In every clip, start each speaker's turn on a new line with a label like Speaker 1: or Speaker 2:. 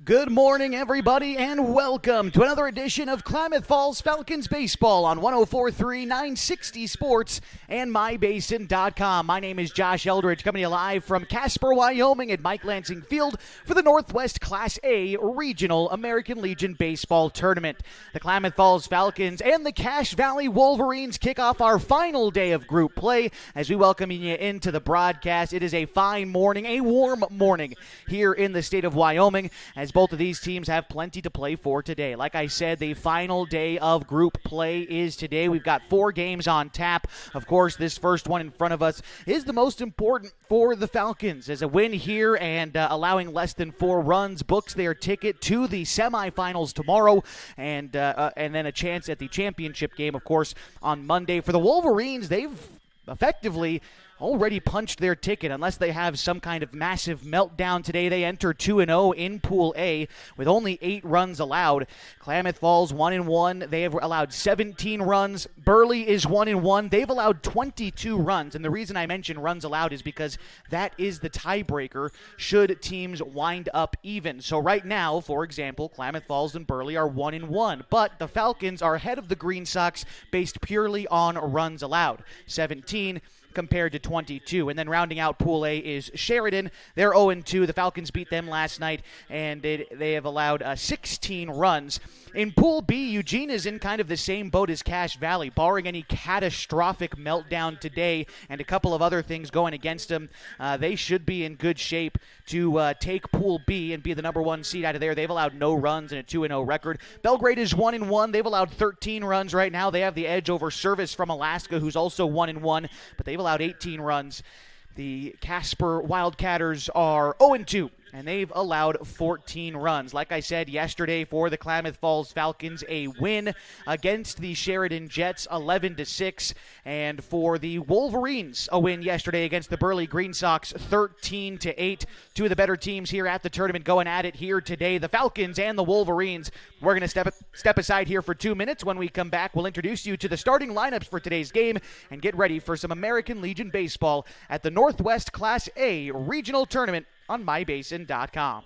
Speaker 1: Good morning, everybody, and welcome to another edition of Klamath Falls Falcons Baseball on 104.3 960 Sports and MyBasin.com. My name is Josh Eldridge, coming to you live from Casper, Wyoming at Mike Lansing Field for the Northwest Class A Regional American Legion Baseball Tournament. The Klamath Falls Falcons and the Cache Valley Wolverines kick off our final day of group play as we welcome you into the broadcast. It is a fine morning, a warm morning here in the state of Wyoming, as both of these teams have plenty to play for today. Like I said, the final day of group play is today. We've got 4 games on tap. Of course, this first one in front of us is the most important for the Falcons, as a win here and allowing less than 4 runs books their ticket to the semifinals tomorrow, and then a chance at the championship game, of course, on Monday. For the Wolverines, they've effectively already punched their ticket. Unless they have some kind of massive meltdown today, they enter 2-0 in Pool A with only 8 runs allowed. Klamath Falls 1-1. They have allowed 17 runs. Burley is 1-1. They've allowed 22 runs. And the reason I mention runs allowed is because that is the tiebreaker should teams wind up even. So right now, for example, Klamath Falls and Burley are 1-1. But the Falcons are ahead of the Green Sox based purely on runs allowed. 17 compared to 22. And then rounding out Pool A is Sheridan. They're 0-2. The Falcons beat them last night, and they have allowed 16 runs. In Pool B, Eugene is in kind of the same boat as Cache Valley, barring any catastrophic meltdown today and a couple of other things going against them. They should be in good shape to take Pool B and be the number 1 seed out of there. They've allowed no runs and a 2-0 record. Belgrade is 1-1. They've allowed 13 runs right now. They have the edge over Service from Alaska, who's also 1-1, but they've allowed 18 runs. The Casper Wildcatters are 0-2, and they've allowed 14 runs. Like I said yesterday, for the Klamath Falls Falcons, a win against the Sheridan Jets, 11-6. And for the Wolverines, a win yesterday against the Burley Green Sox, 13-8. Two of the better teams here at the tournament going at it here today, the Falcons and the Wolverines. We're going to step aside here for 2 minutes. When we come back, we'll introduce you to the starting lineups for today's game and get ready for some American Legion baseball at the Northwest Class A Regional Tournament on MyBasin.com.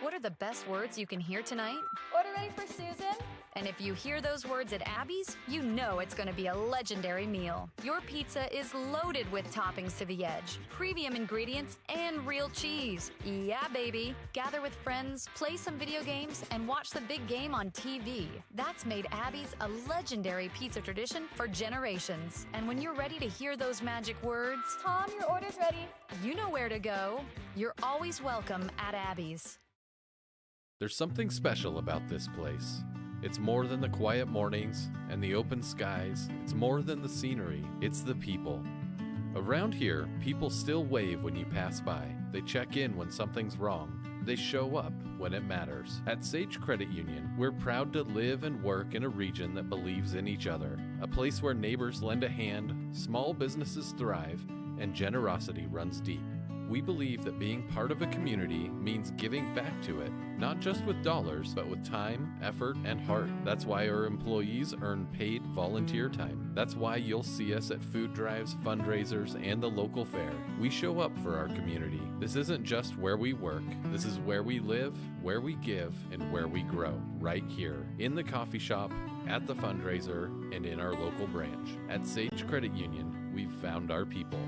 Speaker 2: What are the best words you can hear tonight?
Speaker 3: Order ready for Susan.
Speaker 2: And if you hear those words at Abby's, you know it's going to be a legendary meal. Your pizza is loaded with toppings to the edge, premium ingredients, and real cheese. Yeah, baby. Gather with friends, play some video games, and watch the big game on TV. That's made Abby's a legendary pizza tradition for generations. And when you're ready to hear those magic words,
Speaker 3: Tom, your order's ready.
Speaker 2: you know where to go. You're always welcome at Abby's.
Speaker 4: There's something special about this place. It's more than the quiet mornings and the open skies. It's more than the scenery. It's the people. Around here, people still wave when you pass by. They check in when something's wrong. They show up when it matters. At Sage Credit Union, we're proud to live and work in a region that believes in each other. A place where neighbors lend a hand, small businesses thrive, and generosity runs deep. We believe that being part of a community means giving back to it, not just with dollars, but with time, effort, and heart. That's why our employees earn paid volunteer time. That's why you'll see us at food drives, fundraisers, and the local fair. We show up for our community. This isn't just where we work. This is where we live, where we give, and where we grow. Right here, in the coffee shop, at the fundraiser, and in our local branch. At Sage Credit Union, we've found our people.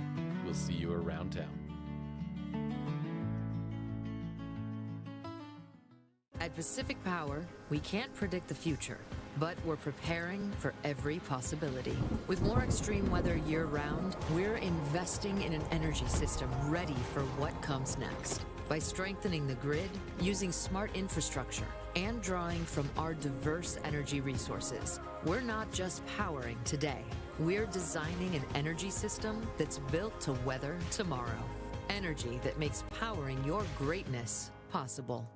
Speaker 4: We'll see you around town.
Speaker 5: At Pacific Power, we can't predict the future, but we're preparing for every possibility. With more extreme weather year-round, we're investing in an energy system ready for what comes next. By strengthening the grid, using smart infrastructure, and drawing from our diverse energy resources, we're not just powering today. We're designing an energy system that's built to weather tomorrow. Energy that makes powering your greatness possible.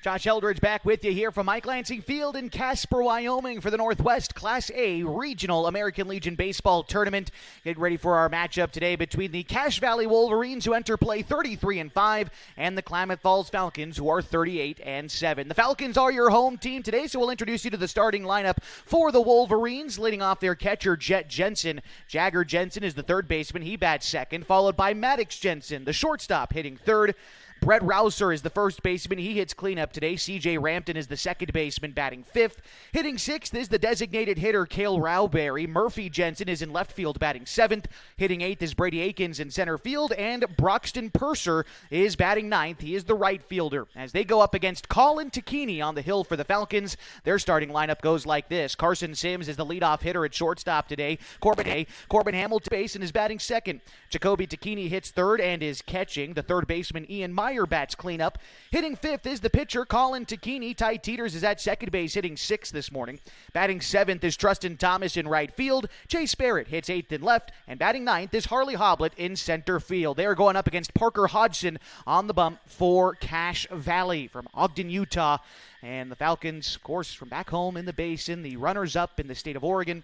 Speaker 1: Josh Eldridge back with you here from Mike Lansing Field in Casper, Wyoming for the Northwest Class A Regional American Legion Baseball Tournament. Getting ready for our matchup today between the Cache Valley Wolverines, who enter play 33-5, and the Klamath Falls Falcons, who are 38-7. The Falcons are your home team today, so we'll introduce you to the starting lineup for the Wolverines. Leading off their catcher, Jet Jensen. Jagger Jensen is the third baseman. He bats second, followed by Maddox Jensen, the shortstop, hitting third. Brett Rouser is the first baseman. He hits cleanup today. C.J. Rampton is the second baseman, batting fifth. Hitting sixth is the designated hitter, Cale Rowberry. Murphy Jensen is in left field, batting seventh. Hitting eighth is Brady Akins in center field. And Broxton Purser is batting ninth. He is the right fielder. As they go up against Colin Takini on the hill for the Falcons, their starting lineup goes like this. Carson Sims is the leadoff hitter at shortstop today. Corbin Hamilton base and is batting second. Jacoby Takini hits third and is catching. The third baseman, Ian Meyer, bats cleanup. Hitting fifth is the pitcher, Colin Takini. Ty Teeters is at second base, hitting sixth this morning. Batting seventh is Trustin Thomas in right field. Chase Barrett hits eighth and left. And batting ninth is Harley Hoblet in center field. They are going up against Parker Hodgson on the bump for Cache Valley from Ogden, Utah. And the Falcons, of course, from back home in the basin, the runners-up in the state of Oregon,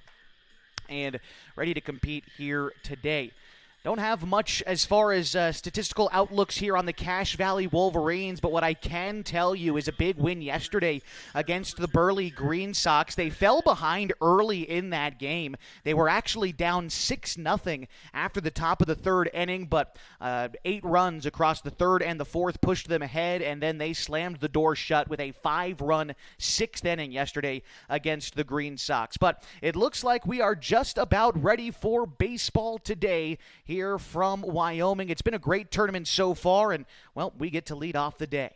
Speaker 1: and ready to compete here today. Don't have much as far as statistical outlooks here on the Cache Valley Wolverines, but what I can tell you is a big win yesterday against the Burley Green Sox. They fell behind early in that game. They were actually down 6-0 after the top of the third inning, but 8 runs across the third and the fourth pushed them ahead, and then they slammed the door shut with a 5-run sixth inning yesterday against the Green Sox. But it looks like we are just about ready for baseball today here from Wyoming. It's been a great tournament so far, and, well, we get to lead off the day.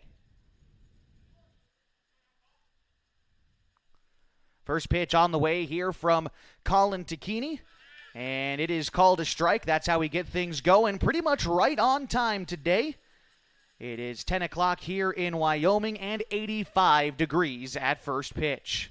Speaker 1: First pitch on the way here from Colin Takini, and it is called a strike. That's how we get things going pretty much right on time today. It is 10 o'clock here in Wyoming and 85 degrees at first pitch.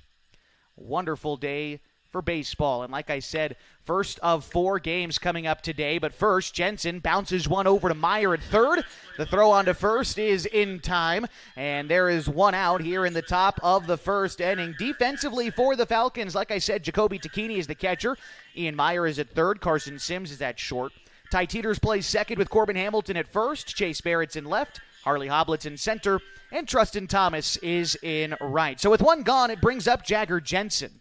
Speaker 1: Wonderful day for baseball. And like I said, first of 4 games coming up today. But first, Jensen bounces one over to Meyer at third. The throw on to first is in time. And there is one out here in the top of the first inning. Defensively for the Falcons, like I said, Jacoby Takini is the catcher. Ian Meyer is at third. Carson Sims is at short. Ty Teeters plays second with Corbin Hamilton at first. Chase Barrett's in left. Harley Hoblet's in center. And Trustin Thomas is in right. So with one gone, it brings up Jagger Jensen.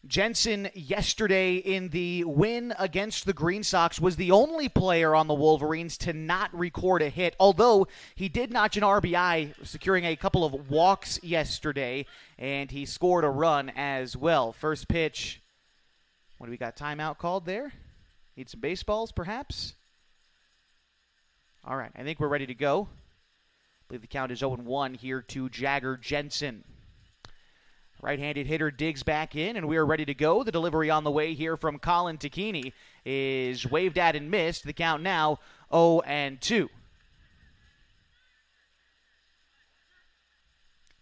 Speaker 1: Jensen yesterday in the win against the Green Sox was the only player on the Wolverines to not record a hit, although he did notch an RBI, securing a couple of walks yesterday, and he scored a run as well. First pitch. What do we got? Timeout called there? Need some baseballs, perhaps? All right, I think we're ready to go. I believe the count is 0-1 here to Jagger Jensen. Right-handed hitter digs back in, and we are ready to go. The delivery on the way here from Colin Takini is waved at and missed. The count now 0-2.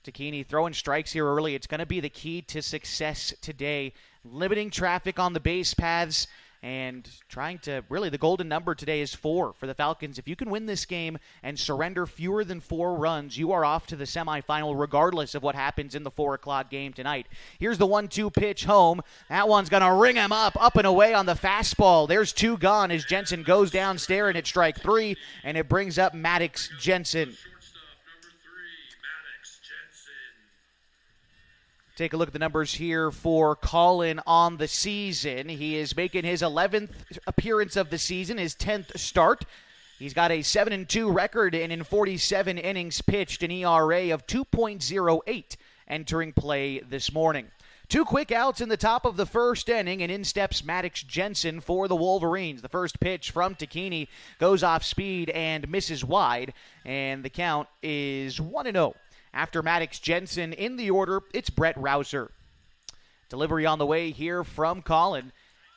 Speaker 1: Takini throwing strikes here early. It's going to be the key to success today. Limiting traffic on the base paths and trying to, really, the golden number today is 4 for the Falcons. If you can win this game and surrender fewer than 4 runs, you are off to the semifinal regardless of what happens in the 4 o'clock game tonight. Here's the 1-2 pitch home. That one's going to ring him up and away on the fastball. There's 2 gone as Jensen goes down staring at strike 3, and it brings up Maddox Jensen. Take a look at the numbers here for Colin on the season. He is making his 11th appearance of the season, his 10th start. He's got a 7-2 record and in 47 innings pitched, an ERA of 2.08 entering play this morning. 2 quick outs in the top of the first inning, and in steps Maddox Jensen for the Wolverines. The first pitch from Takini goes off speed and misses wide, and the count is 1-0. After Maddox Jensen in the order, it's Brett Rouser. Delivery on the way here from Colin.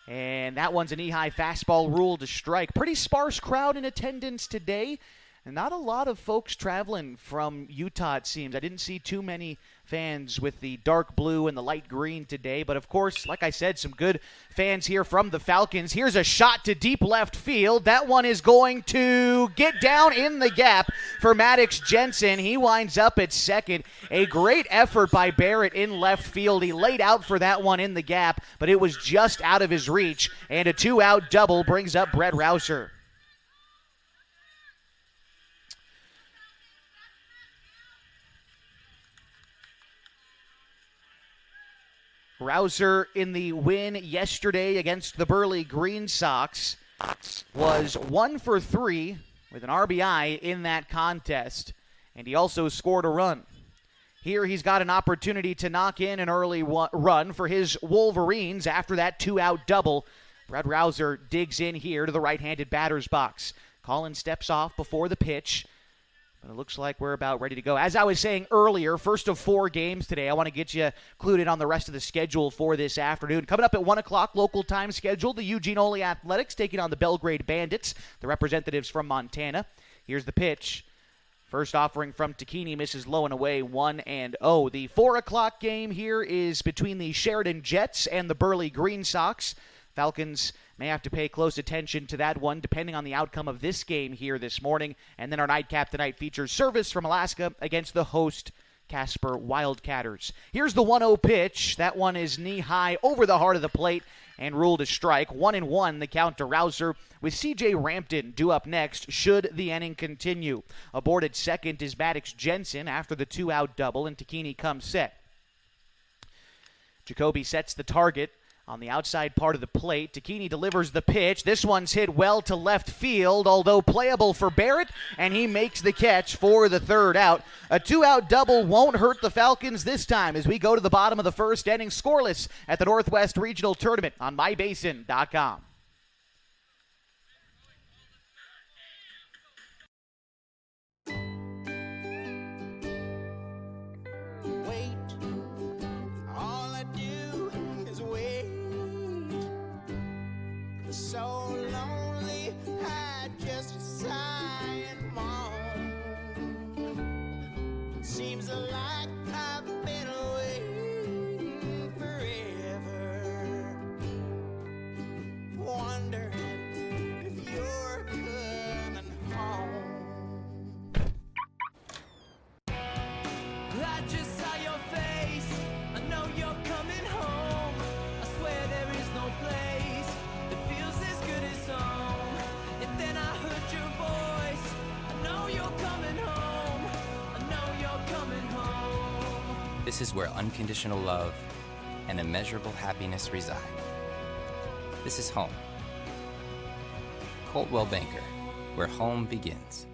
Speaker 1: And that one's a knee-high fastball ruled to strike. Pretty sparse crowd in attendance today. not a lot of folks traveling from Utah, it seems. I didn't see too many fans with the dark blue and the light green today. But, of course, like I said, some good fans here from the Falcons. Here's a shot to deep left field. That one is going to get down in the gap for Maddox Jensen. He winds up at second. A great effort by Barrett in left field. He laid out for that one in the gap, but it was just out of his reach. And a 2-out double brings up Brett Rouser. Rouser in the win yesterday against the Burley Green Sox was 1 for 3 with an RBI in that contest, and he also scored a run. Here he's got an opportunity to knock in an early run for his Wolverines after that 2-out double. Brett Rouser digs in here to the right-handed batter's box. Collins steps off before the pitch. But it looks like we're about ready to go. As I was saying earlier, first of 4 games today. I want to get you clued in on the rest of the schedule for this afternoon. Coming up at 1 o'clock local time schedule, the Eugene Ole Athletics taking on the Belgrade Bandits, the representatives from Montana. Here's the pitch. First offering from Takini misses low and away, 1-0. The 4 o'clock game here is between the Sheridan Jets and the Burley Green Sox. Falcons may have to pay close attention to that one depending on the outcome of this game here this morning. And then our nightcap tonight features service from Alaska against the host Casper Wildcatters. Here's the 1-0 pitch. That one is knee-high over the heart of the plate and ruled a strike. 1-1 the count to Rouser with C.J. Rampton due up next should the inning continue. Aboard second is Maddox Jensen after the 2-out double, and Takini comes set. Jacoby sets the target on the outside part of the plate. Takini delivers the pitch. This one's hit well to left field, although playable for Barrett, and he makes the catch for the 3rd out. A 2-out double won't hurt the Falcons this time as we go to the bottom of the 1st inning scoreless at the Northwest Regional Tournament on mybasin.com.
Speaker 6: So lonely, I just sigh and moan. Seems like I've been waiting forever, wondering if you're coming home. I just saw your face, I know you're coming home. I swear there is no place home. And then I heard your voice. I know you're coming home. I know you're coming home.
Speaker 7: This is where unconditional love and immeasurable happiness reside. This is home. Coldwell Banker, where home begins.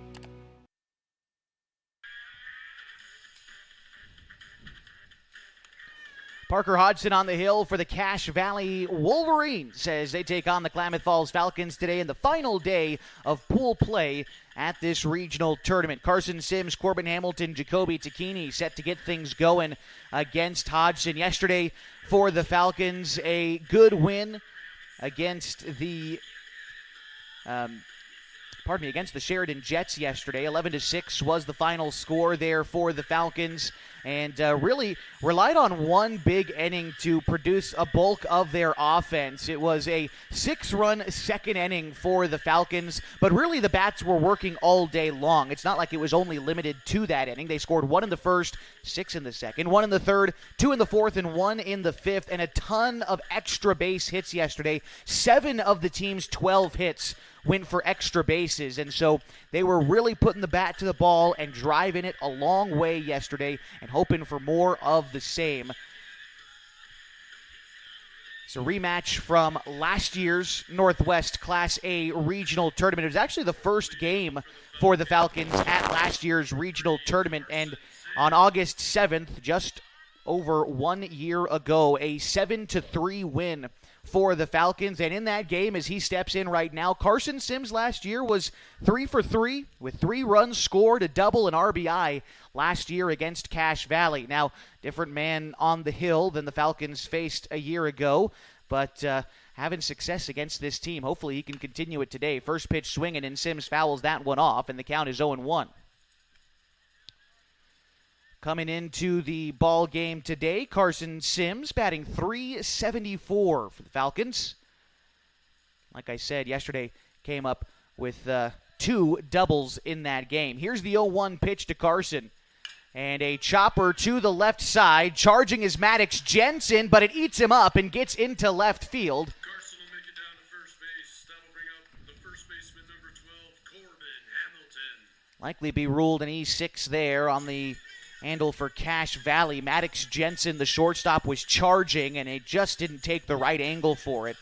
Speaker 1: Parker Hodgson on the hill for the Cache Valley Wolverines as they take on the Klamath Falls Falcons today in the final day of pool play at this regional tournament. Carson Sims, Corbin Hamilton, Jacoby Takini set to get things going against Hodgson. Yesterday for the Falcons, a good win against the against the Sheridan Jets yesterday. 11-6 was the final score there for the Falcons, and really relied on one big inning to produce a bulk of their offense. It was a 6-run second inning for the Falcons, but really the bats were working all day long. It's not like it was only limited to that inning. They scored 1 in the first, 6 in the second, 1 in the third, 2 in the fourth, and 1 in the fifth, and a ton of extra base hits yesterday. 7 of the team's 12 hits went for extra bases, and so they were really putting the bat to the ball and driving it a long way yesterday and hoping for more of the same. It's a rematch from last year's Northwest Class A regional tournament. It was actually the first game for the Falcons at last year's regional tournament, and on August 7th, just over 1 year ago, a 7-3 win for the Falcons. And in that game, as he steps in right now, Carson Sims last year was 3 for 3 with 3 runs scored, a double, and RBI last year against Cache Valley. Now, different man on the hill than the Falcons faced a year ago, but having success against this team. Hopefully he can continue it today. First pitch swinging, and Sims fouls that one off, and the count is 0-1. Coming into the ball game today, Carson Sims batting .374 for the Falcons. Like I said, yesterday came up with 2 doubles in that game. Here's the 0-1 pitch to Carson. And a chopper to the left side. Charging is Maddox Jensen, but it eats him up and gets into left field.
Speaker 8: Carson will make it down to first base. That'll bring up the first baseman, number 12, Corbin Hamilton.
Speaker 1: Likely be ruled an E6 there on the handle for Cache Valley. Maddox Jensen, the shortstop, was charging, and it just didn't take the right angle for it.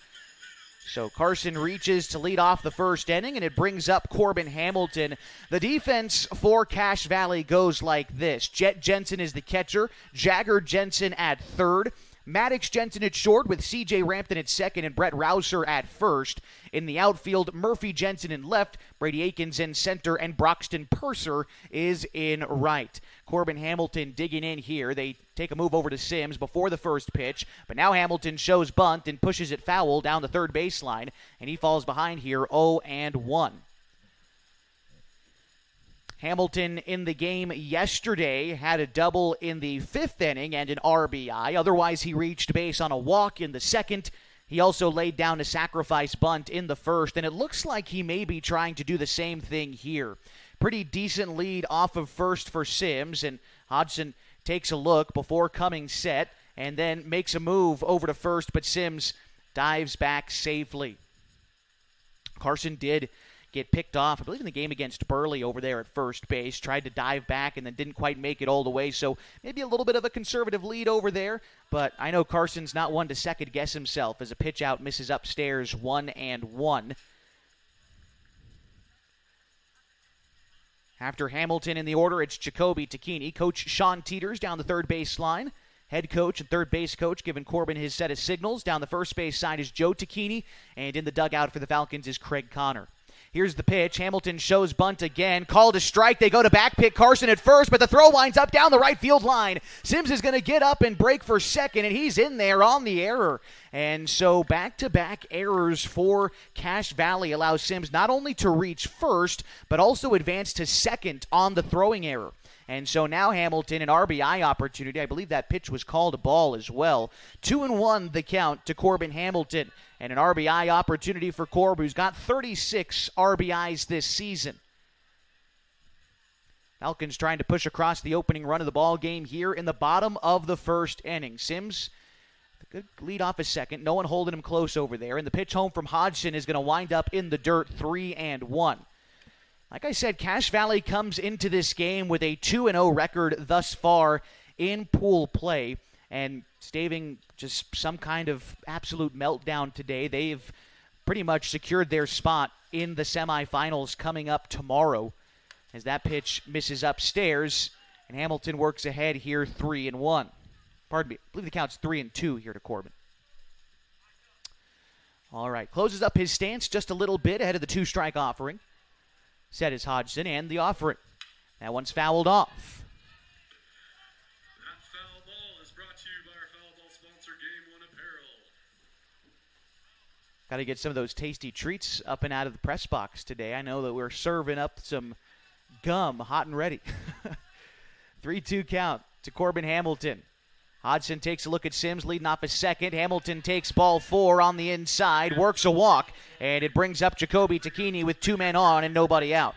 Speaker 1: So Carson reaches to lead off the first inning, and it brings up Corbin Hamilton. The defense for Cache Valley goes like this. Jet Jensen is the catcher, Jagger Jensen at third, Maddox Jensen at short with C.J. Rampton at second and Brett Rouser at first. In the outfield, Murphy Jensen in left, Brady Akins in center, and Broxton Purser is in right. Corbin Hamilton digging in here. They take a move over to Sims before the first pitch, but now Hamilton shows bunt and pushes it foul down the third baseline, and he falls behind here 0-1. Hamilton in the game yesterday had a double in the 5th inning and an RBI. Otherwise, he reached base on a walk in the 2nd. He also laid down a sacrifice bunt in the 1st, and it looks like he may be trying to do the same thing here. Pretty decent lead off of first for Sims, and Hodgson takes a look before coming set and then makes a move over to first, but Sims dives back safely. Carson did get picked off, I believe, in the game against Burley over there at first base. Tried to dive back and then didn't quite make it all the way, so maybe a little bit of a conservative lead over there, but I know Carson's not one to second-guess himself as a pitch out misses upstairs 1-1. After Hamilton in the order, it's Jacoby Tacchini. Coach Sean Teeters down the third base line. Head coach and third base coach giving Corbin his set of signals. Down the first base side is Joe Tacchini, and in the dugout for the Falcons is Craig Connor. Here's the pitch. Hamilton shows bunt again. Called a strike. They go to back pick Carson at first, but the throw winds up down the right field line. Sims is going to get up and break for second, and he's in there on the error. And so back-to-back errors for Cache Valley allow Sims not only to reach first, but also advance to second on the throwing error. And so now Hamilton, an RBI opportunity. I believe that pitch was called a ball as well. 2-1 the count to Corbin Hamilton. And an RBI opportunity for Corb, who's got 36 RBIs this season. Falcons trying to push across the opening run of the ball game here in the bottom of the first inning. Sims, good lead off a second. No one holding him close over there. And the pitch home from Hodgson is going to wind up in the dirt 3-1. Like I said, Cache Valley comes into this game with a 2-0 record thus far in pool play, and staving just some kind of absolute meltdown today. They've pretty much secured their spot in the semifinals coming up tomorrow as that pitch misses upstairs, and Hamilton works ahead here 3-1. Pardon me, I believe the count's 3-2 here to Corbin. All right, closes up his stance just a little bit ahead of the 2-strike offering. Set is Hodgson and the offering. That one's fouled off.
Speaker 8: That foul ball is brought to you by our foul ball sponsor, Game One Apparel.
Speaker 1: Got to get some of those tasty treats up and out of the press box today. I know that we're serving up some gum hot and ready. 3-2 count to Corbin Hamilton. Hodgson takes a look at Sims, leading off a second. Hamilton takes ball 4 on the inside, works a walk, and it brings up Jacoby Tacchini with 2 men on and nobody out.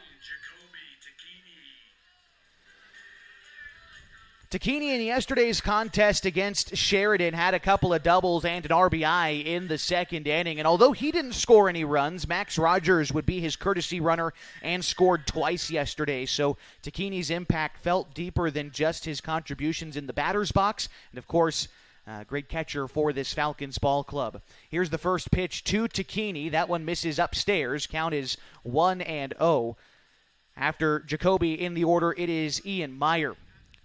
Speaker 1: Tacchini in yesterday's contest against Sheridan had a couple of doubles and an RBI in the second inning. And although he didn't score any runs, Max Rogers would be his courtesy runner and scored twice yesterday. So Tacchini's impact felt deeper than just his contributions in the batter's box. And, of course, great catcher for this Falcons ball club. Here's the first pitch to Tacchini. That one misses upstairs. Count is 1-0. After Jacoby in the order, it is Ian Meyer.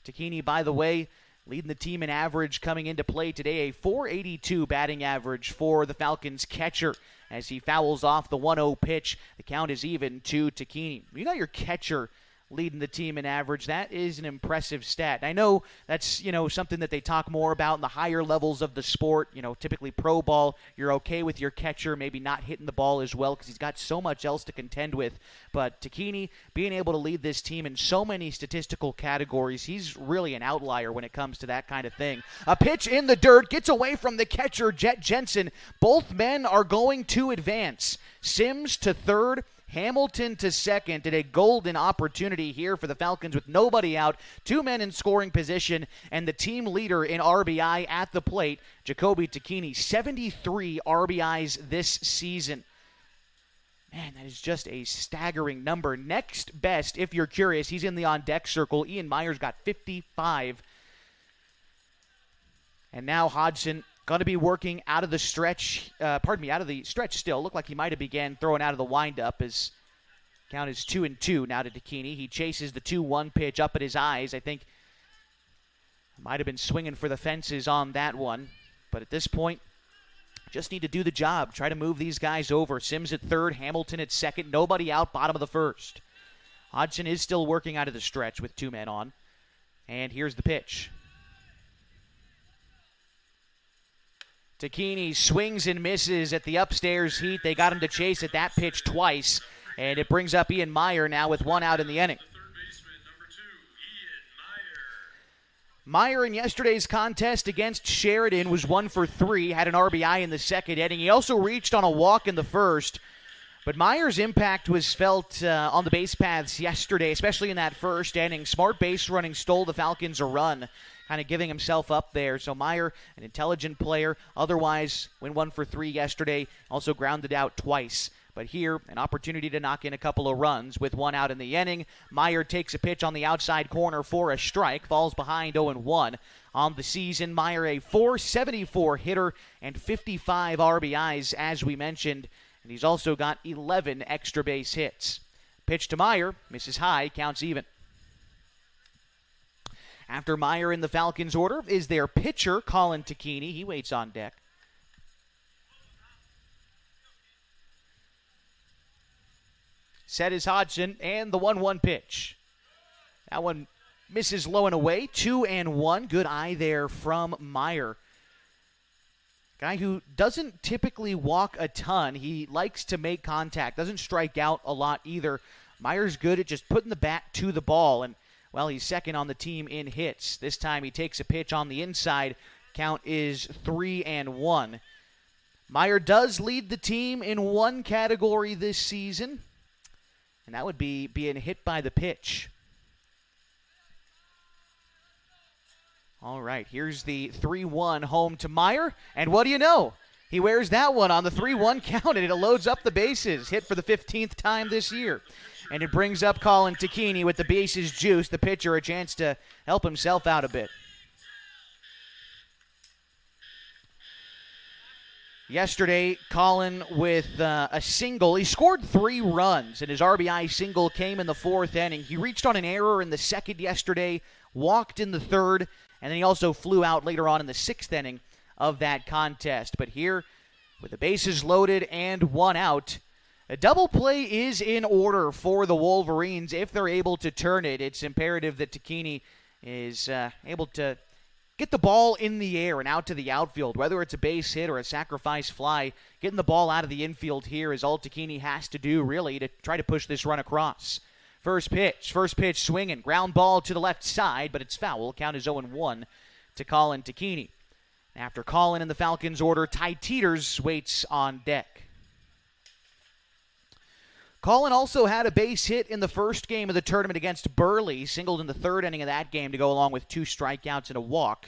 Speaker 1: Tacchini, by the way, leading the team in average coming into play today, a .482 batting average for the Falcons catcher as he fouls off the 1-0 pitch. The count is even to Tacchini. You got your catcher leading the team in average. That is an impressive stat. I know that's, something that they talk more about in the higher levels of the sport. Typically pro ball, you're okay with your catcher maybe not hitting the ball as well because he's got so much else to contend with. But Takini being able to lead this team in so many statistical categories, he's really an outlier when it comes to that kind of thing. A pitch in the dirt, gets away from the catcher, Jet Jensen. Both men are going to advance. Sims to third, Hamilton to second, and a golden opportunity here for the Falcons with nobody out, 2 men in scoring position, and the team leader in RBI at the plate, Jacoby Takini, 73 RBIs this season. Man, that is just a staggering number. Next best, if you're curious, he's in the on-deck circle. Ian Myers got 55. And now Hodgson going to be working out of the stretch, still. Looked like he might have began throwing out of the windup as count is 2-2 now to Takini. He chases the 2-1 pitch up at his eyes. I think might have been swinging for the fences on that one. But at this point, just need to do the job. Try to move these guys over. Sims at third, Hamilton at second. Nobody out, bottom of the first. Hodgson is still working out of the stretch with 2 men on. And here's the pitch. Takini swings and misses at the upstairs heat. They got him to chase at that pitch twice. And it brings up Ian Meyer now with 1 out in the inning. Meyer in yesterday's contest against Sheridan was 1 for 3, had an RBI in the second inning. He also reached on a walk in the first. But Meyer's impact was felt on the base paths yesterday, especially in that first inning. Smart base running stole the Falcons a run, kind of giving himself up there. So Meyer, an intelligent player, otherwise went 1 for 3 yesterday, also grounded out twice. But here, an opportunity to knock in a couple of runs with 1 out in the inning. Meyer takes a pitch on the outside corner for a strike, falls behind 0-1. On the season, Meyer a .474 hitter and 55 RBIs, as we mentioned. And he's also got 11 extra base hits. Pitch to Meyer, misses high, counts even. After Meyer in the Falcons' order is their pitcher, Colin Takini. He waits on deck. Set is Hodgson, and the 1-1 pitch. That one misses low and away, 2-1. Good eye there from Meyer. Guy who doesn't typically walk a ton. He likes to make contact, doesn't strike out a lot either. Meyer's good at just putting the bat to the ball, and, well, he's second on the team in hits. This time he takes a pitch on the inside. Count is 3-1. Meyer does lead the team in one category this season, and that would be being hit by the pitch. All right, here's the 3-1 home to Meyer, and what do you know? He wears that one on the 3-1 count, and it loads up the bases. Hit for the 15th time this year. And it brings up Colin Takini with the bases juice, the pitcher a chance to help himself out a bit. Yesterday, Colin with a single. He scored 3 runs, and his RBI single came in the 4th inning. He reached on an error in the 2nd yesterday, walked in the 3rd, and then he also flew out later on in the 6th inning of that contest. But here, with the bases loaded and 1 out, a double play is in order for the Wolverines. If they're able to turn it, it's imperative that Takini is able to get the ball in the air and out to the outfield, whether it's a base hit or a sacrifice fly. Getting the ball out of the infield here is all Takini has to do, really, to try to push this run across. First pitch swinging, ground ball to the left side, but it's foul. Count is 0-1 to Colin Takini. After Colin in the Falcons' order, Ty Teeters waits on deck. Colin also had a base hit in the first game of the tournament against Burley, singled in the 3rd inning of that game to go along with 2 strikeouts and a walk.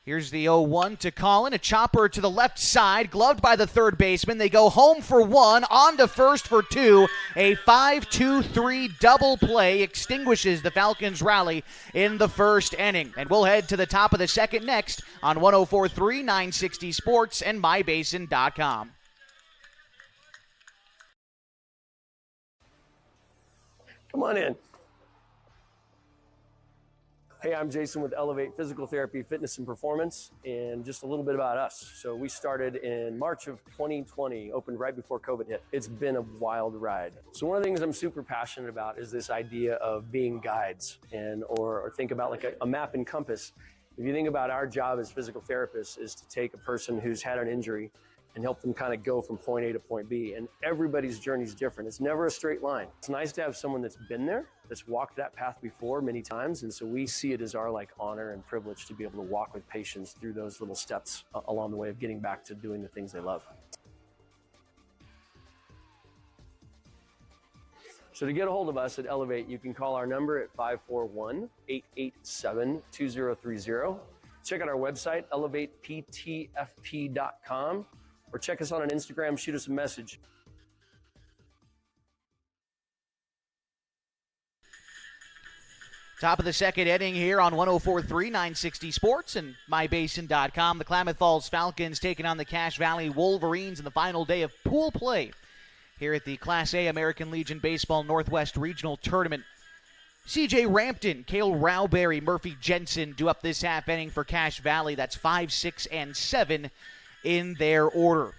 Speaker 1: Here's the 0-1 to Colin, a chopper to the left side, gloved by the 3rd baseman. They go home for 1, on to first for 2. A 5-2-3 double play extinguishes the Falcons' rally in the 1st inning. And we'll head to the top of the 2nd next on 104.3 960 Sports and MyBasin.com.
Speaker 9: Come on in. Hey, I'm Jason with Elevate Physical Therapy, Fitness, and Performance, and just a little bit about us. So we started in March of 2020, opened right before COVID hit. It's been a wild ride. So one of the things I'm super passionate about is this idea of being guides, or think about like a map and compass. If you think about our job as physical therapists is to take a person who's had an injury and help them kind of go from point A to point B. And everybody's journey is different. It's never a straight line. It's nice to have someone that's been there, that's walked that path before many times. And so we see it as our honor and privilege to be able to walk with patients through those little steps along the way of getting back to doing the things they love. So to get a hold of us at Elevate, you can call our number at 541-887-2030. Check out our website, elevateptfp.com. Or check us out on Instagram, shoot us a message.
Speaker 1: Top of the second inning here on 104.3 960 Sports and mybasin.com. The Klamath Falls Falcons taking on the Cache Valley Wolverines in the final day of pool play here at the Class A American Legion Baseball Northwest Regional Tournament. C.J. Rampton, Cale Rowberry, Murphy Jensen do up this half inning for Cache Valley. That's 5, 6, and 7 in their order.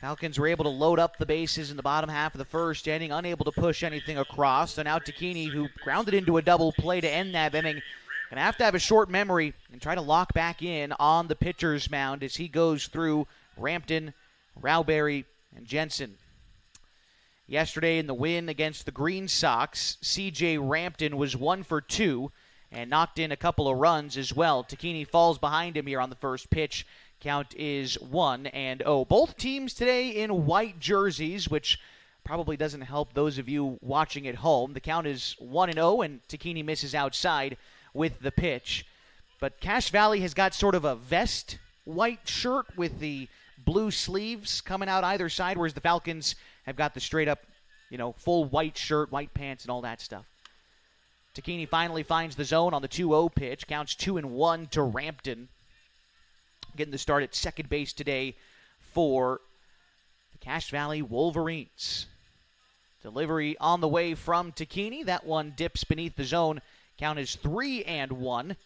Speaker 1: Falcons were able to load up the bases in the bottom half of the first inning, unable to push anything across. So now Takini, who grounded into a double play to end that inning, going to have a short memory and try to lock back in on the pitcher's mound as he goes through Rampton, Rowberry, and Jensen. Yesterday in the win against the Green Sox, C.J. Rampton was 1 for 2 and knocked in a couple of runs as well. Takini falls behind him here on the first pitch. Count is 1-0. Both teams today in white jerseys, which probably doesn't help those of you watching at home. The count is 1-0, and Takini misses outside with the pitch. But Cache Valley has got sort of a vest white shirt with the blue sleeves coming out either side, whereas the Falcons have got the straight-up, full white shirt, white pants, and all that stuff. Takini finally finds the zone on the 2-0 pitch. Counts 2-1 to Rampton. Getting the start at second base today for the Cache Valley Wolverines. Delivery on the way from Takini. That one dips beneath the zone. Count is 3-1.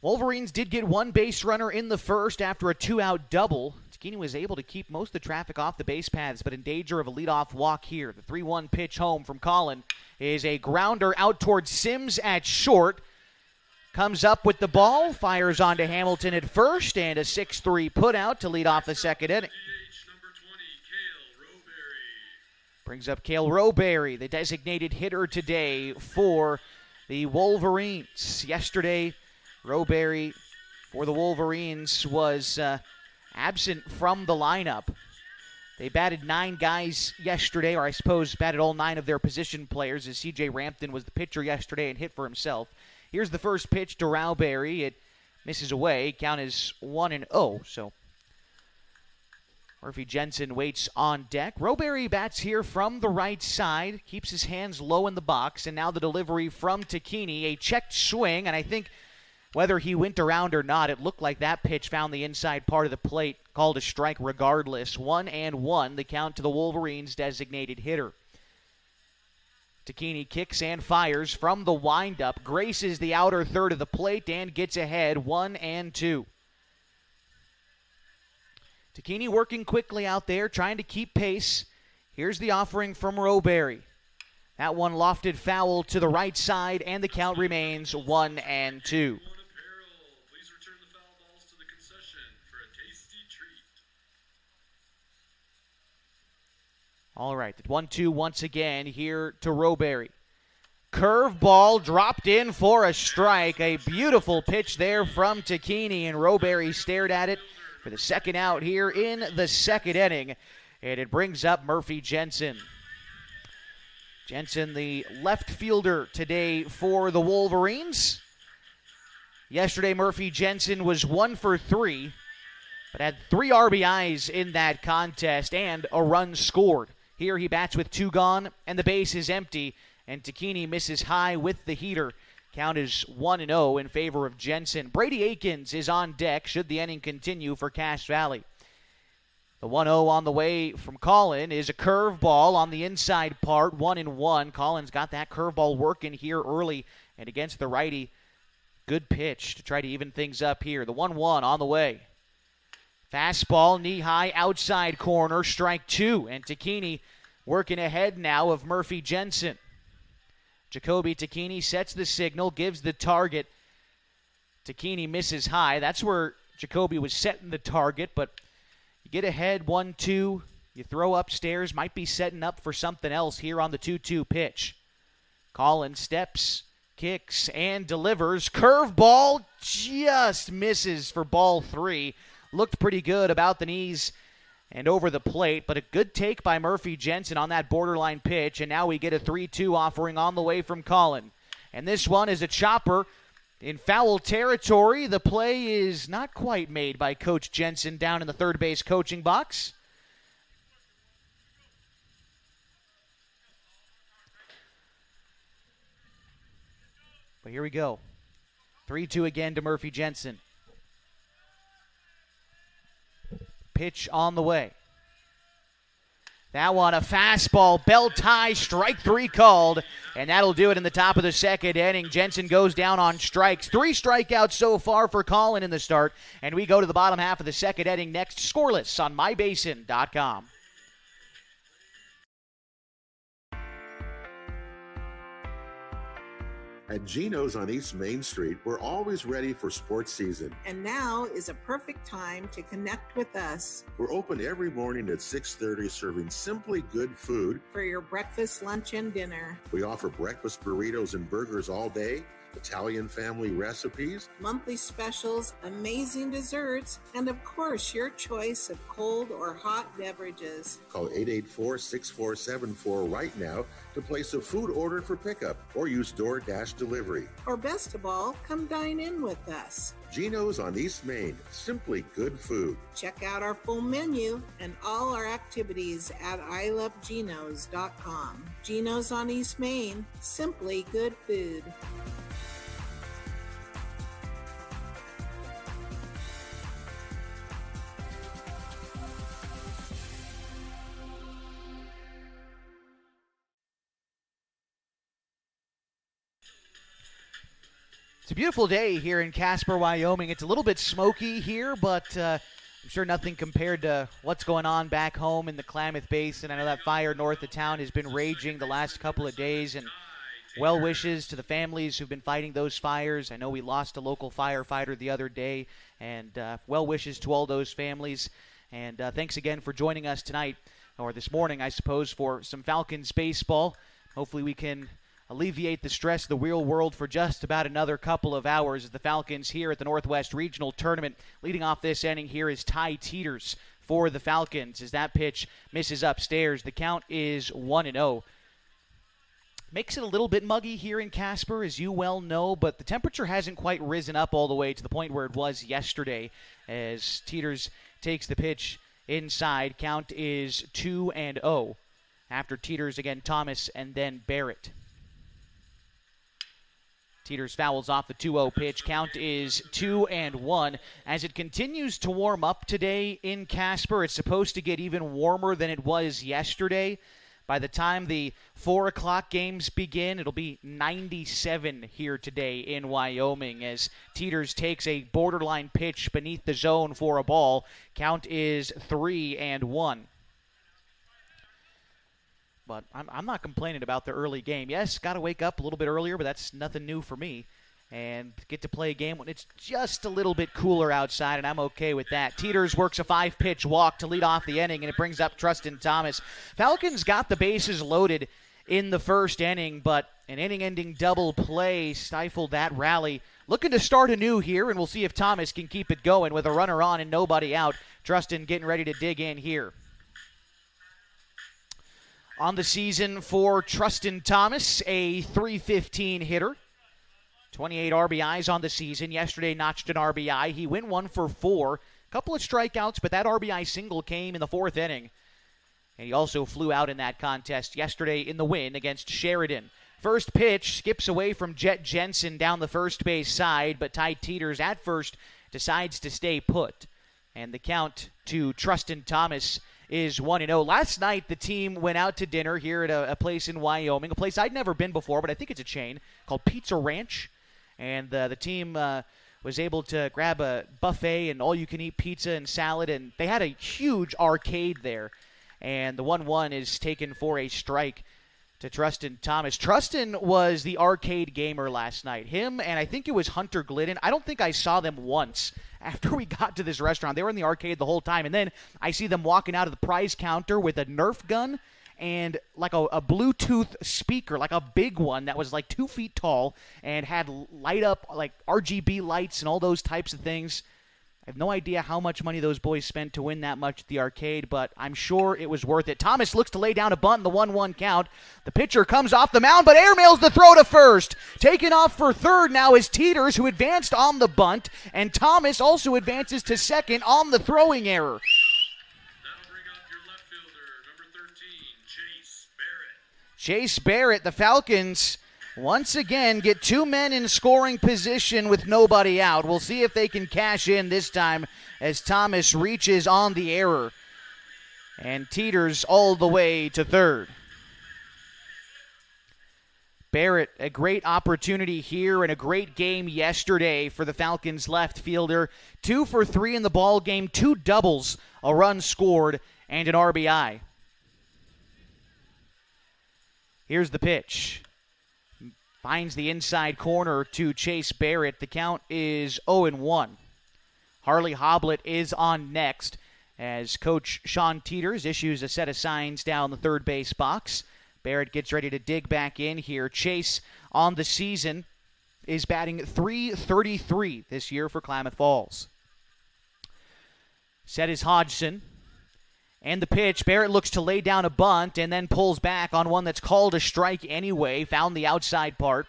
Speaker 1: Wolverines did get one base runner in the first after a 2-out double. Takini was able to keep most of the traffic off the base paths, but in danger of a leadoff walk here. The 3-1 pitch home from Colin is a grounder out towards Sims at short. Comes up with the ball, fires onto Hamilton at first, and a 6-3 putout to lead off the second inning. Brings up Cale Rowberry, the designated hitter today for the Wolverines. Yesterday, Rowberry for the Wolverines was absent from the lineup. They batted 9 guys yesterday, or I suppose batted all 9 of their position players, as C.J. Rampton was the pitcher yesterday and hit for himself. Here's the first pitch to Rowberry. It misses away. Count is 1-0. So Murphy Jensen waits on deck. Rowberry bats here from the right side, keeps his hands low in the box, and now the delivery from Takini, a checked swing, and I think whether he went around or not, it looked like that pitch found the inside part of the plate, called a strike regardless. 1-1, the count to the Wolverines' designated hitter. Takini kicks and fires from the windup, graces the outer third of the plate, and gets ahead 1-2. Takini working quickly out there, trying to keep pace. Here's the offering from Rowberry. That one lofted foul to the right side, and the count remains 1-2. All right, 1-2 once again here to Rowberry. Curveball dropped in for a strike. A beautiful pitch there from Takini, and Rowberry stared at it for the second out here in the second inning. And it brings up Murphy Jensen. Jensen, the left fielder today for the Wolverines. Yesterday, Murphy Jensen was 1 for 3, but had 3 RBIs in that contest and a run scored. Here he bats with 2 gone, and the base is empty, and Takini misses high with the heater. Count is 1-0 in favor of Jensen. Brady Akins is on deck should the inning continue for Cache Valley. The 1-0 on the way from Colin is a curveball on the inside part, 1-1. Colin's got that curveball working here early, and against the righty, good pitch to try to even things up here. The 1-1 on the way. Fastball, knee-high, outside corner, strike 2, and Tacchini working ahead now of Murphy Jensen. Jacoby Tacchini sets the signal, gives the target. Tacchini misses high. That's where Jacoby was setting the target, but you get ahead 1-2, you throw upstairs, might be setting up for something else here on the 2-2 pitch. Collins steps, kicks, and delivers. Curveball just misses for ball 3. Looked pretty good about the knees and over the plate, but a good take by Murphy Jensen on that borderline pitch, and now we get a 3-2 offering on the way from Colin. And this one is a chopper in foul territory. The play is not quite made by Coach Jensen down in the third base coaching box. But here we go. 3-2 again to Murphy Jensen. Pitch on the way. That one, a fastball, belt high, strike 3 called, and that'll do it in the top of the second inning. Jensen goes down on strikes. 3 strikeouts so far for Colin in the start, and we go to the bottom half of the second inning next, scoreless on mybasin.com.
Speaker 10: At Geno's on East Main Street, we're always ready for sports season.
Speaker 11: And now is a perfect time to connect with us.
Speaker 10: We're open every morning at 6:30, serving simply good food
Speaker 11: for your breakfast, lunch, and dinner.
Speaker 10: We offer breakfast burritos and burgers all day, Italian family recipes,
Speaker 11: monthly specials, amazing desserts, and of course, your choice of cold or hot beverages.
Speaker 10: Call 884-6474 right now to place a food order for pickup or use DoorDash delivery.
Speaker 11: Or best of all, come dine in with us.
Speaker 10: Geno's on East Main, simply good food.
Speaker 11: Check out our full menu and all our activities at ilovegenos.com. Geno's on East Main, simply good food.
Speaker 1: It's a beautiful day here in Casper, Wyoming. It's a little bit smoky here, but I'm sure nothing compared to what's going on back home in the Klamath Basin. I know that fire north of town has been raging the last couple of days, and well wishes to the families who've been fighting those fires. I know we lost a local firefighter the other day, and well wishes to all those families. And thanks again for joining us tonight, or this morning, I suppose, for some Falcons baseball. Hopefully we can alleviate the stress of the real world for just about another couple of hours as the Falcons here at the Northwest Regional Tournament. Leading off this inning here is Ty Teeters for the Falcons as that pitch misses upstairs. The count is 1-0. Makes it a little bit muggy here in Casper, as you well know, but the temperature hasn't quite risen up all the way to the point where it was yesterday as Teeters takes the pitch inside. Count is 2-0. After Teeters, again, Thomas and then Barrett. Teeters fouls off the 2-0 pitch. Count is 2-1. As it continues to warm up today in Casper, it's supposed to get even warmer than it was yesterday. By the time the 4 o'clock games begin, it'll be 97 here today in Wyoming as Teeters takes a borderline pitch beneath the zone for a ball. Count is 3-1. But I'm not complaining about the early game. Yes, got to wake up a little bit earlier, but that's nothing new for me. And get to play a game when it's just a little bit cooler outside, and I'm okay with that. Teeters works a 5-pitch walk to lead off the inning, and it brings up Trustin Thomas. Falcons got the bases loaded in the first inning, but an inning-ending double play stifled that rally. Looking to start anew here, and we'll see if Thomas can keep it going with a runner on and nobody out. Trustin getting ready to dig in here. On the season for Trustin Thomas, a .315 hitter. 28 RBIs on the season. Yesterday notched an RBI. He went 1 for 4. Couple of strikeouts, but that RBI single came in the 4th inning. And he also flew out in that contest yesterday in the win against Sheridan. First pitch skips away from Jet Jensen down the first base side, but Ty Teeters at first decides to stay put. And the count to Trustin Thomas is 1-0. Last night, the team went out to dinner here at a place in Wyoming, a place I'd never been before, but I think it's a chain called Pizza Ranch. And the team was able to grab a buffet and all-you-can-eat pizza and salad, and they had a huge arcade there. And the 1-1 is taken for a strike to Trustin Thomas. Trustin was the arcade gamer last night. Him and I think it was Hunter Glidden. I don't think I saw them once after we got to this restaurant. They were in the arcade the whole time. And then I see them walking out of the prize counter with a Nerf gun and like a Bluetooth speaker, like a big one that was like 2 feet tall and had light up like RGB lights and all those types of things. I have no idea how much money those boys spent to win that much at the arcade, but I'm sure it was worth it. Thomas looks to lay down a bunt in the 1-1 count. The pitcher comes off the mound, but airmails the throw to first. Taken off for third now is Teeters, who advanced on the bunt, and Thomas also advances to second on the throwing error.
Speaker 8: That'll bring up your left fielder, number 13, Chase Barrett.
Speaker 1: Chase Barrett, the Falcons once again get two men in scoring position with nobody out. We'll see if they can cash in this time as Thomas reaches on the error and teeters all the way to third. Barrett, a great opportunity here and a great game yesterday for the Falcons left fielder. 2 for 3 in the ball game, 2 doubles, a run scored, and an RBI. Here's the pitch. Finds the inside corner to Chase Barrett. The count is 0-1. Harley Hoblet is on next as Coach Sean Teeters issues a set of signs down the third base box. Barrett gets ready to dig back in here. Chase on the season is batting .333 this year for Klamath Falls. Set is Hodgson. And the pitch, Barrett looks to lay down a bunt and then pulls back on one that's called a strike anyway, found the outside part.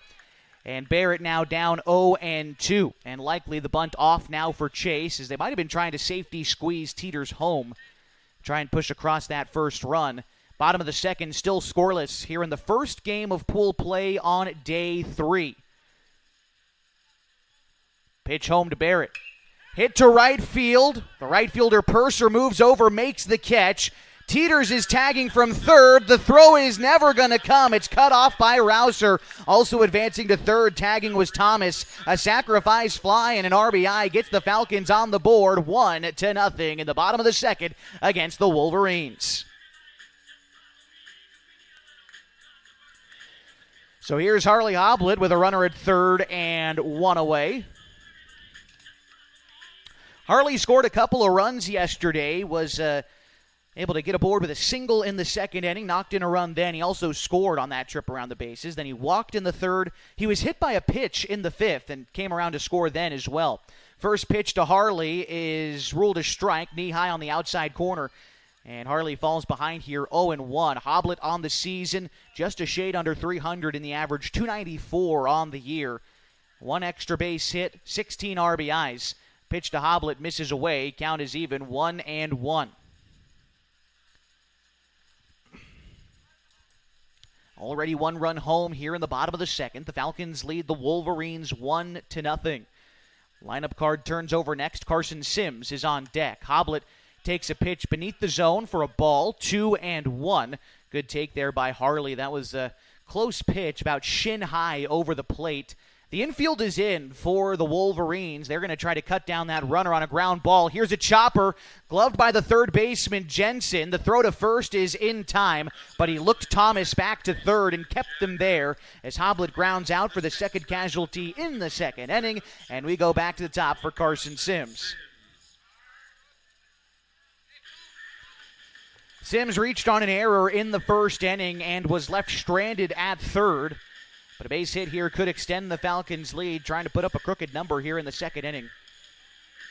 Speaker 1: And Barrett now down 0-2. And likely the bunt off now for Chase, as they might have been trying to safety squeeze Teeters home. Try and push across that first run. Bottom of the second, still scoreless here in the first game of pool play on day 3. Pitch home to Barrett. Hit to right field. The right fielder Purser moves over, makes the catch. Teeters is tagging from third. The throw is never going to come. It's cut off by Rouser. Also advancing to third, tagging was Thomas. A sacrifice fly and an RBI gets the Falcons on the board 1-0 in the bottom of the second against the Wolverines. So here's Harley Hoblet with a runner at third and 1 away. Harley scored a couple of runs yesterday, was able to get aboard with a single in the second inning, knocked in a run then. He also scored on that trip around the bases. Then he walked in the third. He was hit by a pitch in the fifth and came around to score then as well. First pitch to Harley is ruled a strike, knee high on the outside corner. And Harley falls behind here 0-1. Hoblet on the season, just a shade under 300 in the average, 294 on the year. 1 extra base hit, 16 RBIs. Pitch to Hoblet misses away. Count is even 1-1. Already 1 run home here in the bottom of the second. The Falcons lead the Wolverines 1-0. Lineup card turns over next. Carson Sims is on deck. Hoblet takes a pitch beneath the zone for a ball. 2-1. Good take there by Harley. That was a close pitch, about shin high over the plate. The infield is in for the Wolverines. They're going to try to cut down that runner on a ground ball. Here's a chopper, gloved by the third baseman, Jensen. The throw to first is in time, but he looked Thomas back to third and kept them there as Hoblet grounds out for the second casualty in the second inning, and we go back to the top for Carson Sims. Sims reached on an error in the first inning and was left stranded at third. But a base hit here could extend the Falcons' lead, trying to put up a crooked number here in the second inning.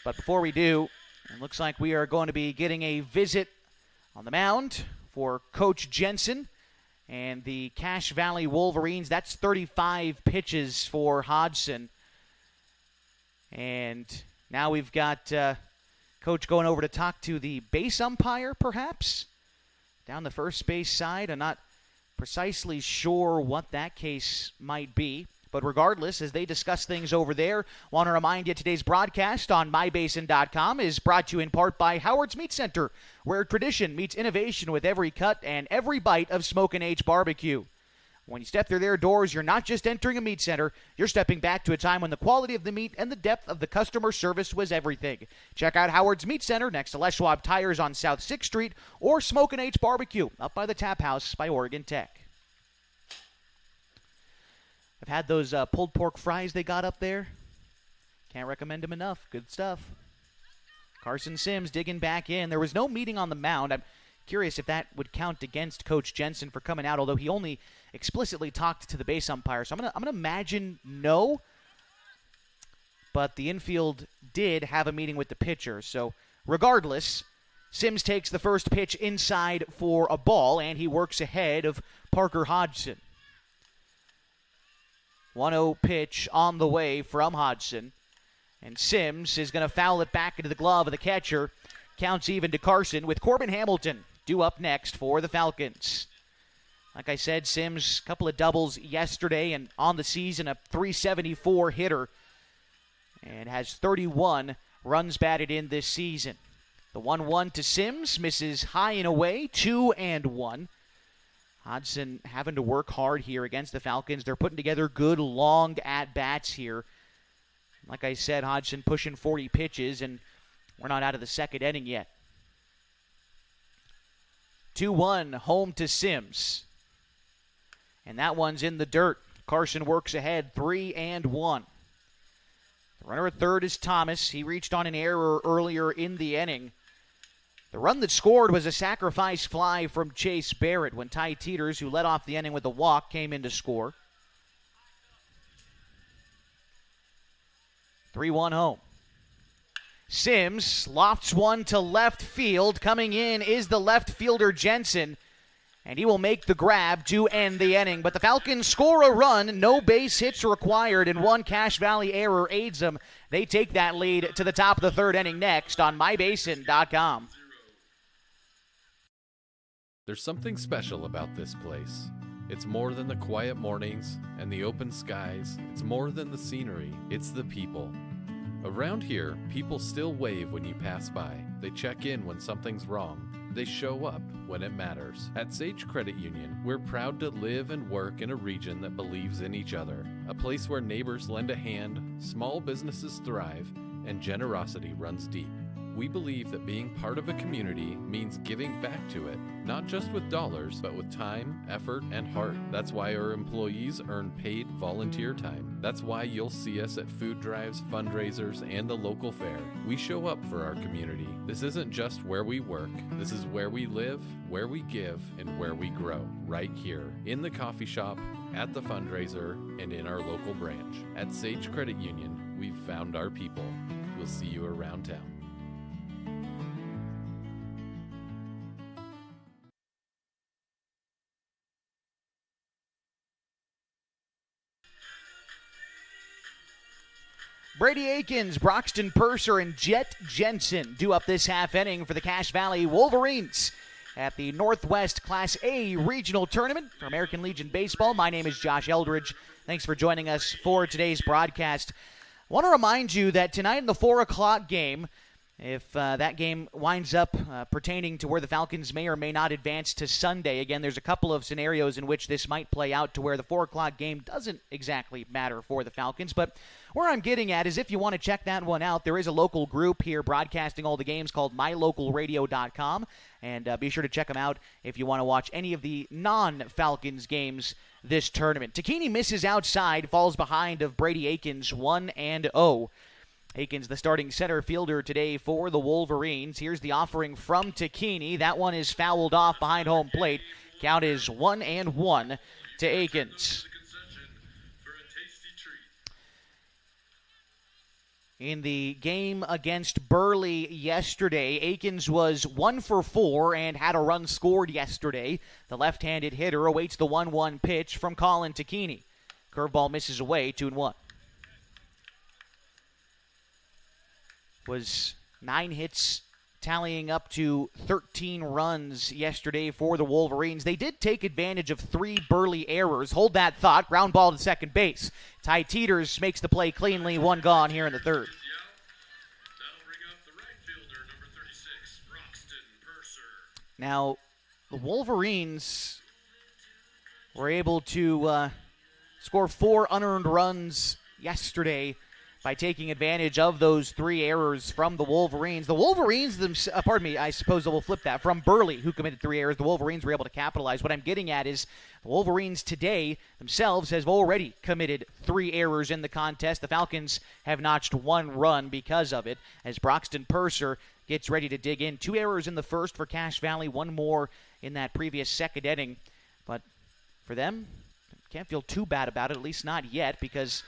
Speaker 1: But before we do, it looks like we are going to be getting a visit on the mound for Coach Jensen and the Cache Valley Wolverines. That's 35 pitches for Hodgson. And now we've got Coach going over to talk to the base umpire, perhaps, down the first base side. I'm not precisely sure what that case might be. But regardless, as they discuss things over there, want to remind you today's broadcast on mybasin.com is brought to you in part by Howard's Meat Center, where tradition meets innovation with every cut and every bite of Smokin' H barbecue. When you step through their doors, you're not just entering a meat center, you're stepping back to a time when the quality of the meat and the depth of the customer service was everything. Check out Howard's Meat Center next to Les Schwab Tires on South 6th Street, or Smokin' H Barbecue up by the Tap House by Oregon Tech. I've had those pulled pork fries they got up there. Can't recommend them enough. Good stuff. Carson Sims digging back in. There was no meeting on the mound. I'm curious if that would count against Coach Jensen for coming out, although he only explicitly talked to the base umpire. So I'm gonna imagine no. But the infield did have a meeting with the pitcher. So regardless, Sims takes the first pitch inside for a ball, and he works ahead of Parker Hodgson. 1-0 pitch on the way from Hodgson. And Sims is going to foul it back into the glove of the catcher. Counts even to Carson, with Corbin Hamilton due up next for the Falcons. Like I said, Sims, a couple of doubles yesterday, and on the season, a .374 hitter. And has 31 runs batted in this season. The 1-1 to Sims, misses high and away, 2-1. Hodgson having to work hard here against the Falcons. They're putting together good long at-bats here. Like I said, Hodgson pushing 40 pitches, and we're not out of the second inning yet. 2-1, home to Sims. And that one's in the dirt. Carson works ahead, 3-1. The runner at third is Thomas. He reached on an error earlier in the inning. The run that scored was a sacrifice fly from Chase Barrett when Ty Teeters, who led off the inning with a walk, came in to score. 3-1 home. Sims lofts one to left field. Coming in is the left fielder Jensen, and he will make the grab to end the inning. But the Falcons score a run, no base hits required, and one Cache Valley error aids them. They take that lead to the top of the third inning next on mybasin.com.
Speaker 4: There's something special about this place. It's more than the quiet mornings and the open skies. It's more than the scenery. It's the people. Around here, people still wave when you pass by. They check in when something's wrong. They show up when it matters. At Sage Credit Union, we're proud to live and work in a region that believes in each other. A place where neighbors lend a hand, small businesses thrive, and generosity runs deep. We believe that being part of a community means giving back to it, not just with dollars, but with time, effort, and heart. That's why our employees earn paid volunteer time. That's why you'll see us at food drives, fundraisers, and the local fair. We show up for our community. This isn't just where we work. This is where we live, where we give, and where we grow. Right here, in the coffee shop, at the fundraiser, and in our local branch. At Sage Credit Union, we've found our people. We'll see you around town.
Speaker 1: Brady Akins, Broxton Purser, and Jet Jensen due up this half inning for the Cache Valley Wolverines at the Northwest Class A Regional Tournament for American Legion Baseball. My name is Josh Eldridge. Thanks for joining us for today's broadcast. I want to remind you that tonight in the 4 o'clock game, if that game winds up pertaining to where the Falcons may or may not advance to Sunday, again, there's a couple of scenarios in which this might play out to where the 4 o'clock game doesn't exactly matter for the Falcons. But where I'm getting at is if you want to check that one out, there is a local group here broadcasting all the games called mylocalradio.com. And be sure to check them out if you want to watch any of the non-Falcons games this tournament. Takini misses outside, falls behind of Brady Akins, 1-0. Akins, the starting center fielder today for the Wolverines. Here's the offering from Takini. That one is fouled off behind home plate. Count is 1-1 to Akins. In the game against Burley yesterday, Akins was 1 for 4 and had a run scored yesterday. The left-handed hitter awaits the 1-1 pitch from Colin Takini. Curveball misses away, 2-1. Was 9 hits tallying up to 13 runs yesterday for the Wolverines. They did take advantage of 3 Burley errors. Hold that thought. Ground ball to second base. Ty Teeters makes the play cleanly. 1 gone here in the third.
Speaker 8: That'll bring up the right fielder, number 36, Broxton Purser.
Speaker 1: Now, the Wolverines were able to score 4 unearned runs yesterday by taking advantage of those 3 errors from the Wolverines. The Wolverines, I suppose we'll flip that. From Burley, who committed 3 errors, the Wolverines were able to capitalize. What I'm getting at is the Wolverines today themselves have already committed 3 errors in the contest. The Falcons have notched 1 run because of it, as Broxton Purser gets ready to dig in. 2 errors in the first for Cache Valley, 1 more in that previous second inning. But for them, can't feel too bad about it, at least not yet, because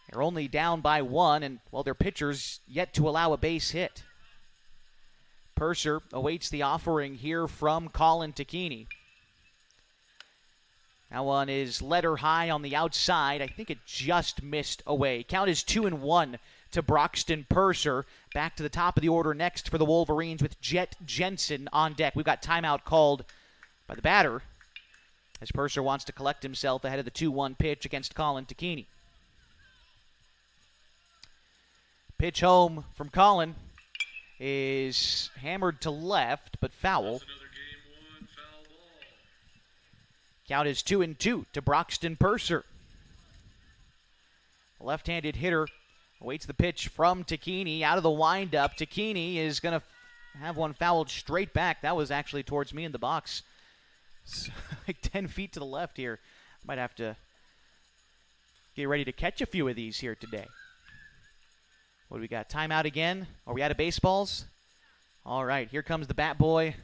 Speaker 1: they're only down by 1, and, well, their pitcher's yet to allow a base hit. Purser awaits the offering here from Colin Tacchini. That one is letter high on the outside. I think it just missed away. Count is 2-1 to Broxton Purser. Back to the top of the order next for the Wolverines with Jet Jensen on deck. We've got timeout called by the batter as Purser wants to collect himself ahead of the 2-1 pitch against Colin Tacchini. Pitch home from Colin is hammered to left, but foul. Count is 2-2 to Broxton Purser. The left-handed hitter awaits the pitch from Tacchini. Out of the windup, Tacchini is going to have one fouled straight back. That was actually towards me in the box. It's like 10 feet to the left here. Might have to get ready to catch a few of these here today. What do we got? Timeout again? Are we out of baseballs? All right, here comes the bat boy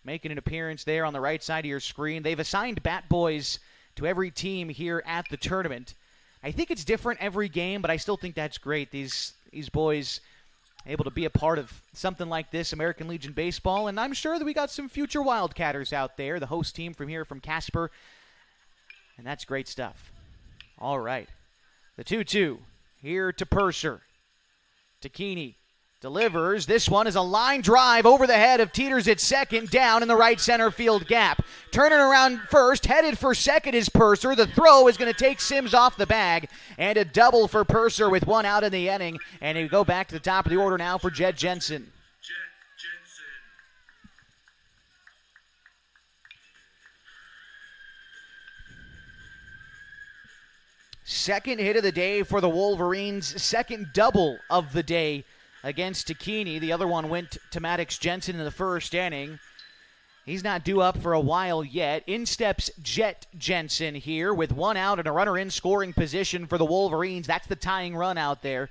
Speaker 1: making an appearance there on the right side of your screen. They've assigned bat boys to every team here at the tournament. I think it's different every game, but I still think that's great. These boys able to be a part of something like this, American Legion Baseball, and I'm sure that we got some future Wildcatters out there, the host team from here from Casper, and that's great stuff. All right, the 2-2 here to Purser. Tacchini delivers. This one is a line drive over the head of Teeters at second, down in the right center field gap. Turning around first, headed for second is Purser. The throw is going to take Sims off the bag, and a double for Purser with 1 out in the inning. And we go back to the top of the order now for Jet Jensen. Second hit of the day for the Wolverines, second double of the day against Tacchini. The other one went to Maddox Jensen in the first inning. He's not due up for a while yet. In steps Jet Jensen here with 1 out and a runner in scoring position for the Wolverines. That's the tying run out there.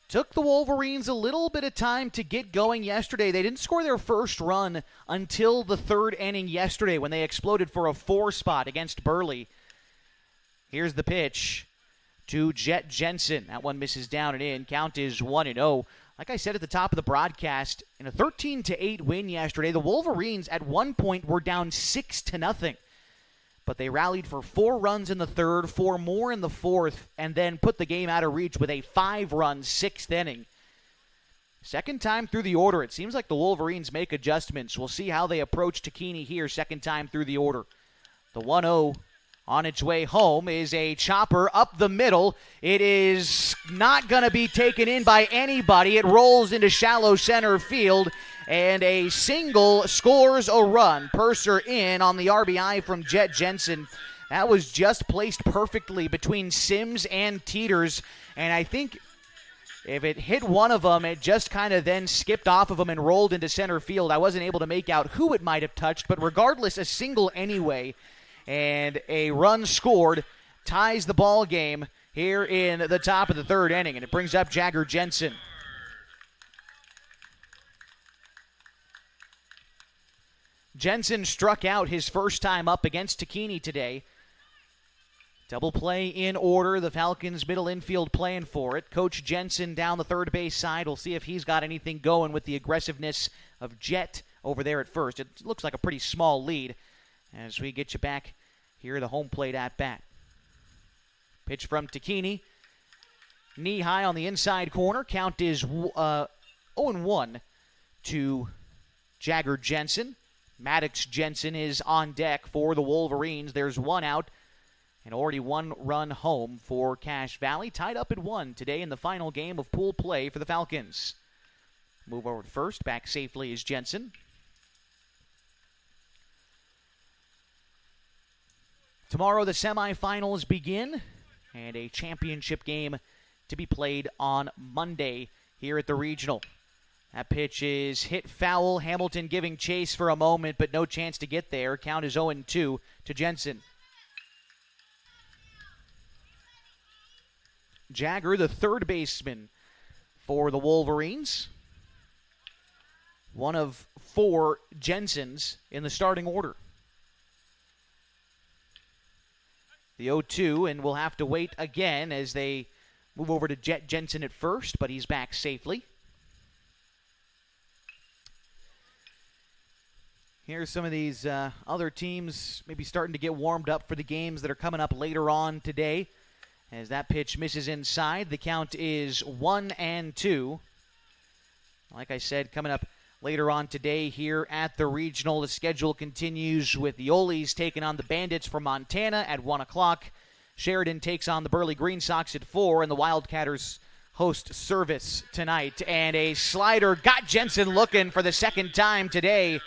Speaker 1: Took the Wolverines a little bit of time to get going yesterday. They didn't score their first run until the third inning yesterday when they exploded for a 4 spot against Burley. Here's the pitch to Jet Jensen. That one misses down and in. Count is 1-0. Like I said at the top of the broadcast, in a 13-8 win yesterday, the Wolverines at one point were down 6-0. But they rallied for 4 runs in the third, 4 more in the fourth, and then put the game out of reach with a 5-run 6th inning. Second time through the order, it seems like the Wolverines make adjustments. We'll see how they approach Tacchini here, second time through the order. The 1-0 on its way home is a chopper up the middle. It is not going to be taken in by anybody. It rolls into shallow center field, and a single scores a run. Purser in on the RBI from Jet Jensen. That was just placed perfectly between Sims and Teeters, and I think if it hit one of them, it just kind of then skipped off of them and rolled into center field. I wasn't able to make out who it might have touched, but regardless, a single anyway. And a run scored ties the ball game here in the top of the third inning, and it brings up Jagger Jensen. Jensen struck out his first time up against Tacchini today. Double play in order. The Falcons middle infield playing for it. Coach Jensen down the third base side. We'll see if he's got anything going with the aggressiveness of Jet over there at first. It looks like a pretty small lead as we get you back here, the home plate at bat. Pitch from Tacchini. knee high on the inside corner. Count is 0-1 to Jagger Jensen. Maddox Jensen is on deck for the Wolverines. There's one out and already one run home for Cache Valley. Tied up at 1 today in the final game of pool play for the Falcons. Move over to first. Back safely is Jensen. Tomorrow the semifinals begin and a championship game to be played on Monday here at the Regional. That pitch is hit foul. Hamilton giving chase for a moment, but no chance to get there. Count is 0-2 to Jensen. Jagger, the third baseman for the Wolverines. One of 4 Jensens in the starting order. The 0-2, and we'll have to wait again as they move over to Jensen at first, but he's back safely. Here's some of these other teams maybe starting to get warmed up for the games that are coming up later on today. As that pitch misses inside, the count is 1-2. Like I said, coming up later on today here at the Regional, the schedule continues with the Oles taking on the Bandits from Montana at 1 o'clock. Sheridan takes on the Burley Green Sox at 4, and the Wildcatters host Service tonight. And a slider got Jensen looking for the second time today.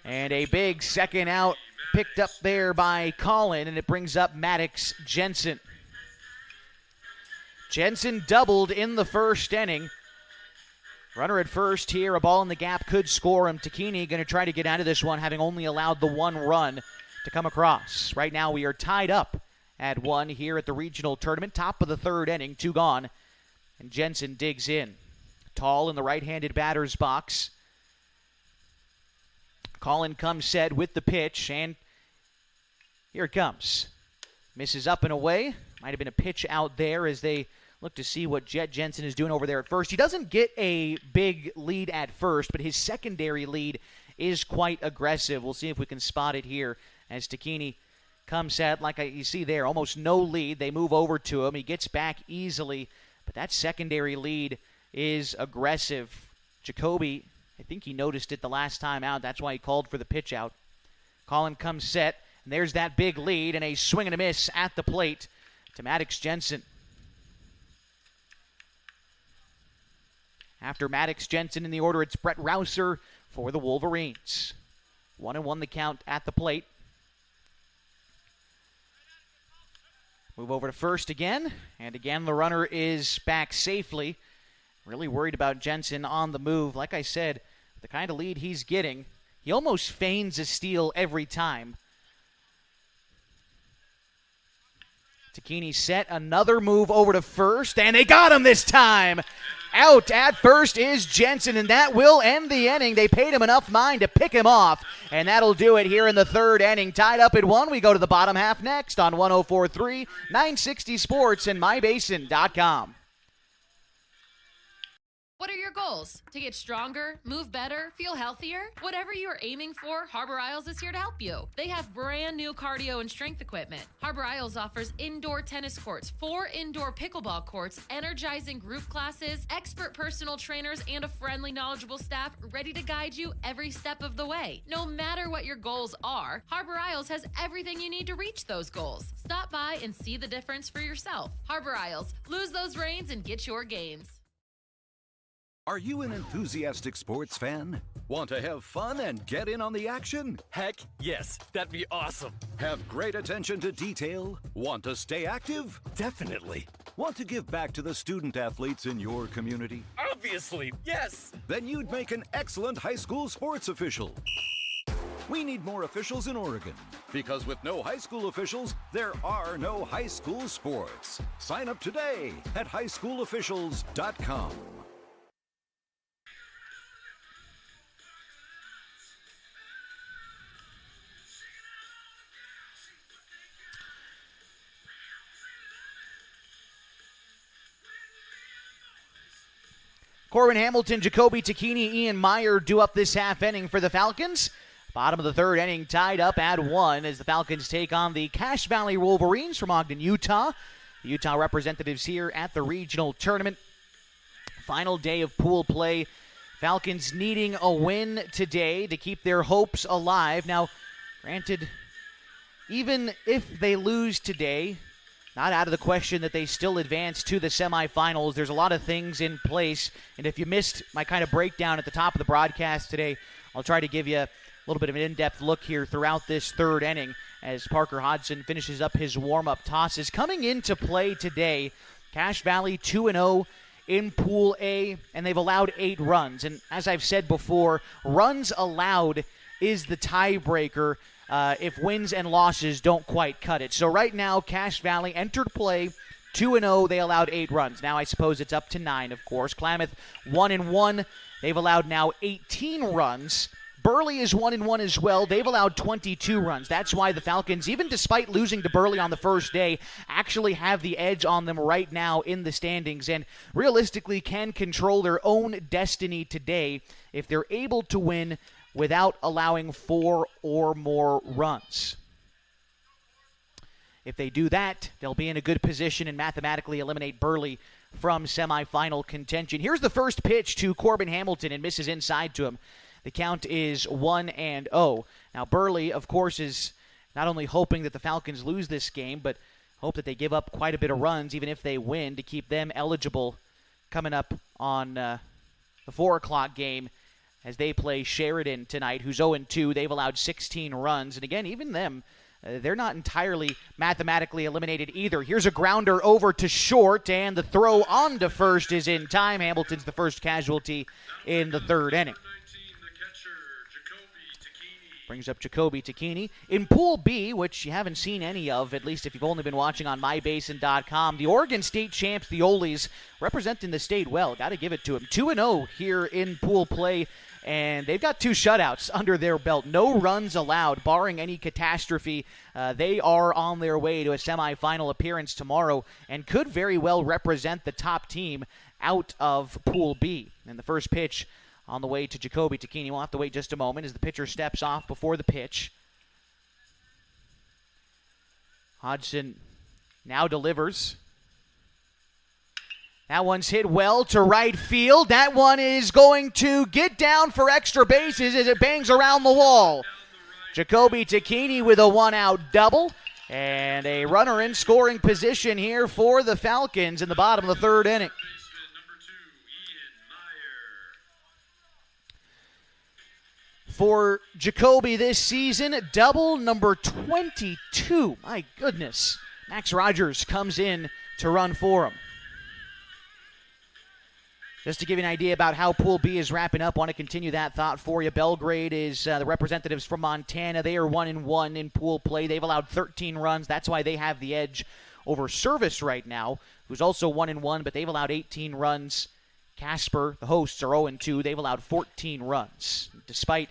Speaker 1: And a big second out picked up there by Colin, and it brings up Maddox Jensen. Jensen doubled in the first inning. Runner at first here, a ball in the gap could score him. Takini going to try to get out of this one, having only allowed the one run to come across. Right now we are tied up at 1 here at the Regional Tournament. Top of the third inning, 2 gone. And Jensen digs in. Tall in the right-handed batter's box. Colin comes set with the pitch, and here it comes. Misses up and away. Might have been a pitch out there as they look to see what Jensen is doing over there at first. He doesn't get a big lead at first, but his secondary lead is quite aggressive. We'll see if we can spot it here as Takini comes set. Like you see there, almost no lead. They move over to him. He gets back easily, but that secondary lead is aggressive. Jacoby, I think he noticed it the last time out. That's why he called for the pitch out. Colin comes set, and there's that big lead, and a swing and a miss at the plate to Maddox Jensen. After Maddox Jensen in the order, it's Brett Rouser for the Wolverines. 1-1 the count at the plate. Move over to first again, and again the runner is back safely. Really worried about Jensen on the move. Like I said, the kind of lead he's getting, he almost feigns a steal every time. Takini set another move over to first, and they got him this time. Out at first is Jensen, and that will end the inning. They paid him enough mind to pick him off, and that'll do it here in the third inning. Tied up at 1. We go to the bottom half next on 104.3, 960 Sports, and MyBasin.com.
Speaker 12: What are your goals? To get stronger, move better, feel healthier? Whatever you're aiming for, Harbor Isles is here to help you. They have brand new cardio and strength equipment. Harbor Isles offers indoor tennis courts, 4 indoor pickleball courts, energizing group classes, expert personal trainers, and a friendly, knowledgeable staff ready to guide you every step of the way. No matter what your goals are, Harbor Isles has everything you need to reach those goals. Stop by and see the difference for yourself. Harbor Isles, lose those reins and get your gains.
Speaker 13: Are you an enthusiastic sports fan? Want to have fun and get in on the action?
Speaker 14: Heck, yes. That'd be awesome.
Speaker 13: Have great attention to detail? Want to stay active?
Speaker 14: Definitely.
Speaker 13: Want to give back to the student athletes in your community?
Speaker 14: Obviously, yes.
Speaker 13: Then you'd make an excellent high school sports official. We need more officials in Oregon, because with no high school officials, there are no high school sports. Sign up today at highschoolofficials.com.
Speaker 1: Corbin Hamilton, Jacoby Takini, Ian Meyer do up this half inning for the Falcons. Bottom of the third inning tied up at 1 as the Falcons take on the Cache Valley Wolverines from Ogden, Utah. The Utah representatives here at the regional tournament. Final day of pool play. Falcons needing a win today to keep their hopes alive. Now, granted, even if they lose today, not out of the question that they still advance to the semifinals. There's a lot of things in place, and if you missed my kind of breakdown at the top of the broadcast today, I'll try to give you a little bit of an in-depth look here throughout this third inning as Parker Hodgson finishes up his warm-up tosses. Coming into play today, Cache Valley 2-0 in Pool A, and they've allowed 8 runs. And as I've said before, runs allowed is the tiebreaker if wins and losses don't quite cut it. So right now, Cache Valley entered play 2-0. They allowed 8 runs. Now I suppose it's up to 9, of course. Klamath 1-1. They've allowed now 18 runs. Burley is 1-1 as well. They've allowed 22 runs. That's why the Falcons, even despite losing to Burley on the first day, actually have the edge on them right now in the standings and realistically can control their own destiny today if they're able to win without allowing 4 or more runs. If they do that, they'll be in a good position and mathematically eliminate Burley from semifinal contention. Here's the first pitch to Corbin Hamilton and misses inside to him. The count is 1-0. Now, Burley, of course, is not only hoping that the Falcons lose this game, but hope that they give up quite a bit of runs, even if they win, to keep them eligible coming up on the 4 o'clock game as they play Sheridan tonight, who's 0-2. They've allowed 16 runs. And again, even them, they're not entirely mathematically eliminated either. Here's a grounder over to short, and the throw on to first is in time. Hamilton's the first casualty in the third inning. Brings up Jacoby Takini. In Pool B, which you haven't seen any of, at least if you've only been watching on mybasin.com, the Oregon State champs, the Olies, representing the state well. Got to give it to them. 2-0 here in pool play, and they've got 2 shutouts under their belt. No runs allowed, barring any catastrophe. They are on their way to a semifinal appearance tomorrow and could very well represent the top team out of Pool B. And the first pitch on the way to Jacoby Takini. We'll have to wait just a moment as the pitcher steps off before the pitch. Hodgson now delivers. That one's hit well to right field. That one is going to get down for extra bases as it bangs around the wall. Jacoby Takini with a 1-out double. And a runner in scoring position here for the Falcons in the bottom of the third inning. For Jacoby this season, double number 22. My goodness. Max Rogers comes in to run for him. Just to give you an idea about how Pool B is wrapping up, want to continue that thought for you. Belgrade is the representatives from Montana. They are 1-1 in pool play. They've allowed 13 runs. That's why they have the edge over Service right now, who's also 1-1, but they've allowed 18 runs. Casper, the hosts, are 0-2. They've allowed 14 runs. Despite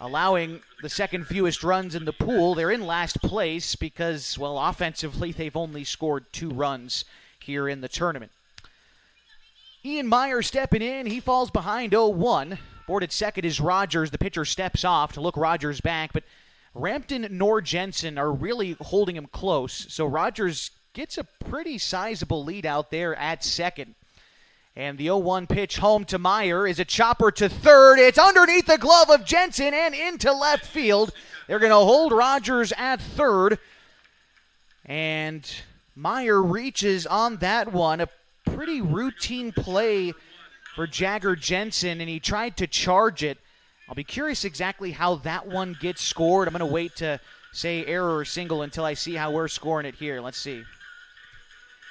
Speaker 1: allowing the second fewest runs in the pool, they're in last place because, well, offensively, they've only scored 2 runs here in the tournament. Ian Meyer stepping in. He falls behind 0-1. Boarded second is Rogers. The pitcher steps off to look Rogers back, but Rampton nor Jensen are really holding him close, so Rogers gets a pretty sizable lead out there at second. And the 0-1 pitch home to Meyer is a chopper to third. It's underneath the glove of Jensen and into left field. They're going to hold Rogers at third. And Meyer reaches on that one. A pretty routine play for Jagger Jensen, and he tried to charge it. I'll be curious exactly how that one gets scored. I'm going to wait to say error or single until I see how we're scoring it here. Let's see.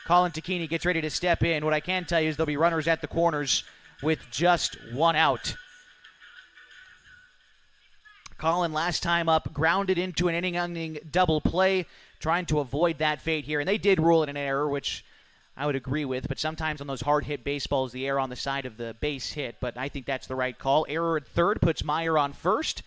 Speaker 1: Colin Takini gets ready to step in. What I can tell you is there'll be runners at the corners with just 1 out. Colin, last time up, grounded into an inning-ending double play, trying to avoid that fate here. And they did rule it an error, which I would agree with. But sometimes on those hard-hit baseballs, the error on the side of the base hit. But I think that's the right call. Error at third puts Meyer on first.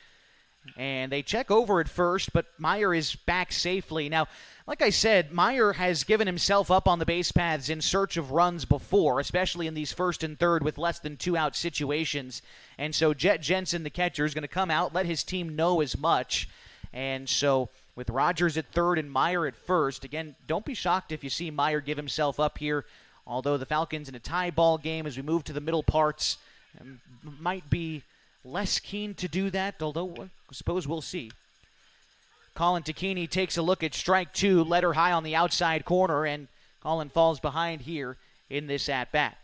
Speaker 1: And they check over at first, but Meyer is back safely. Now, like I said, Meyer has given himself up on the base paths in search of runs before, especially in these first and third with less than 2-out situations. And so Jet Jensen, the catcher, is going to come out, let his team know as much. And so with Rogers at third and Meyer at first. Again, don't be shocked if you see Meyer give himself up here, although the Falcons in a tie ball game as we move to the middle parts might be less keen to do that, although I suppose we'll see. Colin Takini takes a look at strike two, led her high on the outside corner, and Colin falls behind here in this at-bat.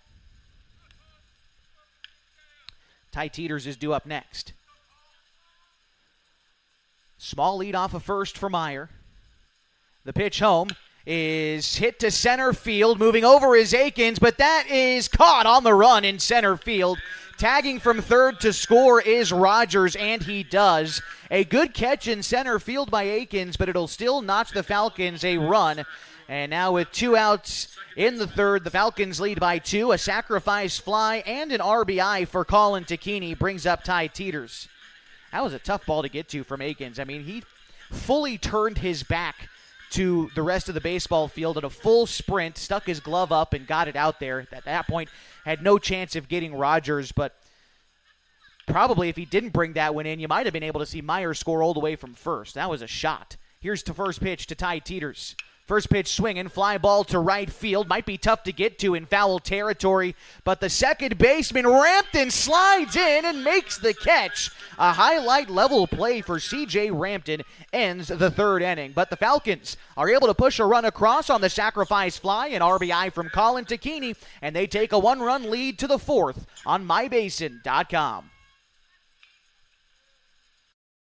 Speaker 1: Ty Teeters is due up next. Small lead off of first for Meyer. The pitch home is hit to center field. Moving over is Akins, but that is caught on the run in center field. Tagging from third to score is Rogers, and he does. A good catch in center field by Akins, but it'll still notch the Falcons a run. And now with 2 outs in the third, the Falcons lead by 2. A sacrifice fly and an RBI for Colin Takini brings up Ty Teeters. That was a tough ball to get to from Akins. I mean, he fully turned his back to the rest of the baseball field in a full sprint, stuck his glove up and got it out there. At that point, had no chance of getting Rogers, but probably if he didn't bring that one in, you might have been able to see Meyer score all the way from first. That was a shot. Here's to first pitch to Ty Teeters. First pitch swinging, fly ball to right field. Might be tough to get to in foul territory, but the second baseman Rampton slides in and makes the catch. A highlight level play for C.J. Rampton ends the third inning, but the Falcons are able to push a run across on the sacrifice fly, an RBI from Colin Takini, and they take a 1-run lead to the fourth on MyBasin.com.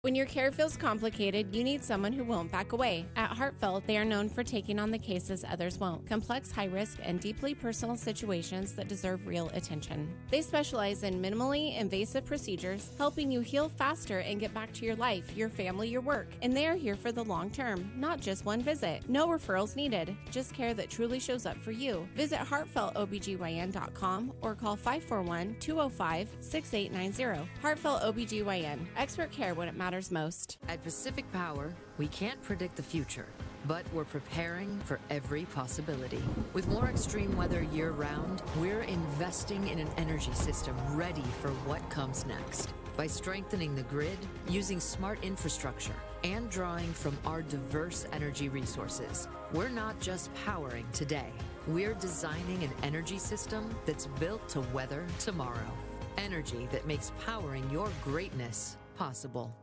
Speaker 15: When your care feels complicated, you need someone who won't back away. At Heartfelt, they are known for taking on the cases others won't. Complex, high-risk, and deeply personal situations that deserve real attention. They specialize in minimally invasive procedures, helping you heal faster and get back to your life, your family, your work. And they are here for the long term, not just one visit. No referrals needed, just care that truly shows up for you. Visit heartfeltobgyn.com or call 541-205-6890. Heartfelt OBGYN. Expert care when it matters most.
Speaker 5: At Pacific Power, we can't predict the future, but we're preparing for every possibility. With more extreme weather year-round, we're investing in an energy system ready for what comes next. By strengthening the grid, using smart infrastructure, and drawing from our diverse energy resources, we're not just powering today. We're designing an energy system that's built to weather tomorrow. Energy that makes powering your greatness possible.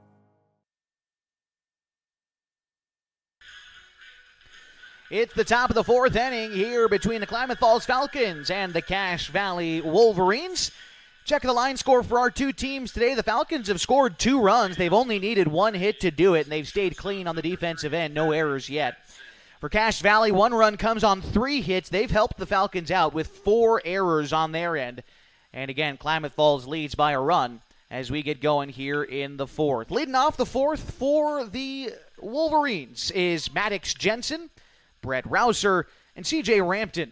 Speaker 1: It's the top of the fourth inning here between the Klamath Falls Falcons and the Cache Valley Wolverines. Check the line score for our two teams today. The Falcons have scored 2 runs. They've only needed 1 hit to do it, and they've stayed clean on the defensive end. No errors yet. For Cache Valley, 1 run comes on 3 hits. They've helped the Falcons out with 4 errors on their end. And again, Klamath Falls leads by a run as we get going here in the fourth. Leading off the fourth for the Wolverines is Maddox Jensen, Brett Rouser, and C.J. Rampton.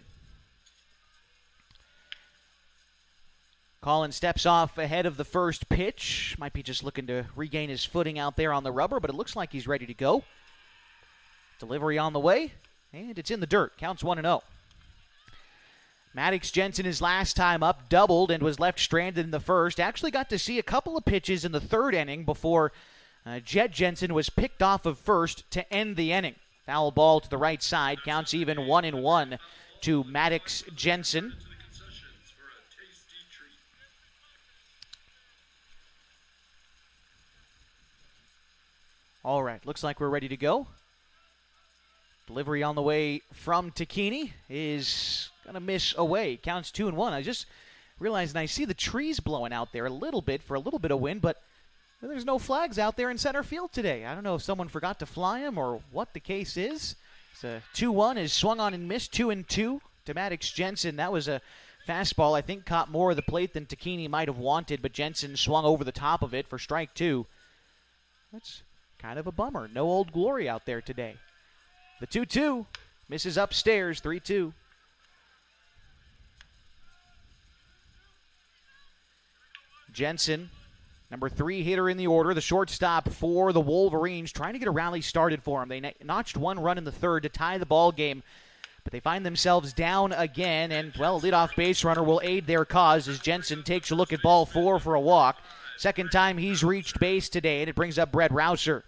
Speaker 1: Colin steps off ahead of the first pitch. Might be just looking to regain his footing out there on the rubber, but it looks like he's ready to go. Delivery on the way, and it's in the dirt. Counts 1-0. Maddox Jensen, his last time up, doubled and was left stranded in the first. Actually got to see a couple of pitches in the third inning before Jet Jensen was picked off of first to end the inning. Foul ball to the right side. Counts even 1-1 to Maddox Jensen. All right, looks like we're ready to go. Delivery on the way from Takini is going to miss away. Counts 2-1. I just realized, and I see the trees blowing out there a little bit for a little bit of wind, but there's no flags out there in center field today. I don't know if someone forgot to fly them or what the case is. So 2-1 is swung on and missed. 2-2 to Maddox Jensen. That was a fastball I think caught more of the plate than Takini might have wanted, but Jensen swung over the top of it for strike 2. That's kind of a bummer. No Old Glory out there today. The 2-2 misses upstairs. 3-2. Jensen, number 3 hitter in the order, the shortstop for the Wolverines, trying to get a rally started for them. They notched 1 run in the third to tie the ball game, but they find themselves down again, and, well, a leadoff base runner will aid their cause as Jensen takes a look at ball 4 for a walk. Second time he's reached base today, and it brings up Brett Rouser.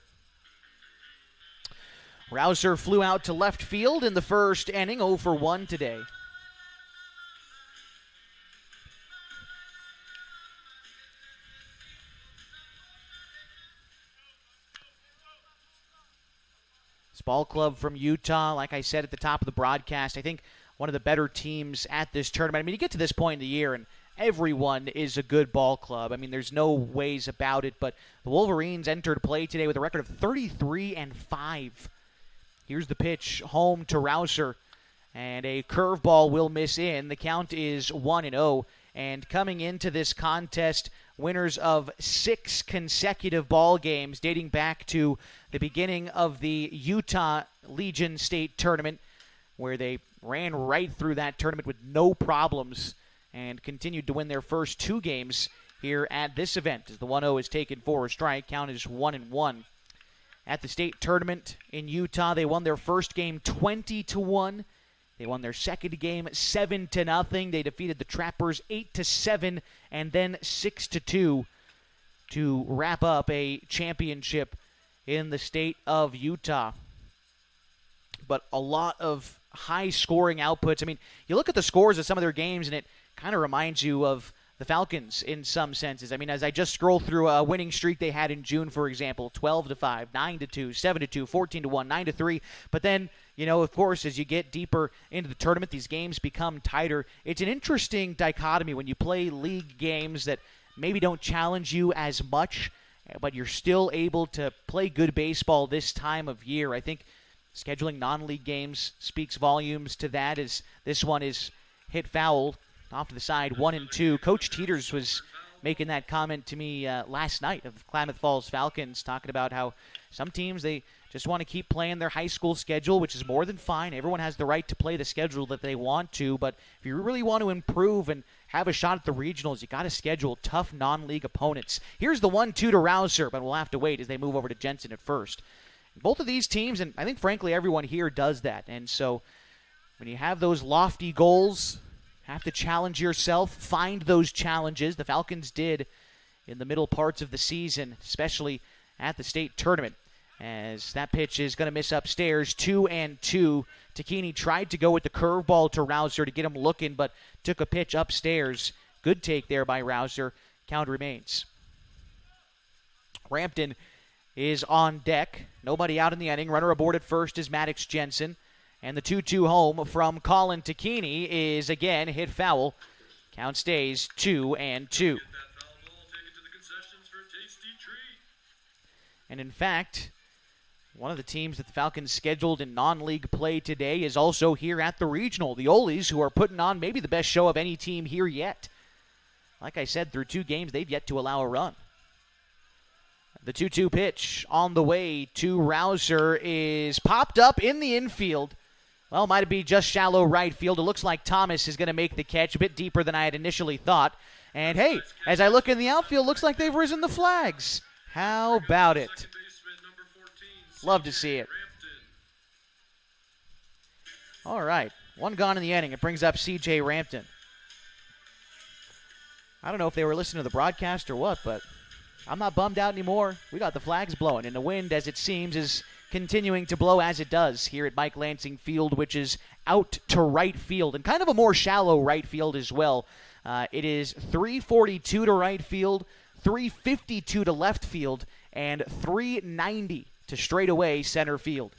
Speaker 1: Rouser flew out to left field in the first inning, 0 for 1 today. This ball club from Utah, like I said at the top of the broadcast, I think one of the better teams at this tournament. I mean, you get to this point in the year and everyone is a good ball club. I mean, there's no ways about it, but the Wolverines entered play today with a record of 33-5. Here's the pitch home to Rouser, and a curveball will miss in. The count is 1-0, and coming into this contest, winners of 6 consecutive ball games dating back to the beginning of the Utah Legion State Tournament, where they ran right through that tournament with no problems and continued to win their first 2 games here at this event as the 1-0 is taken for a strike. Count is 1-1. At the state tournament in Utah, they won their first game 20-1. They won their second game 7-0. They defeated the Trappers 8-7 and then 6-2 to wrap up a championship in the state of Utah. But a lot of high-scoring outputs. I mean, you look at the scores of some of their games, and it kind of reminds you of the Falcons in some senses. I mean, as I just scroll through a winning streak they had in June, for example, 12-5, 9-2, 7-2, 14-1, 9-3. But then, you know, of course, as you get deeper into the tournament, these games become tighter. It's an interesting dichotomy when you play league games that maybe don't challenge you as much, but you're still able to play good baseball this time of year. I think scheduling non-league games speaks volumes to that, as this one is hit foul off to the side, 1-2. Coach Teeters was making that comment to me last night of Klamath Falls Falcons, talking about how some teams, they just want to keep playing their high school schedule, which is more than fine. Everyone has the right to play the schedule that they want to, but if you really want to improve and have a shot at the regionals, you got to schedule tough non-league opponents. Here's the 1-2 to Rouser, but we'll have to wait as they move over to Jensen at first. Both of these teams, and I think frankly everyone here does that, and so when you have those lofty goals, have to challenge yourself, find those challenges. The Falcons did in the middle parts of the season, especially at the state tournament. As that pitch is going to miss upstairs, 2-2. Takini tried to go with the curveball to Rouser to get him looking, but took a pitch upstairs. Good take there by Rouser. Count remains. Rampton is on deck. Nobody out in the inning. Runner aboard at first is Maddox Jensen. And the 2-2 home from Colin Takini is again hit foul. Count stays 2-2. And in fact, one of the teams that the Falcons scheduled in non-league play today is also here at the regional. The Olies, who are putting on maybe the best show of any team here yet. Like I said, through 2 games, they've yet to allow a run. The 2-2 pitch on the way to Rouser is popped up in the infield. Well, might be just shallow right field. It looks like Thomas is going to make the catch a bit deeper than I had initially thought. And hey, as I look in the outfield, looks like they've risen the flags. How about it? Love to see it. All right, 1 gone in the inning. It brings up C.J. Rampton. I don't know if they were listening to the broadcast or what, but I'm not bummed out anymore. We got the flags blowing, and the wind, as it seems, is continuing to blow as it does here at Mike Lansing Field, which is out to right field, and kind of a more shallow right field as well. It is 342 to right field, 352 to left field, and 390 to straightaway center field.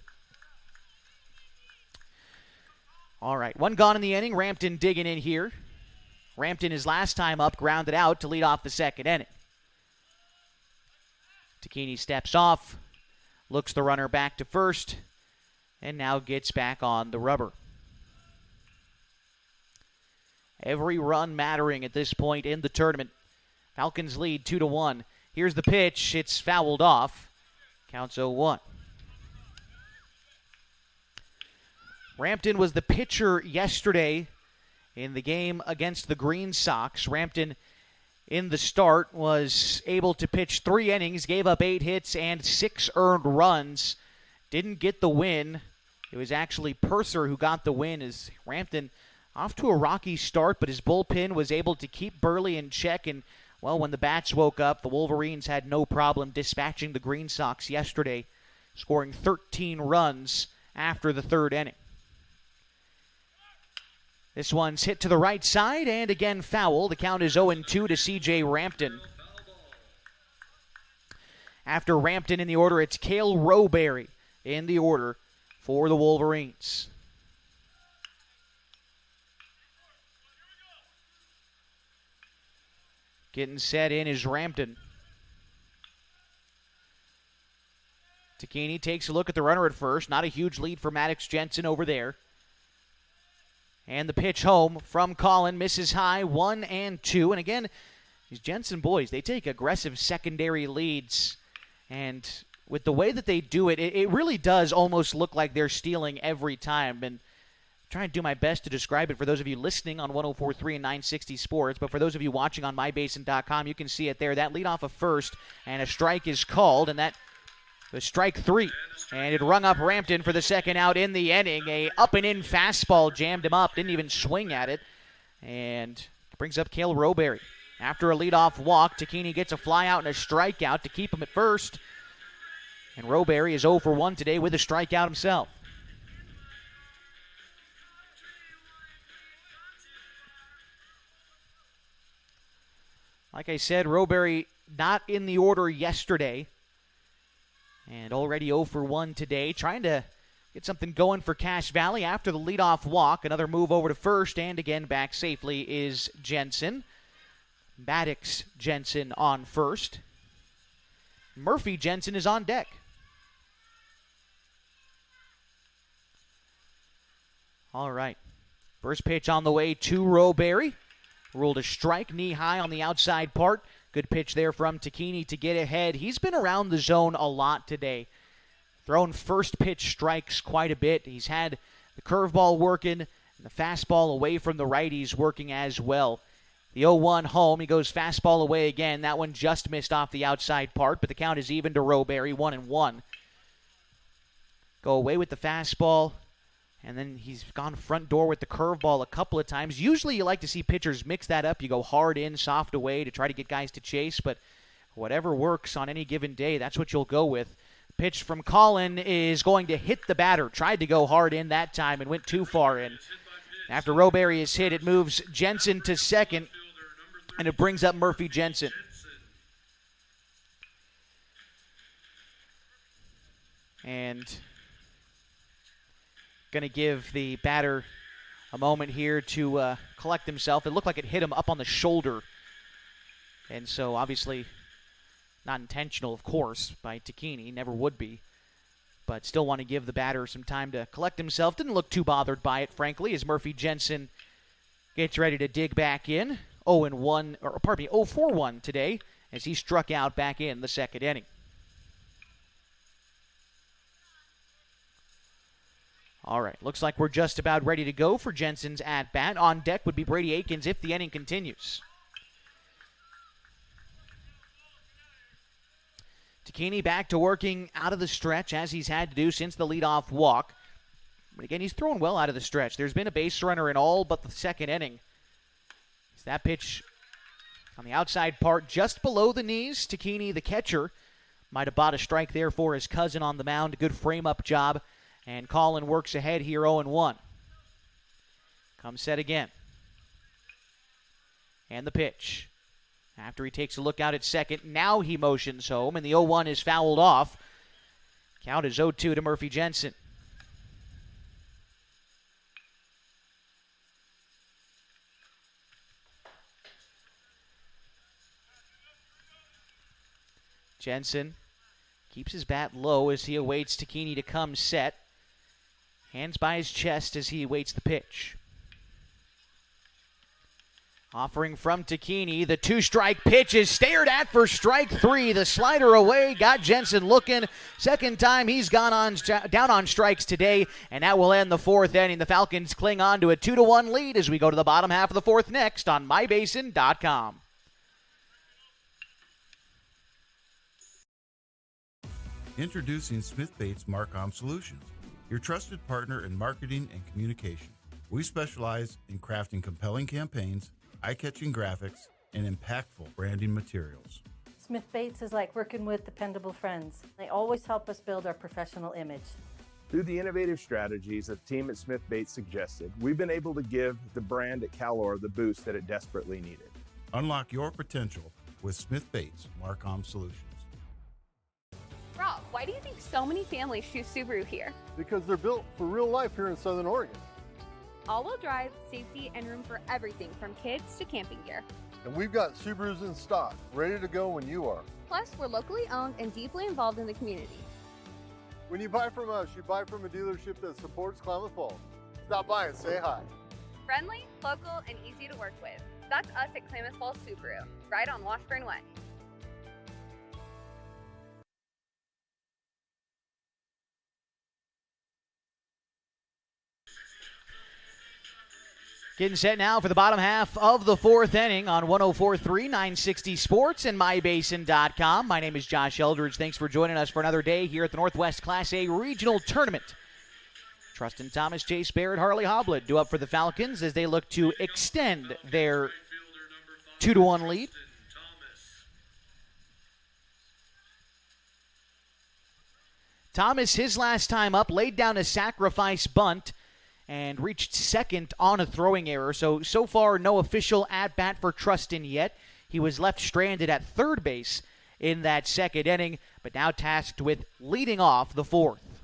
Speaker 1: All right, 1 gone in the inning. Rampton digging in here. Rampton, his last time up, grounded out to lead off the second inning. Takini steps off, looks the runner back to first, and now gets back on the rubber. Every run mattering at this point in the tournament. Falcons lead 2-1. Here's the pitch. It's fouled off. Counts 0-1. Rampton was the pitcher yesterday in the game against the Green Sox. Rampton, in the start, was able to pitch 3 innings, gave up 8 hits and 6 earned runs. Didn't get the win. It was actually Purser who got the win, as Rampton off to a rocky start, but his bullpen was able to keep Burley in check. And, well, when the bats woke up, the Wolverines had no problem dispatching the Green Sox yesterday scoring 13 runs after the third inning. This one's hit to the right side and again foul. The count is 0-2 to C.J. Rampton. After Rampton in the order, it's Cale Rowberry in the order for the Wolverines. Getting set in is Rampton. Takini takes a look at the runner at first. Not a huge lead for Maddox Jensen over there. And the pitch home from Colin misses high, 1-2. And again, these Jensen boys, they take aggressive secondary leads. And with the way that they do it, it really does almost look like they're stealing every time. And I'm trying to do my best to describe it for those of you listening on 104.3 and 960 Sports. But for those of you watching on mybasin.com, you can see it there. That lead off of first, and a strike is called, and that was strike 3. And it rung up Rampton for the second out in the inning. A up-and-in fastball jammed him up, didn't even swing at it. And brings up Cale Rowberry. After a leadoff walk, Takini gets a fly out and a strikeout to keep him at first. And Rowberry is 0 for 1 today with a strikeout himself. Like I said, Rowberry not in the order yesterday. And already 0 for 1 today. Trying to get something going for Cache Valley after the leadoff walk. Another move over to first, and again back safely is Jensen. Maddox Jensen on first. Murphy Jensen is on deck. All right. First pitch on the way to Rowberry. Ruled a strike, knee high on the outside part. Good pitch there from Takini to get ahead. He's been around the zone a lot today. Thrown first pitch strikes quite a bit. He's had the curveball working, and the fastball away from the righties working as well. The 0-1 home, he goes fastball away again. That one just missed off the outside part, but the count is even to Rowberry, 1-1. Go away with the fastball, and then he's gone front door with the curveball a couple of times. Usually you like to see pitchers mix that up. You go hard in, soft away to try to get guys to chase, but whatever works on any given day, that's what you'll go with. Pitch from Colin is going to hit the batter. Tried to go hard in that time and went too far in. After Rowberry is hit, it moves Jensen to second, and it brings up Murphy Jensen. And going to give the batter a moment here to collect himself. It looked like it hit him up on the shoulder. And so obviously not intentional, of course, by Takini. Never would be. But still want to give the batter some time to collect himself. Didn't look too bothered by it, frankly, as Murphy Jensen gets ready to dig back in. 0 for 1 today as he struck out back in the second inning. All right, looks like we're just about ready to go for Jensen's at-bat. On deck would be Brady Akins if the inning continues. Takini back to working out of the stretch as he's had to do since the leadoff walk. But again, he's thrown well out of the stretch. There's been a base runner in all but the second inning. It's that pitch on the outside part just below the knees. Takini, the catcher, might have bought a strike there for his cousin on the mound. A good frame-up job. And Colin works ahead here 0-1. Comes set again. And the pitch. After he takes a look out at second, now he motions home, and the 0-1 is fouled off. Count is 0-2 to Murphy Jensen. Jensen keeps his bat low as he awaits Takini to come set. Hands by his chest as he awaits the pitch. Offering from Takini, the two-strike pitch is stared at for strike 3. The slider away, got Jensen looking. Second time he's gone down on strikes today, and that will end the fourth inning. The Falcons cling on to a 2-1 lead as we go to the bottom half of the fourth next on mybasin.com.
Speaker 16: Introducing Smith Bates Marcom Solutions, your trusted partner in marketing and communication. We specialize in crafting compelling campaigns, eye-catching graphics, and impactful branding materials.
Speaker 17: Smith Bates is like working with dependable friends. They always help us build our professional image.
Speaker 18: Through the innovative strategies that the team at Smith Bates suggested, we've been able to give the brand at Calor the boost that it desperately needed.
Speaker 16: Unlock your potential with Smith Bates Marcom Solutions.
Speaker 19: Rob, why do you think so many families choose Subaru here?
Speaker 20: Because they're built for real life here in Southern Oregon.
Speaker 19: All-wheel drive, safety, and room for everything from kids to camping gear.
Speaker 20: And we've got Subarus in stock, ready to go when you are.
Speaker 19: Plus, we're locally owned and deeply involved in the community.
Speaker 20: When you buy from us, you buy from a dealership that supports Klamath Falls. Stop by and say hi.
Speaker 19: Friendly, local, and easy to work with. That's us at Klamath Falls Subaru, right on Washburn Way.
Speaker 1: Getting set now for the bottom half of the fourth inning on 104.3 960 Sports and MyBasin.com. My name is Josh Eldridge. Thanks for joining us for another day here at the Northwest Class A Regional Tournament. Trustin Thomas, Chase Barrett, Harley Hoblet due up for the Falcons as they look to extend their 2-1 lead. Thomas, his last time up, laid down a sacrifice bunt and reached second on a throwing error. So far, no official at-bat for Trustin yet. He was left stranded at third base in that second inning, but now tasked with leading off the fourth.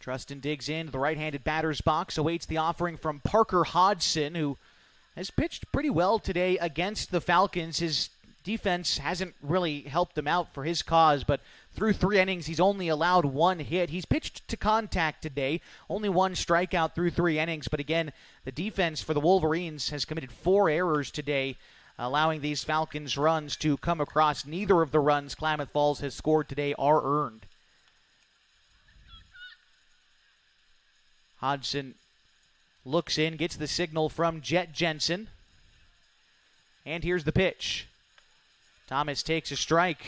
Speaker 1: Trustin digs into the right-handed batter's box, awaits the offering from Parker Hodgson, who has pitched pretty well today against the Falcons. His defense hasn't really helped him out for his cause, but through 3 innings, he's only allowed 1 hit. He's pitched to contact today, only 1 strikeout through 3 innings. But again, the defense for the Wolverines has committed 4 errors today, allowing these Falcons runs to come across. Neither of the runs Klamath Falls has scored today are earned. Hodgson looks in, gets the signal from Jet Jensen. And here's the pitch. Thomas takes a strike.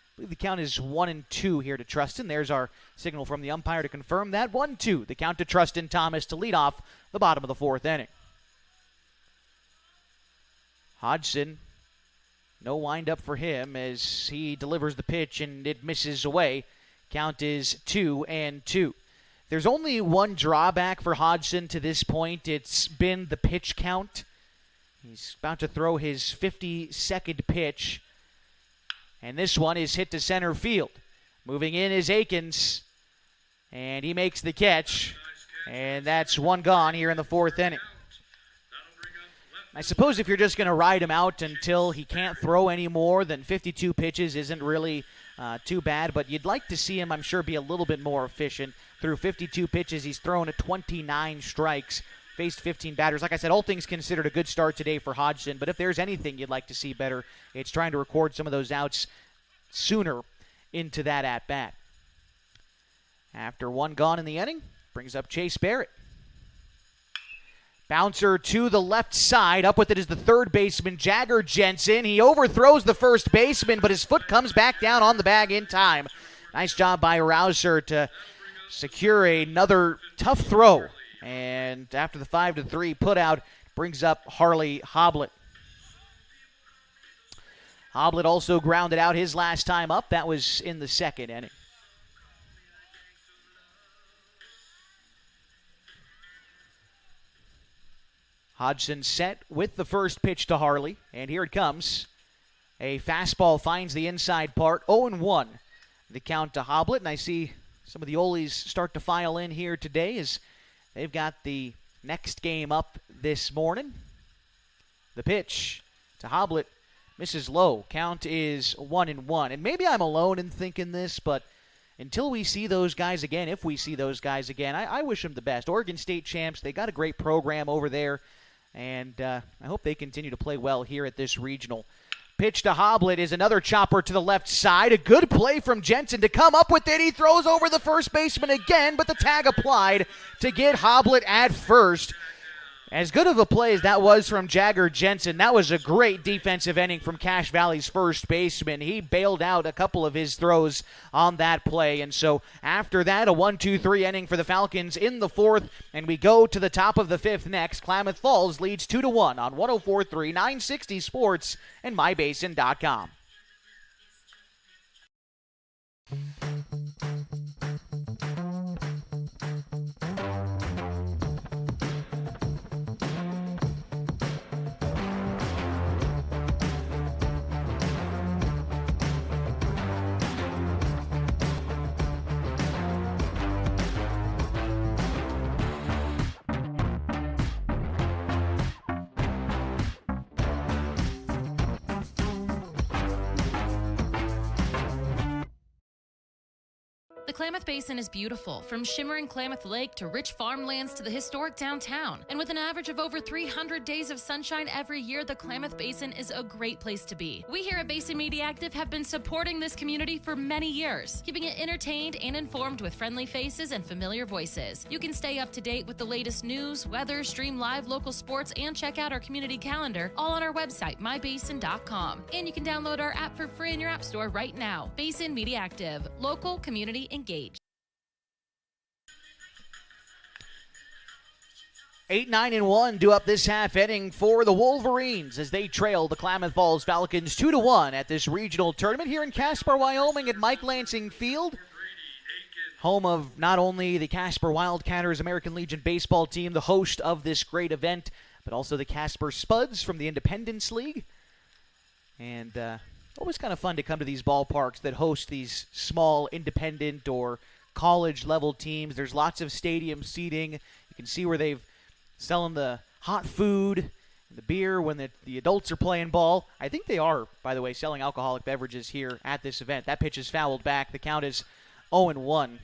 Speaker 1: I believe the count is 1-2 here to Trustin. There's our signal from the umpire to confirm that. 1-2, the count to Trustin Thomas to lead off the bottom of the fourth inning. Hodgson, no windup for him as he delivers the pitch and it misses away. Count is 2-2. There's only one drawback for Hodgson to this point. It's been the pitch count. He's about to throw his 52nd pitch. And this one is hit to center field. Moving in is Akins. And he makes the catch. And that's one gone here in the fourth inning. I suppose if you're just going to ride him out until he can't throw anymore, then 52 pitches isn't really too bad. But you'd like to see him, I'm sure, be a little bit more efficient. Through 52 pitches, he's thrown at 29 strikes. Faced 15 batters. Like I said, all things considered, a good start today for Hodgson. But if there's anything you'd like to see better, it's trying to record some of those outs sooner into that at-bat. After 1 gone in the inning, brings up Chase Barrett. Bouncer to the left side. Up with it is the third baseman, Jagger Jensen. He overthrows the first baseman, but his foot comes back down on the bag in time. Nice job by Rouser to secure another tough throw. And after the 5-3 putout, brings up Harley Hoblet. Hoblet also grounded out his last time up. That was in the second inning. Hodgson set with the first pitch to Harley. And here it comes. A fastball finds the inside part. 0-1. The count to Hoblet. And I see some of the Olies start to file in here today as they've got the next game up this morning. The pitch to Hoblet misses low. Count is 1-1. And maybe I'm alone in thinking this, but until we see those guys again, if we see those guys again, I wish them the best. Oregon State champs, they got a great program over there, and I hope they continue to play well here at this regional. Pitch to Hoblet is another chopper to the left side. A good play from Jensen to come up with it. He throws over the first baseman again, but the tag applied to get Hoblet at first. As good of a play as that was from Jagger Jensen, that was a great defensive inning from Cache Valley's first baseman. He bailed out a couple of his throws on that play. And so after that, a 1-2-3 inning for the Falcons in the fourth, and we go to the top of the fifth next. Klamath Falls leads 2-1 on 104.3 960 Sports and MyBasin.com.
Speaker 12: The Klamath Basin is beautiful, from shimmering Klamath Lake to rich farmlands to the historic downtown. And with an average of over 300 days of sunshine every year, the Klamath Basin is a great place to be. We here at Basin Media Active have been supporting this community for many years, keeping it entertained and informed with friendly faces and familiar voices. You can stay up to date with the latest news, weather, stream live local sports, and check out our community calendar, all on our website, mybasin.com. And you can download our app for free in your app store right now. Basin Media Active, local community engaged.
Speaker 1: 8-9-1 due up this half inning for the Wolverines as they trail the Klamath Falls Falcons 2-1 at this regional tournament here in Casper, Wyoming at Mike Lansing Field. Home of not only the Casper Wildcatters American Legion baseball team, the host of this great event, but also the Casper Spuds from the Independence League. And always kind of fun to come to these ballparks that host these small independent or college-level teams. There's lots of stadium seating. You can see where they've selling the hot food and the beer when the adults are playing ball. I think they are, by the way, selling alcoholic beverages here at this event. That pitch is fouled back. The count is 0-1.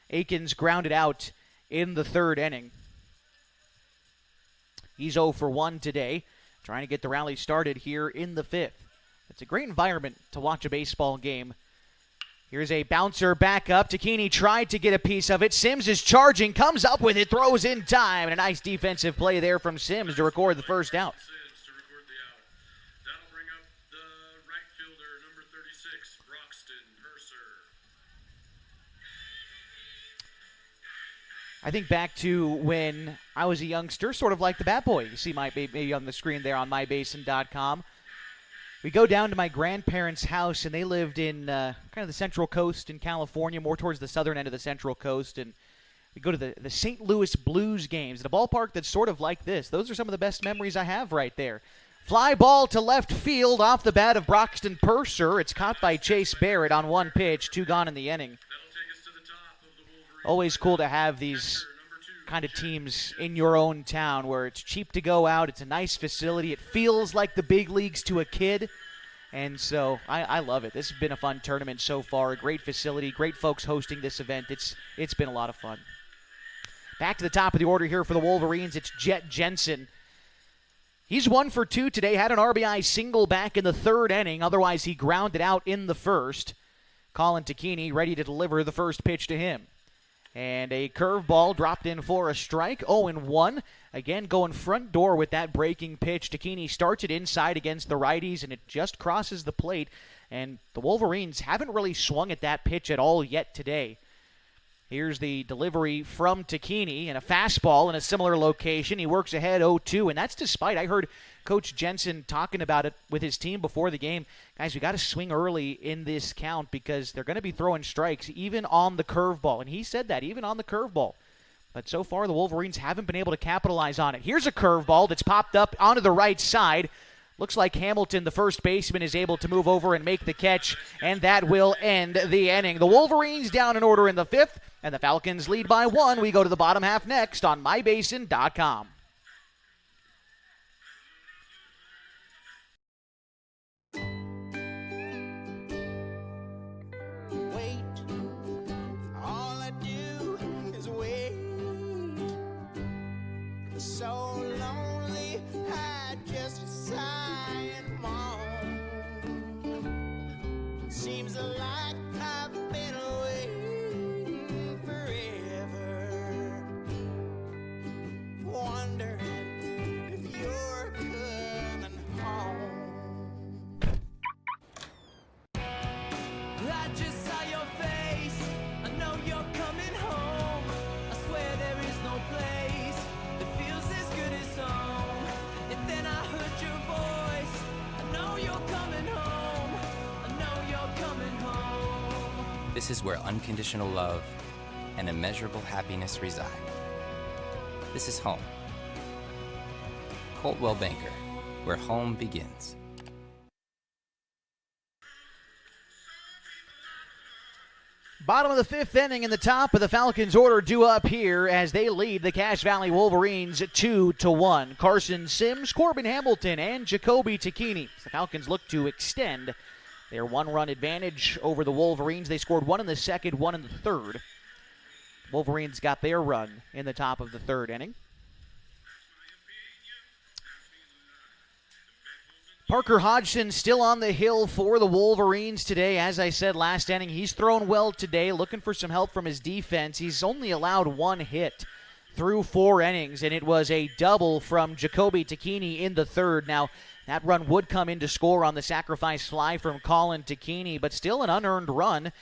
Speaker 1: Akins grounded out in the third inning. He's 0 for 1 today, trying to get the rally started here in the fifth. It's a great environment to watch a baseball game. Here's a bouncer back up. Takini tried to get a piece of it. Sims is charging, comes up with it, throws in time. And a nice defensive play there from Sims to record the first out.
Speaker 8: That'll bring up the right fielder, number 36, Broxton Purser.
Speaker 1: I think back to when I was a youngster, sort of like the Bat Boy. You see maybe on the screen there on mybasin.com. We go down to my grandparents' house, and they lived in kind of the Central Coast in California, more towards the southern end of the Central Coast. And we go to the St. Louis Blues games at a ballpark that's sort of like this. Those are some of the best memories I have right there. Fly ball to left field off the bat of Broxton Purser. It's caught by Chase Barrett on one pitch, 2 gone in the inning. Always cool to have these kind of teams in your own town where it's cheap to go out. It's a nice facility. It feels like the big leagues to a kid. And so I love it. This has been a fun tournament so far. A great facility, great folks hosting this event. It's been a lot of fun. Back to the top of the order here for the Wolverines. It's Jet Jensen. He's 1 for 2 today. Had an RBI single back in the third inning. Otherwise, he grounded out in the first. Colin Takini ready to deliver the first pitch to him. And a curveball dropped in for a strike. 0-1. Again, going front door with that breaking pitch. Takini starts it inside against the righties, and it just crosses the plate. And the Wolverines haven't really swung at that pitch at all yet today. Here's the delivery from Takini, and a fastball in a similar location. He works ahead 0-2, and that's despite, I heard Coach Jensen talking about it with his team before the game. Guys, we got to swing early in this count because they're going to be throwing strikes even on the curveball. And he said that, even on the curveball. But so far, the Wolverines haven't been able to capitalize on it. Here's a curveball that's popped up onto the right side. Looks like Hamilton, the first baseman, is able to move over and make the catch, and that will end the inning. The Wolverines down in order in the fifth, and the Falcons lead by 1. We go to the bottom half next on mybasin.com.
Speaker 6: So lonely, I just sigh and moan. Seems like I've been away forever.
Speaker 7: This is where unconditional love and immeasurable happiness reside. This is home. Coldwell Banker, where home begins.
Speaker 1: Bottom of the fifth inning, in the top of the Falcons order due up here as they lead the Cache Valley Wolverines 2-1. Carson Sims, Corbin Hamilton, and Jacoby Tacchini. The Falcons look to extend their one-run advantage over the Wolverines. They scored one in the second, one in the third. Wolverines got their run in the top of the third inning. Parker Hodgson still on the hill for the Wolverines today. As I said last inning, he's thrown well today, looking for some help from his defense. He's only allowed one hit through 4 innings, and it was a double from Jacoby Tacchini in the third. Now, that run would come in to score on the sacrifice fly from Colin Tacchini, but still an unearned run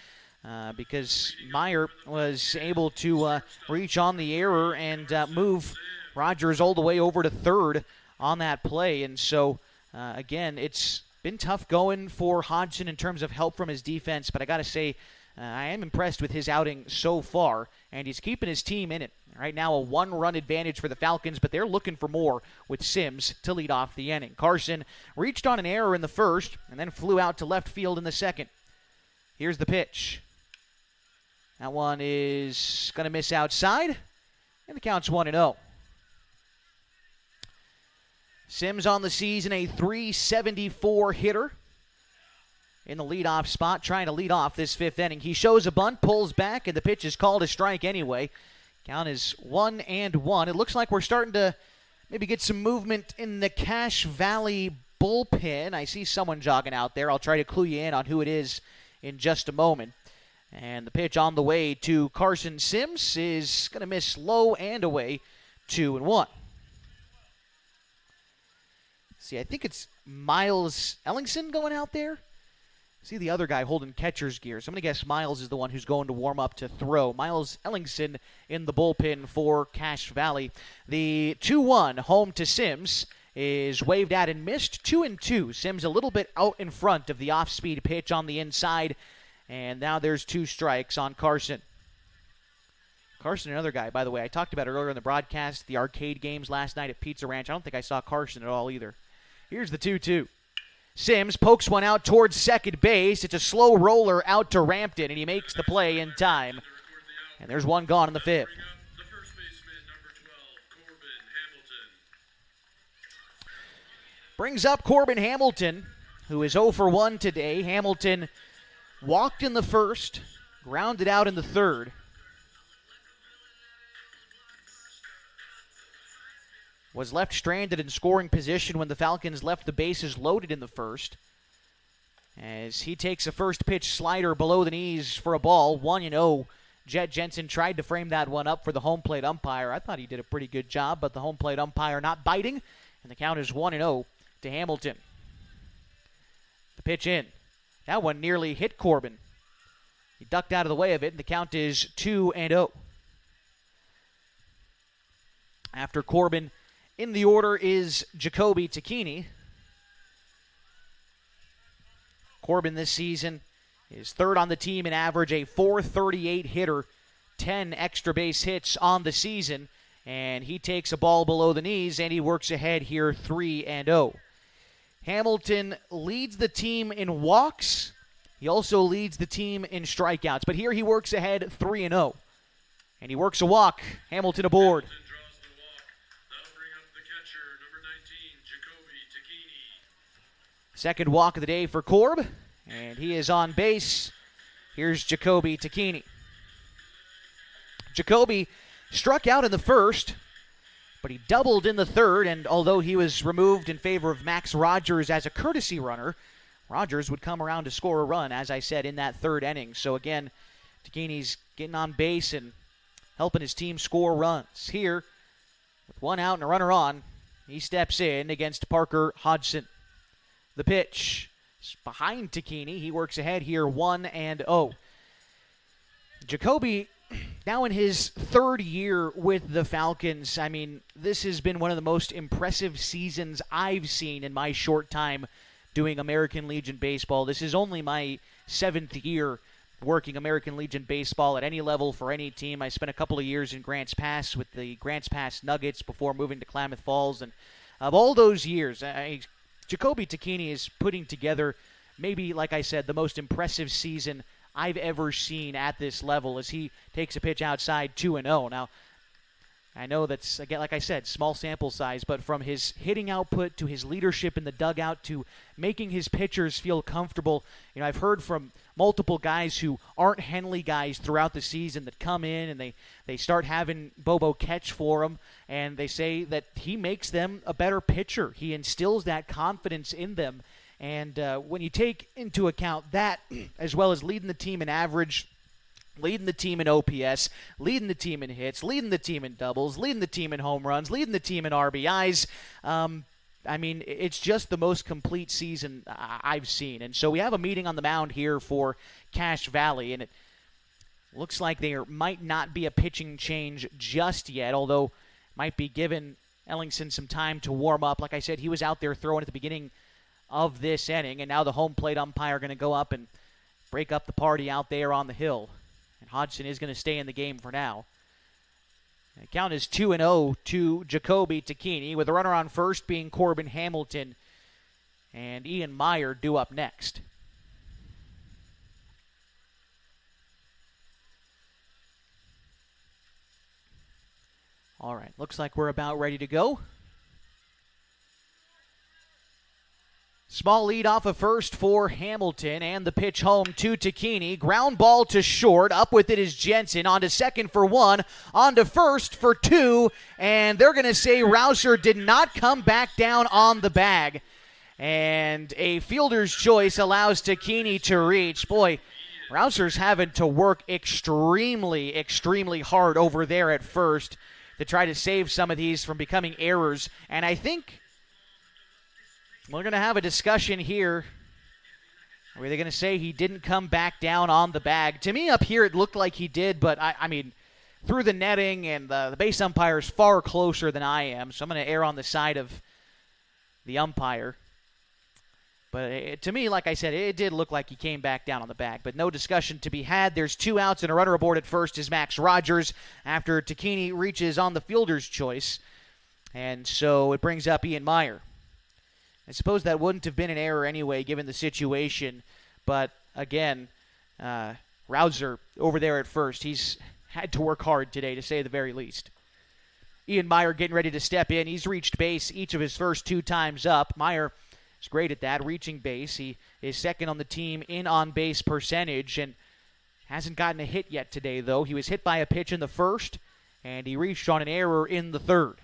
Speaker 1: because Meyer was able to reach on the error and move Rogers all the way over to third on that play. And so, again, it's been tough going for Hodgson in terms of help from his defense, but I got to say, I am impressed with his outing so far, and he's keeping his team in it. Right now, a one-run advantage for the Falcons, but they're looking for more with Sims to lead off the inning. Carson reached on an error in the first and then flew out to left field in the second. Here's the pitch. That one is going to miss outside, and the count's 1-0. Sims on the season, a .374 hitter in the leadoff spot, trying to lead off this fifth inning. He shows a bunt, pulls back, and the pitch is called a strike anyway. Count is 1-1. It looks like we're starting to maybe get some movement in the Cache Valley bullpen. I see someone jogging out there. I'll try to clue you in on who it is in just a moment. And the pitch on the way to Carson Sims is going to miss low and away, 2-1. See, I think it's Miles Ellingson going out there. See the other guy holding catcher's gear. So I'm going to guess Miles is the one who's going to warm up to throw. Miles Ellingson in the bullpen for Cache Valley. The 2-1 home to Sims is waved at and missed. 2-2. Sims a little bit out in front of the off-speed pitch on the inside. And now there's 2 strikes on Carson. Carson, another guy, by the way, I talked about earlier in the broadcast, the arcade games last night at Pizza Ranch. I don't think I saw Carson at all either. Here's the 2-2. Sims pokes one out towards second base. It's a slow roller out to Rampton, and he makes the play in time. And there's one gone in the fifth. Brings up Corbin Hamilton, who is 0 for 1 today. Hamilton walked in the first, grounded out in the third. Was left stranded in scoring position when the Falcons left the bases loaded in the first. As he takes a first pitch slider below the knees for a ball, 1-0. Jet Jensen tried to frame that one up for the home plate umpire. I thought he did a pretty good job, but the home plate umpire not biting, and the count is 1-0 to Hamilton. The pitch in. That one nearly hit Corbin. He ducked out of the way of it, and the count is 2-0. After Corbin, in the order is Jacoby Tacchini. Corbin this season is third on the team in average, a .438 hitter, 10 extra base hits on the season, and he takes a ball below the knees, and he works ahead here 3-0. Hamilton leads the team in walks. He also leads the team in strikeouts, but here he works ahead 3-0. And he works a walk. Hamilton aboard. Second walk of the day for Corb, and he is on base. Here's Jacoby Tacchini. Jacoby struck out in the first, but he doubled in the third, and although he was removed in favor of Max Rogers as a courtesy runner, Rogers would come around to score a run, as I said, in that third inning. So again, Tacchini's getting on base and helping his team score runs. Here, with one out and a runner on, he steps in against Parker Hodgson. The pitch is behind Tacchini. He works ahead here 1-0. Jacoby, now in his third year with the Falcons, I mean, this has been one of the most impressive seasons I've seen in my short time doing American Legion baseball. This is only my 7th year working American Legion baseball at any level for any team. I spent a couple of years in Grants Pass with the Grants Pass Nuggets before moving to Klamath Falls. And of all those years, Jacoby Tacchini is putting together maybe, like I said, the most impressive season I've ever seen at this level as he takes a pitch outside 2-0. Now, I know that's, again, like I said, small sample size, but from his hitting output to his leadership in the dugout to making his pitchers feel comfortable, I've heard from multiple guys who aren't Henley guys throughout the season that come in and they start having Bobo catch for them, and they say that he makes them a better pitcher. He instills that confidence in them, and when you take into account that, as well as leading the team in average, leading the team in OPS, leading the team in hits, leading the team in doubles, leading the team in home runs, leading the team in RBIs. It's just the most complete season I've seen. And so we have a meeting on the mound here for Cache Valley, and it looks like there might not be a pitching change just yet, although might be giving Ellingson some time to warm up. Like I said, he was out there throwing at the beginning of this inning, and now the home plate umpire going to go up and break up the party out there on the hill. And Hodgson is going to stay in the game for now. The count is 2-0 to Jacoby Tacchini, with a runner on first being Corbin Hamilton and Ian Meyer due up next. All right, looks like we're about ready to go. Small lead off of first for Hamilton, and the pitch home to Tacchini. Ground ball to short. Up with it is Jensen. On to second for 1. On to first for 2. And they're going to say Rouser did not come back down on the bag. And a fielder's choice allows Tacchini to reach. Boy, Rouser's having to work extremely, extremely hard over there at first to try to save some of these from becoming errors. And I think we're going to have a discussion here. Are they going to say he didn't come back down on the bag? To me, up here, it looked like he did, but I mean, through the netting, and the base umpire is far closer than I am, so I'm going to err on the side of the umpire. But to me, like I said, it did look like he came back down on the bag, but no discussion to be had. There's 2 outs, and a runner aboard at first is Max Rogers after Tacchini reaches on the fielder's choice. And so it brings up Ian Meyer. I suppose that wouldn't have been an error anyway, given the situation. But, again, Rouser over there at first, he's had to work hard today, to say the very least. Ian Meyer getting ready to step in. He's reached base each of his first 2 times up. Meyer is great at that, reaching base. He is second on the team in on-base percentage and hasn't gotten a hit yet today, though. He was hit by a pitch in the first, and he reached on an error in the third.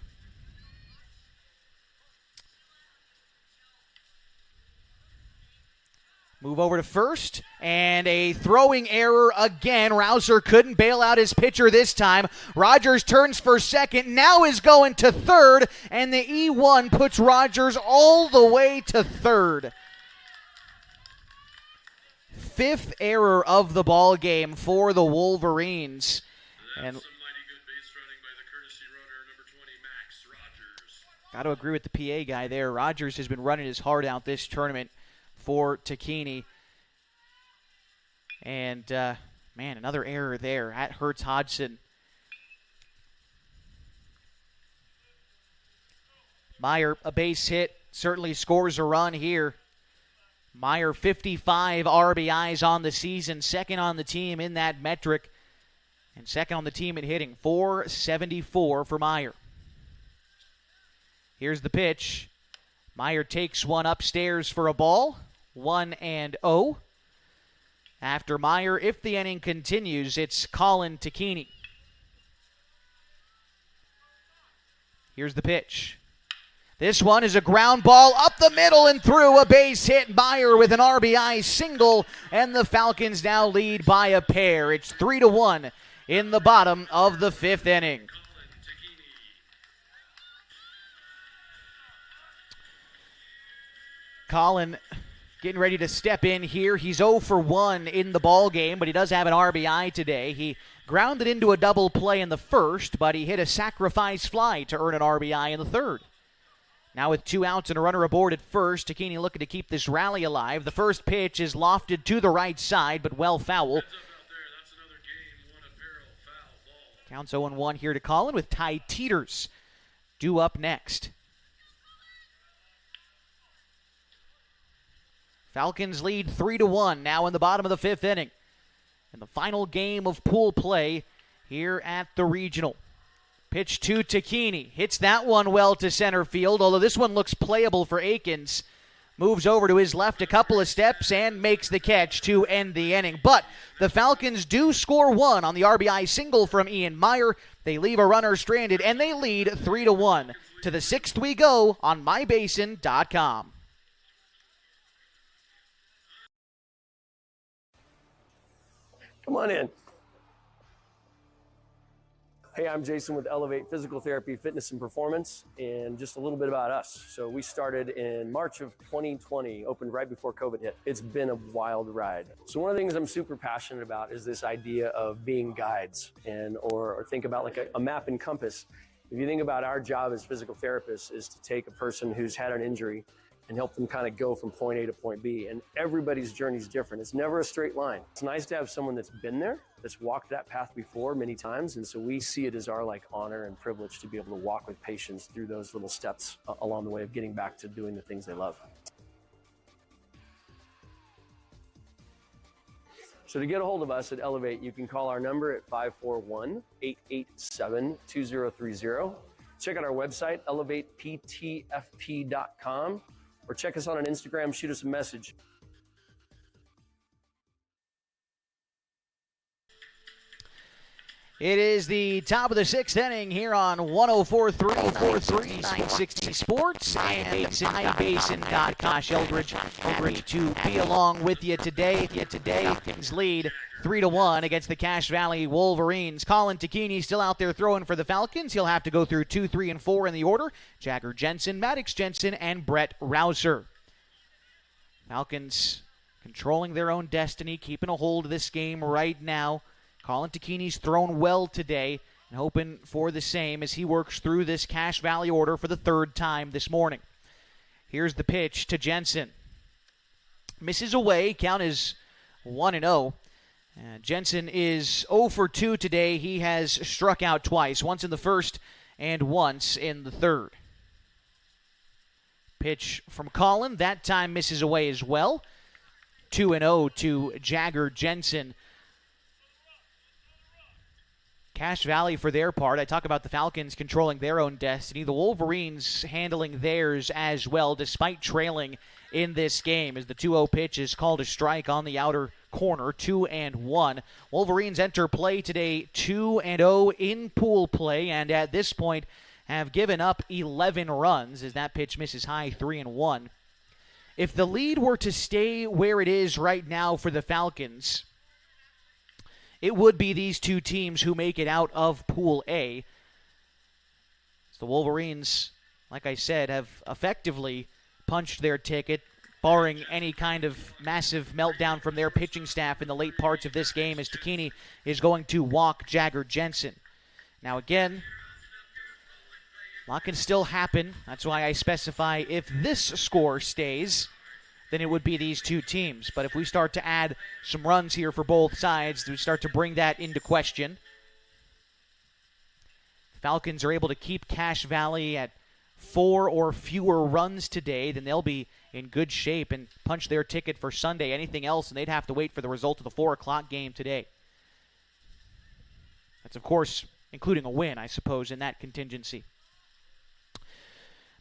Speaker 1: Move over to first, and a throwing error again. Rouser couldn't bail out his pitcher this time. Rogers turns for second, now is going to third, and the E1 puts Rogers all the way to third. 5th error of the ball game for the Wolverines. And got to agree with the PA guy there. Rogers has been running his heart out this tournament for Tacchini. And, man, another error there. That hurts Hodgson. Meyer, a base hit, certainly scores a run here. Meyer, 55 RBIs on the season, second on the team in that metric, and second on the team in hitting, 474 for Meyer. Here's the pitch. Meyer takes one upstairs for a ball. 1-0. After Meyer, if the inning continues, it's Colin Tacchini. Here's the pitch. This one is a ground ball up the middle and through, a base hit. Meyer with an RBI single, and the Falcons now lead by a pair. It's 3-1 in the bottom of the 5th inning. Colin getting ready to step in here. He's 0 for 1 in the ball game, but he does have an RBI today. He grounded into a double play in the first, but he hit a sacrifice fly to earn an RBI in the third. Now with 2 outs and a runner aboard at first, Tacchini looking to keep this rally alive. The first pitch is lofted to the right side, but well foul. Counts 0-1 here to Colin with Ty Teeters due up next. Falcons lead 3-1 now in the bottom of the 5th inning. In the final game of pool play here at the Regional. Pitch to Tacchini. Hits that one well to center field, although this one looks playable for Akins. Moves over to his left a couple of steps and makes the catch to end the inning. But the Falcons do score one on the RBI single from Ian Meyer. They leave a runner stranded, and they lead 3-1. To the 6th we go on mybasin.com.
Speaker 9: Come on in. Hey, I'm Jason with Elevate Physical Therapy, Fitness and Performance, and just a little bit about us. So we started in March of 2020, opened right before COVID hit. It's been a wild ride. So one of the things I'm super passionate about is this idea of being guides or think about like a map and compass. If you think about our job as physical therapists is to take a person who's had an injury and help them kind of go from point A to point B. And everybody's journey is different. It's never a straight line. It's nice to have someone that's been there, that's walked that path before many times. And so we see it as our honor and privilege to be able to walk with patients through those little steps along the way of getting back to doing the things they love. So to get a hold of us at Elevate, you can call our number at 541-887-2030. Check out our website, elevateptfp.com. Or check us out on Instagram, shoot us a message.
Speaker 1: It is the top of the 6th inning here on 104.3 960 Sports and mybasin.com. Josh Eldridge, happy to be along with you today. Falcons lead 3-1 against the Cache Valley Wolverines. Colin Tacchini still out there throwing for the Falcons. He'll have to go through 2, 3, and 4 in the order. Jagger Jensen, Maddox Jensen, and Brett Rouser. Falcons controlling their own destiny, keeping a hold of this game right now. Colin Tacchini's thrown well today and hoping for the same as he works through this Cache Valley order for the 3rd time this morning. Here's the pitch to Jensen. Misses away. Count is 1-0. Jensen is 0 for 2 today. He has struck out twice, once in the 1st and once in the 3rd. Pitch from Colin. That time misses away as well. 2-0 to Jagger Jensen. Cache Valley, for their part, I talk about the Falcons controlling their own destiny. The Wolverines handling theirs as well, despite trailing in this game, as the 2-0 pitch is called a strike on the outer corner, 2-1. Wolverines enter play today 2-0 in pool play, and at this point have given up 11 runs as that pitch misses high, 3-1. If the lead were to stay where it is right now for the Falcons, it would be these two teams who make it out of Pool A. So the Wolverines, like I said, have effectively punched their ticket, barring any kind of massive meltdown from their pitching staff in the late parts of this game, as Tacchini is going to walk Jagger Jensen. Now again, a lot can still happen. That's why I specify if this score stays, then it would be these two teams. But if we start to add some runs here for both sides, we start to bring that into question. The Falcons are able to keep Cache Valley at 4 or fewer runs today, then they'll be in good shape and punch their ticket for Sunday. Anything else, and they'd have to wait for the result of the 4 o'clock game today. That's, of course, including a win, I suppose, in that contingency.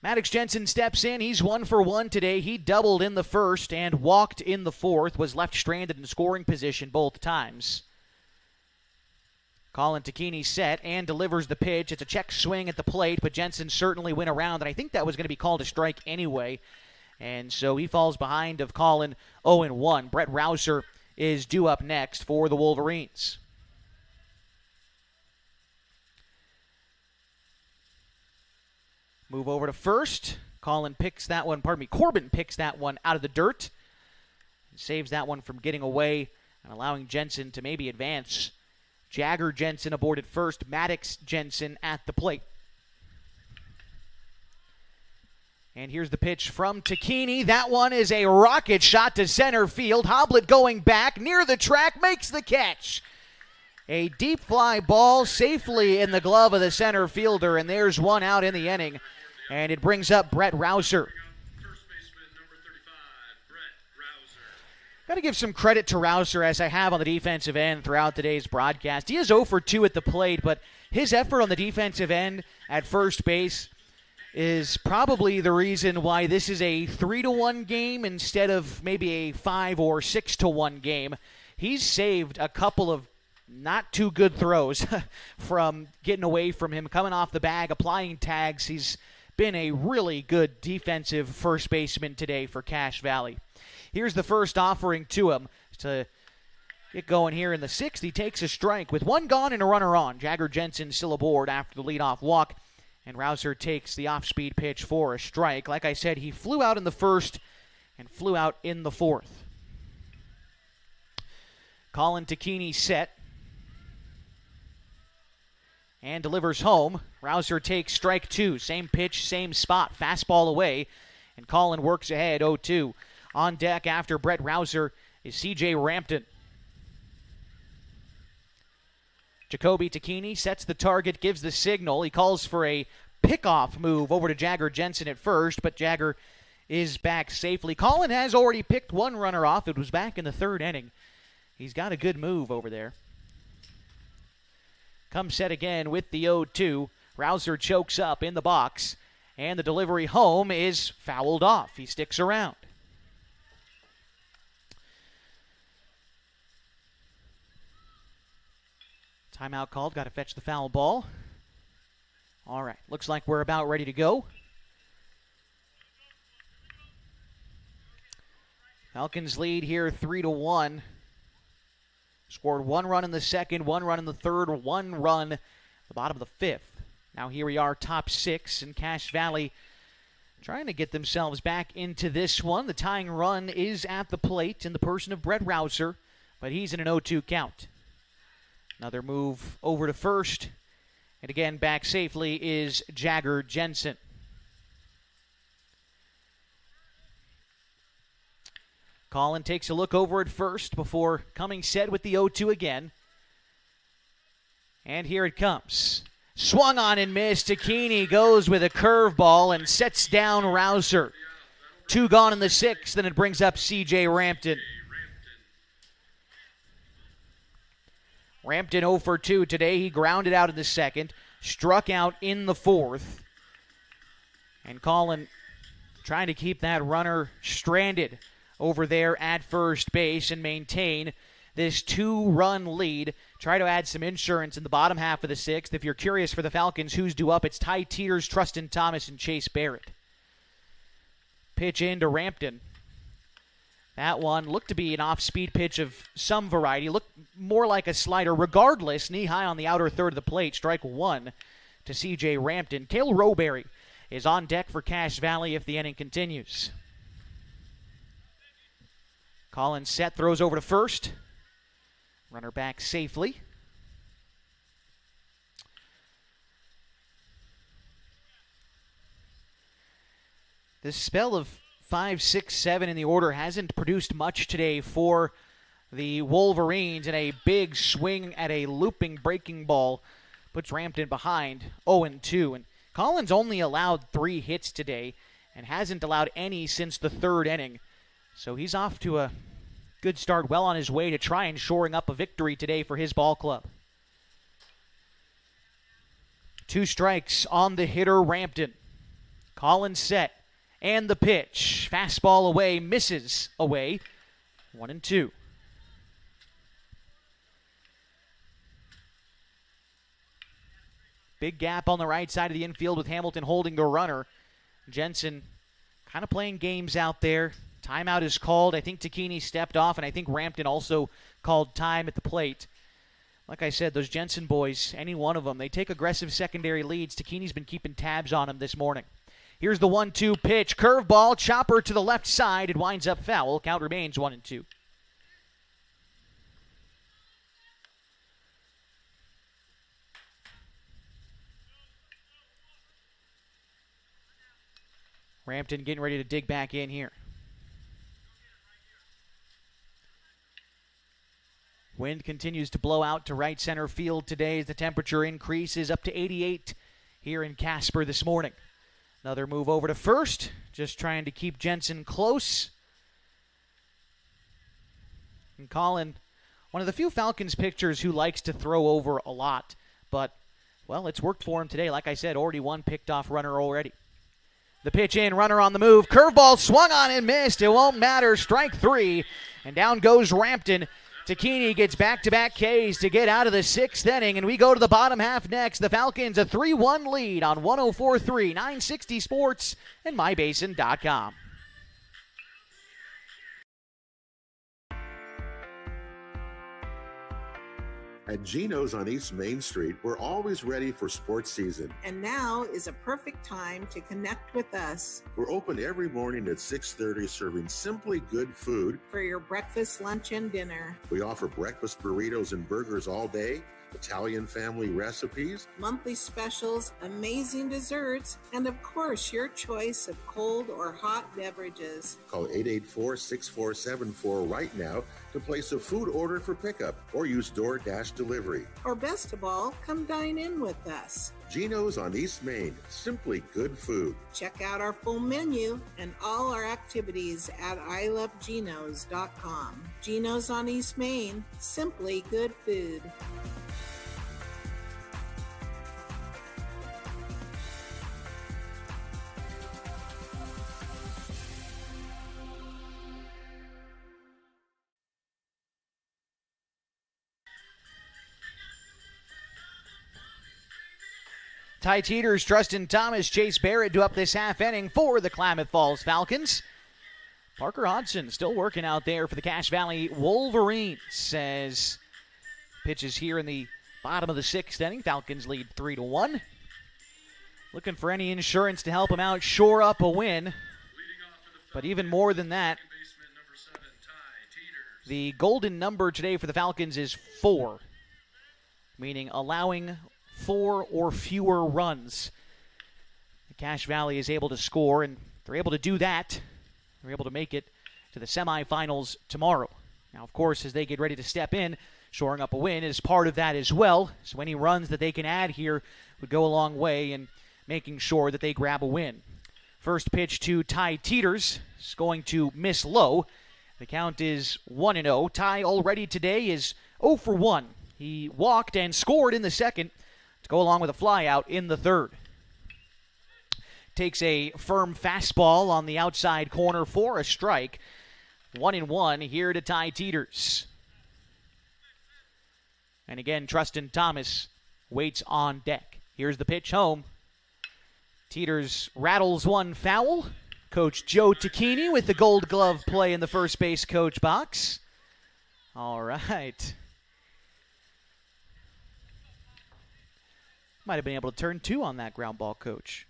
Speaker 1: Maddox Jensen steps in. He's 1 for 1 today. He doubled in the 1st and walked in the 4th, was left stranded in scoring position both times. Colin Tacchini set and delivers the pitch. It's a check swing at the plate, but Jensen certainly went around, and I think that was going to be called a strike anyway. And so he falls behind of Colin 0-1. Brett Rouser is due up next for the Wolverines. Move over to first. Corbin picks that one out of the dirt. And saves that one from getting away and allowing Jensen to maybe advance. Jagger Jensen aboard at first. Maddox Jensen at the plate. And here's the pitch from Tacchini. That one is a rocket shot to center field. Hoblet going back near the track, makes the catch. A deep fly ball safely in the glove of the center fielder, and there's one out in the inning. And it brings up Brett Rouser. Got to give some credit to Rouser, as I have on the defensive end throughout today's broadcast. He is 0 for 2 at the plate, but his effort on the defensive end at first base is probably the reason why this is a 3-1 game instead of maybe a 5 or 6-1 game. He's saved a couple of not too good throws from getting away from him, coming off the bag, applying tags. He's been a really good defensive first baseman today for Cache Valley. Here's the first offering to him to get going here in the sixth. He takes a strike with one gone and a runner on. Jagger Jensen still aboard after the leadoff walk, and Rouser takes the off-speed pitch for a strike. Like I said, he flew out in the first and flew out in the fourth. Colin Tacchini set and delivers home. Rouser takes strike two. Same pitch, same spot. Fastball away, and Colin works ahead 0-2. On deck after Brett Rouser is C.J. Rampton. Jacoby Tacchini sets the target, gives the signal. He calls for a pickoff move over to Jagger Jensen at first, but Jagger is back safely. Colin has already picked one runner off. It was back in the third inning. He's got a good move over there. Comes set again with the 0-2. Rouser chokes up in the box, and the delivery home is fouled off. He sticks around. Timeout called. Got to fetch the foul ball. All right. Looks like we're about ready to go. Falcons lead here 3-1. Scored one run in the second, one run in the third, one run at the bottom of the fifth. Now here we are, top six, and Cache Valley trying to get themselves back into this one. The tying run is at the plate in the person of Brett Rouser, but he's in an 0-2 count. Another move over to first. And again, back safely is Jagger Jensen. Colin takes a look over at first before coming set with the 0-2 again. And here it comes. Swung on and missed. Tacchini goes with a curveball and sets down Rouser. Two gone in the sixth, then it brings up C.J. Rampton. Rampton 0 for 2 today. He grounded out in the second, struck out in the fourth. And Colin trying to keep that runner stranded over there at first base and maintain this 2-run lead. Try to add some insurance in the bottom half of the sixth. If you're curious for the Falcons, who's due up, it's Ty Teeters, Trustin Thomas, and Chase Barrett. Pitch into Rampton. That one looked to be an off-speed pitch of some variety. Looked more like a slider. Regardless, knee-high on the outer third of the plate. Strike one to C.J. Rampton. Cale Roberry is on deck for Cache Valley if the inning continues. Collins set, throws over to first. Runner back safely. This spell of 5, 6, 7 in the order hasn't produced much today for the Wolverines, and a big swing at a looping breaking ball puts Rampton behind 0-2. And Collins only allowed 3 hits today and hasn't allowed any since the third inning. So he's off to a good start, well on his way to try and shoring up a victory today for his ball club. 2 strikes on the hitter, Rampton. Collins set. And the pitch. Fastball away, misses away. 1-2. Big gap on the right side of the infield with Hamilton holding the runner. Jensen kind of playing games out there. Timeout is called. I think Tacchini stepped off, and I think Rampton also called time at the plate. Like I said, those Jensen boys, any one of them, they take aggressive secondary leads. Tacchini's been keeping tabs on them this morning. Here's the 1-2 pitch. Curveball, chopper to the left side. It winds up foul. Count remains 1-2. Rampton getting ready to dig back in here. Wind continues to blow out to right center field today as the temperature increases up to 88 here in Casper this morning. Another move over to first, just trying to keep Jensen close. And Colin, one of the few Falcons pitchers who likes to throw over a lot, but, well, it's worked for him today. Like I said, already one picked off runner already. The pitch in, runner on the move. Curveball swung on and missed. It won't matter. Strike 3. And down goes Rampton. Takini gets back-to-back Ks to get out of the 6th inning, and we go to the bottom half next. The Falcons a 3-1 lead on 104.3, 960 Sports, and MyBasin.com.
Speaker 10: At Geno's on East Main Street, we're always ready for sports season.
Speaker 11: And now is a perfect time to connect with us.
Speaker 10: We're open every morning at 6:30, serving simply good food
Speaker 11: for your breakfast, lunch, and dinner.
Speaker 10: We offer breakfast burritos and burgers all day, Italian family recipes,
Speaker 11: monthly specials, amazing desserts, and of course, your choice of cold or hot beverages.
Speaker 10: Call 884-6474 right now to place a food order for pickup or use DoorDash delivery.
Speaker 11: Or best of all, come dine in with us.
Speaker 10: Geno's on East Main, simply good food.
Speaker 11: Check out our full menu and all our activities at ilovegenos.com. Geno's on East Main, simply good food.
Speaker 1: Ty Teeters, Trustin Thomas, Chase Barrett do up this half inning for the Klamath Falls Falcons. Parker Hodson still working out there for the Cache Valley Wolverines as pitches here in the bottom of the 6th inning. Falcons lead 3-1. Looking for any insurance to help them out, shore up a win. But even more than that, the golden number today for the Falcons is 4, meaning allowing 4 or fewer runs. The Cache Valley is able to score, and they're able to do that. They're able to make it to the semifinals tomorrow. Now, of course, as they get ready to step in, shoring up a win is part of that as well. So any runs that they can add here would go a long way in making sure that they grab a win. First pitch to Ty Teeters is going to miss low. The count is 1-0. Ty already today is 0 for 1. He walked and scored in the second to go along with a flyout in the third. Takes a firm fastball on the outside corner for a strike. 1-1 here to Ty Teeters. And again, Trustin Thomas waits on deck. Here's the pitch home. Teeters rattles one foul. Coach Joe Tacchini with the gold glove play in the first base coach box. All right. Might have been able to turn 2 on that ground ball, Coach.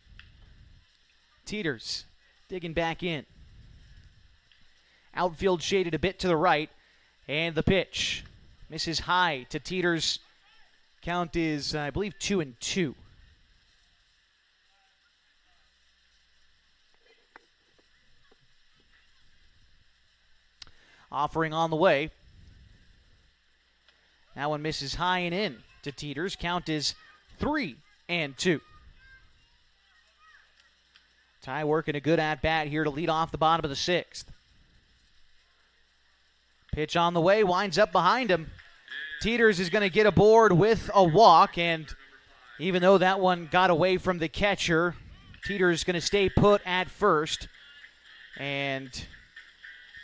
Speaker 1: Teeters digging back in. Outfield shaded a bit to the right. And the pitch. Misses high to Teeters. Count is, I believe, 2-2. Offering on the way. That one misses high and in to Teeters. Count is 3-2. Ty working a good at-bat here to lead off the bottom of the 6th. Pitch on the way, winds up behind him. Teeters is going to get aboard with a walk, and even though that one got away from the catcher, Teeters is going to stay put at first. And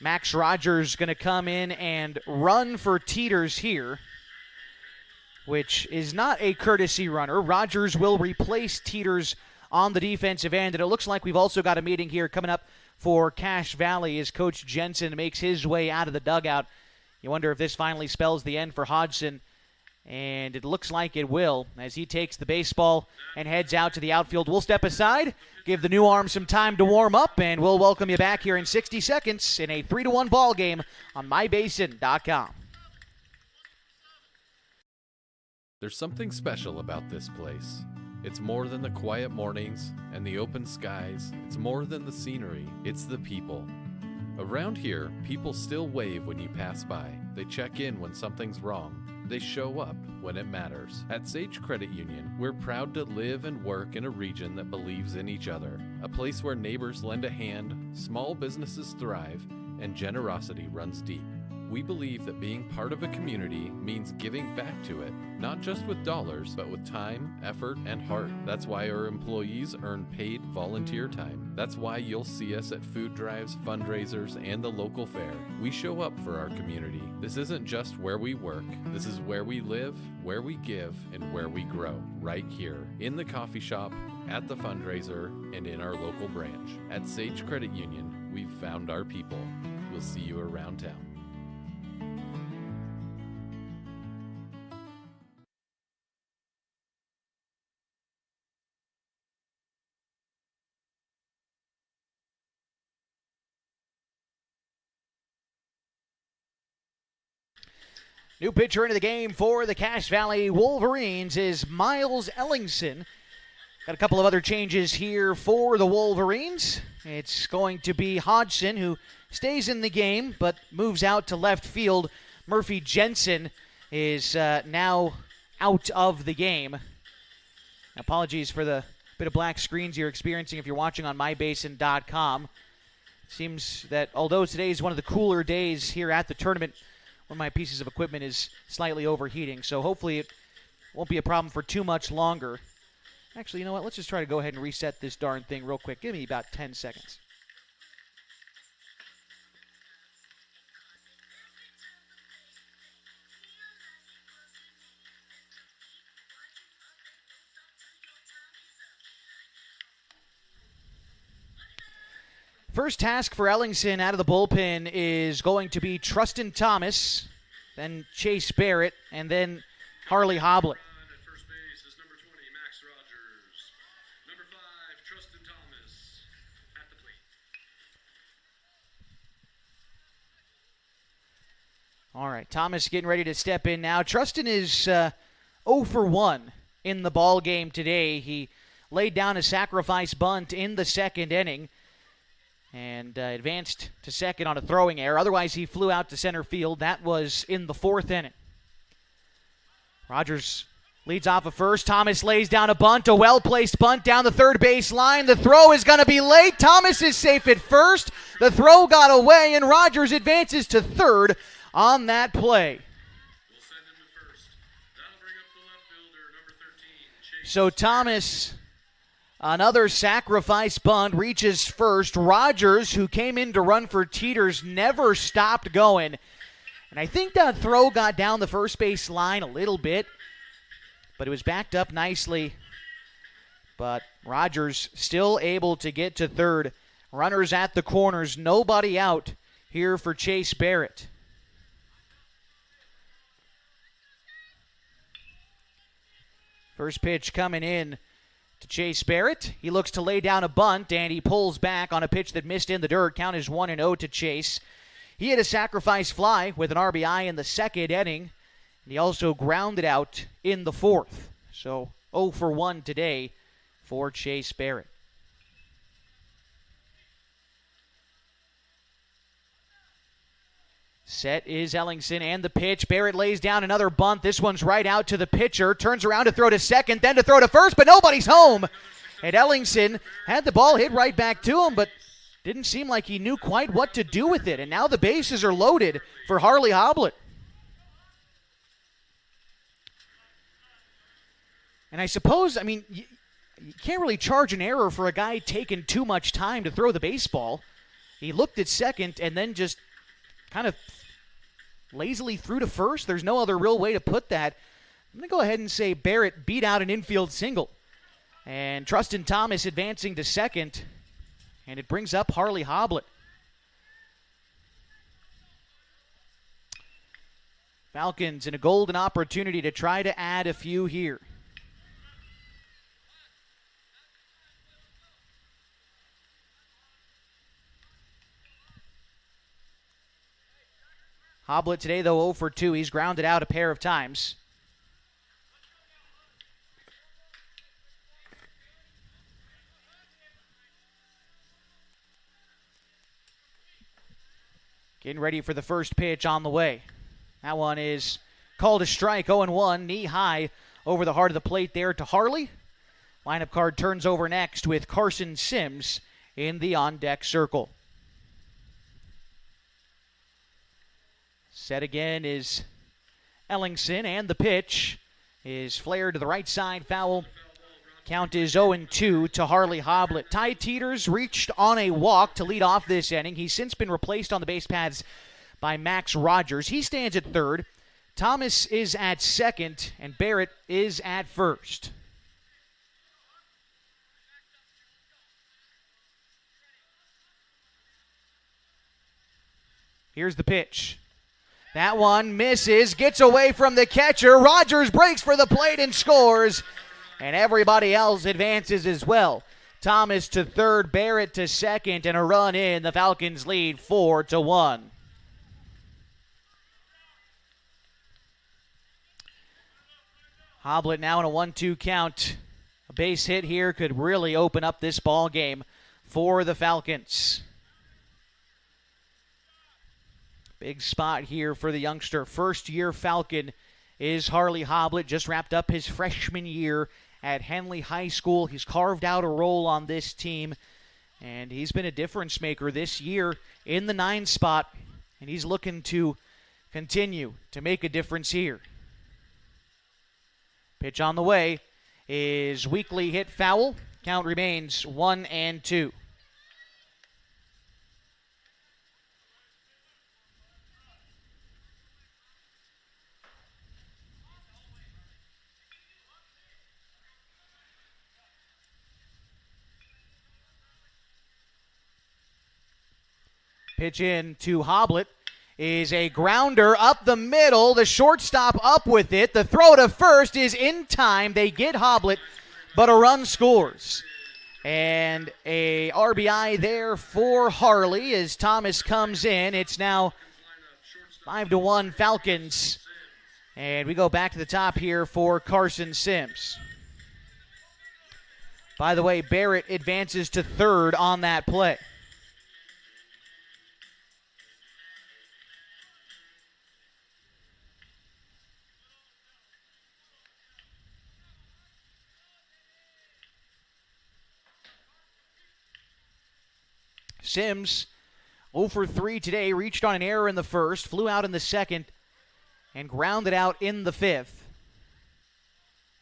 Speaker 1: Max Rogers is going to come in and run for Teeters here, which is not a courtesy runner. Rogers will replace Teeters on the defensive end, and it looks like we've also got a meeting here coming up for Cache Valley as Coach Jensen makes his way out of the dugout. You wonder if this finally spells the end for Hodgson, and it looks like it will as he takes the baseball and heads out to the outfield. We'll step aside, give the new arm some time to warm up, and we'll welcome you back here in 60 seconds in a 3-1 ball game on MyBasin.com.
Speaker 4: There's something special about this place. It's more than the quiet mornings and the open skies. It's more than the scenery. It's the people. Around here, people still wave when you pass by. They check in when something's wrong. They show up when it matters. At Sage Credit Union, we're proud to live and work in a region that believes in each other. A place where neighbors lend a hand, small businesses thrive, and generosity runs deep. We believe that being part of a community means giving back to it, not just with dollars, but with time, effort, and heart. That's why our employees earn paid volunteer time. That's why you'll see us at food drives, fundraisers, and the local fair. We show up for our community. This isn't just where we work. This is where we live, where we give, and where we grow. Right here, in the coffee shop, at the fundraiser, and in our local branch. At Sage Credit Union, we've found our people. We'll see you around town.
Speaker 1: New pitcher into the game for the Cache Valley Wolverines is Miles Ellingson. Got a couple of other changes here for the Wolverines. It's going to be Hodgson, who stays in the game but moves out to left field. Murphy Jensen is now out of the game. Apologies for the bit of black screens you're experiencing if you're watching on mybasin.com. Seems that although today is one of the cooler days here at the tournament, one of my pieces of equipment is slightly overheating, so hopefully it won't be a problem for too much longer. Actually, you know what? Let's just try to go ahead and reset this darn thing real quick. Give me about 10 seconds. First task for Ellingson out of the bullpen is going to be Trustin Thomas, then Chase Barrett, and then Harley Hoblet.
Speaker 8: At first base is number 20, Max Rogers. Number 5, Trustin Thomas at the plate.
Speaker 1: All right, Thomas getting ready to step in now. Trustin is 0 for 1 in the ball game today. He laid down a sacrifice bunt in the second inning and advanced to second on a throwing error. Otherwise, he flew out to center field. That was in the fourth inning. Rogers leads off of first. Thomas lays down a bunt, a well-placed bunt down the third base line. The throw is going to be late. Thomas is safe at first. The throw got away, and Rogers advances to third on that play.
Speaker 8: We'll send him to first. That'll bring up the left fielder, number 13, Chase.
Speaker 1: So Thomas, another sacrifice bunt, reaches first. Rogers, who came in to run for Teeters, never stopped going. And I think that throw got down the first base line a little bit, but it was backed up nicely. But Rogers still able to get to third. Runners at the corners, nobody out here for Chase Barrett. First pitch coming in to Chase Barrett. He looks to lay down a bunt, and he pulls back on a pitch that missed in the dirt. Count is 1-0 to Chase. He had a sacrifice fly with an RBI in the second inning, and he also grounded out in the fourth. So 0 for 1 today for Chase Barrett. Set is Ellingson, and the pitch. Barrett lays down another bunt. This one's right out to the pitcher. Turns around to throw to second, then to throw to first, but nobody's home. And Ellingson had the ball hit right back to him, but didn't seem like he knew quite what to do with it. And now the bases are loaded for Harley Hoblet. And I suppose, you can't really charge an error for a guy taking too much time to throw the baseball. He looked at second and then just kind of lazily threw to first. There's no other real way to put that. I'm going to go ahead and say Barrett beat out an infield single. And Trustin Thomas advancing to second. And it brings up Harley Hoblet. Falcons in a golden opportunity to try to add a few here. Hoblet today, though, 0 for 2. He's grounded out a pair of times. Getting ready for the first pitch on the way. That one is called a strike, 0-1, knee high over the heart of the plate there to Harley. Lineup card turns over next with Carson Sims in the on-deck circle. Set again is Ellingson, and the pitch is flared to the right side, foul. Count is 0-2 to Harley Hoblet. Ty Teeters reached on a walk to lead off this inning. He's since been replaced on the base paths by Max Rogers. He stands at third. Thomas is at second, and Barrett is at first. Here's the pitch. That one misses, gets away from the catcher. Rogers breaks for the plate and scores. And everybody else advances as well. Thomas to third, Barrett to second, and a run in. The Falcons lead 4-1. Hoblet now in a 1-2 count. A base hit here could really open up this ball game for the Falcons. Big spot here for the youngster. First-year Falcon is Harley Hoblet. Just wrapped up his freshman year at Henley High School. He's carved out a role on this team, and he's been a difference maker this year in the 9 spot, and he's looking to continue to make a difference here. Pitch on the way is weakly hit foul. Count remains 1-2. Pitch in to Hoblet is a grounder up the middle. The shortstop up with it. The throw to first is in time. They get Hoblet, but a run scores. And a RBI there for Harley as Thomas comes in. It's now 5-1 Falcons. And we go back to the top here for Carson Sims. By the way, Barrett advances to third on that play. Sims 0 for 3 today, reached on an error in the first, flew out in the second, and grounded out in the fifth.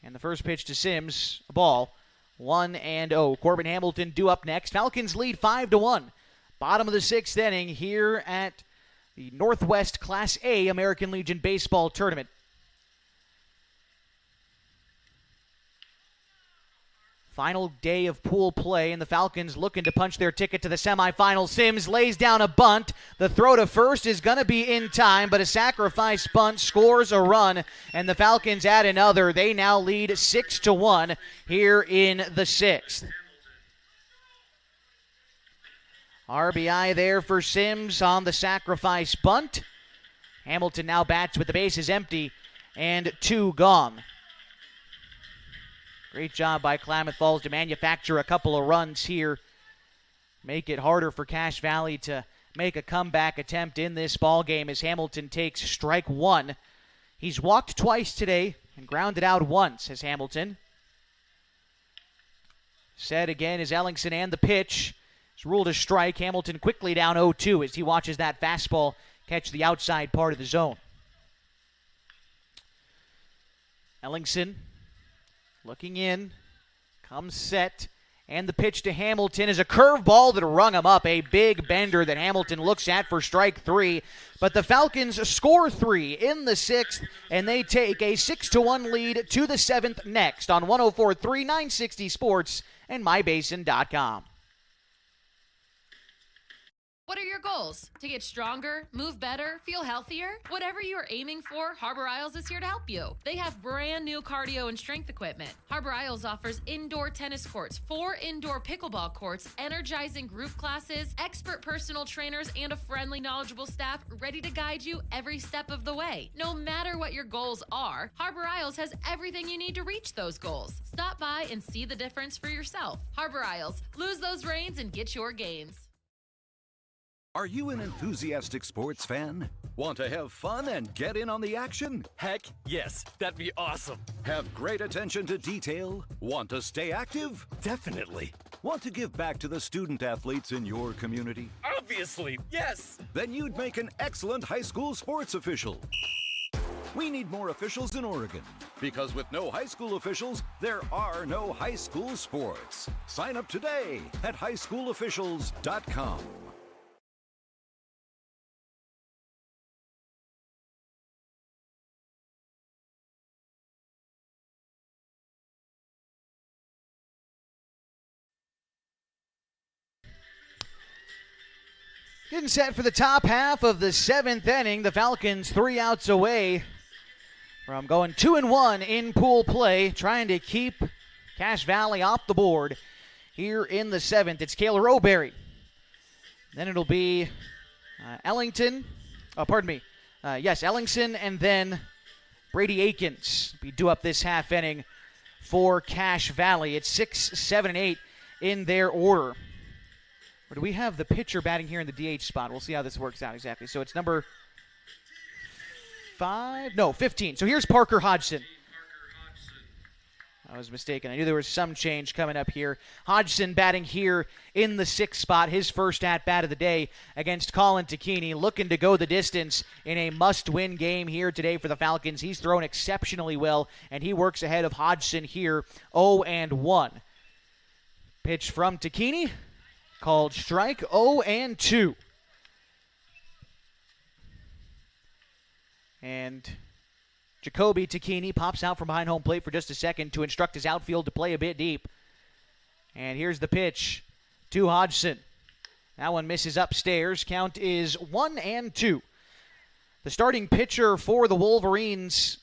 Speaker 1: And the first pitch to Sims, a ball, 1-0. Corbin Hamilton due up next. Falcons lead 5-1. Bottom of the sixth inning here at the Northwest Class A American Legion Baseball Tournament. Final day of pool play, and the Falcons looking to punch their ticket to the semifinals. Sims lays down a bunt. The throw to first is going to be in time, but a sacrifice bunt scores a run, and the Falcons add another. They now lead 6-1 here in the sixth. RBI there for Sims on the sacrifice bunt. Hamilton now bats with the bases empty and 2 gone. Great job by Klamath Falls to manufacture a couple of runs here. Make it harder for Cache Valley to make a comeback attempt in this ball game as Hamilton takes strike 1. He's walked twice today and grounded out once as Hamilton. Set again is Ellingson, and the pitch is ruled a strike. Hamilton quickly down 0-2 as he watches that fastball catch the outside part of the zone. Ellingson looking in, comes set, and the pitch to Hamilton is a curveball that rung him up. A big bender that Hamilton looks at for strike 3. But the Falcons score 3 in the sixth, and they take a 6-1 lead to the seventh next on 104.3 960 Sports and MyBasin.com.
Speaker 12: What are your goals? To get stronger, move better, feel healthier? Whatever you're aiming for, Harbor Isles is here to help you. They have brand new cardio and strength equipment. Harbor Isles offers indoor tennis courts, 4 indoor pickleball courts, energizing group classes, expert personal trainers, and a friendly, knowledgeable staff ready to guide you every step of the way. No matter what your goals are, Harbor Isles has everything you need to reach those goals. Stop by and see the difference for yourself. Harbor Isles, lose those reins and get your gains.
Speaker 13: Are you an enthusiastic sports fan? Want to have fun and get in on the action?
Speaker 14: Heck, yes. That'd be awesome.
Speaker 13: Have great attention to detail? Want to stay active?
Speaker 14: Definitely.
Speaker 13: Want to give back to the student athletes in your community?
Speaker 14: Obviously, yes.
Speaker 13: Then you'd make an excellent high school sports official. We need more officials in Oregon, because with no high school officials, there are no high school sports. Sign up today at highschoolofficials.com.
Speaker 1: Getting set for the top half of the 7th inning. The Falcons 3 outs away from going 2-1 in pool play, trying to keep Cache Valley off the board here in the 7th. It's Kayla Roberry. Then it'll be Ellington. Ellingson, and then Brady Akins be due up this half inning for Cache Valley. It's 6, 7, and 8 in their order. Or do we have the pitcher batting here in the DH spot? We'll see how this works out exactly. So it's number 15. So here's Parker Hodgson. I was mistaken. I knew there was some change coming up here. Hodgson batting here in the 6th spot, his first at-bat of the day against Colin Takini, looking to go the distance in a must-win game here today for the Falcons. He's thrown exceptionally well, and he works ahead of Hodgson here, 0-1. Pitch from Takini. Called strike, 0-2. And Jacoby Takini pops out from behind home plate for just a second to instruct his outfield to play a bit deep. And here's the pitch to Hodgson. That one misses upstairs. Count is 1-2. The starting pitcher for the Wolverines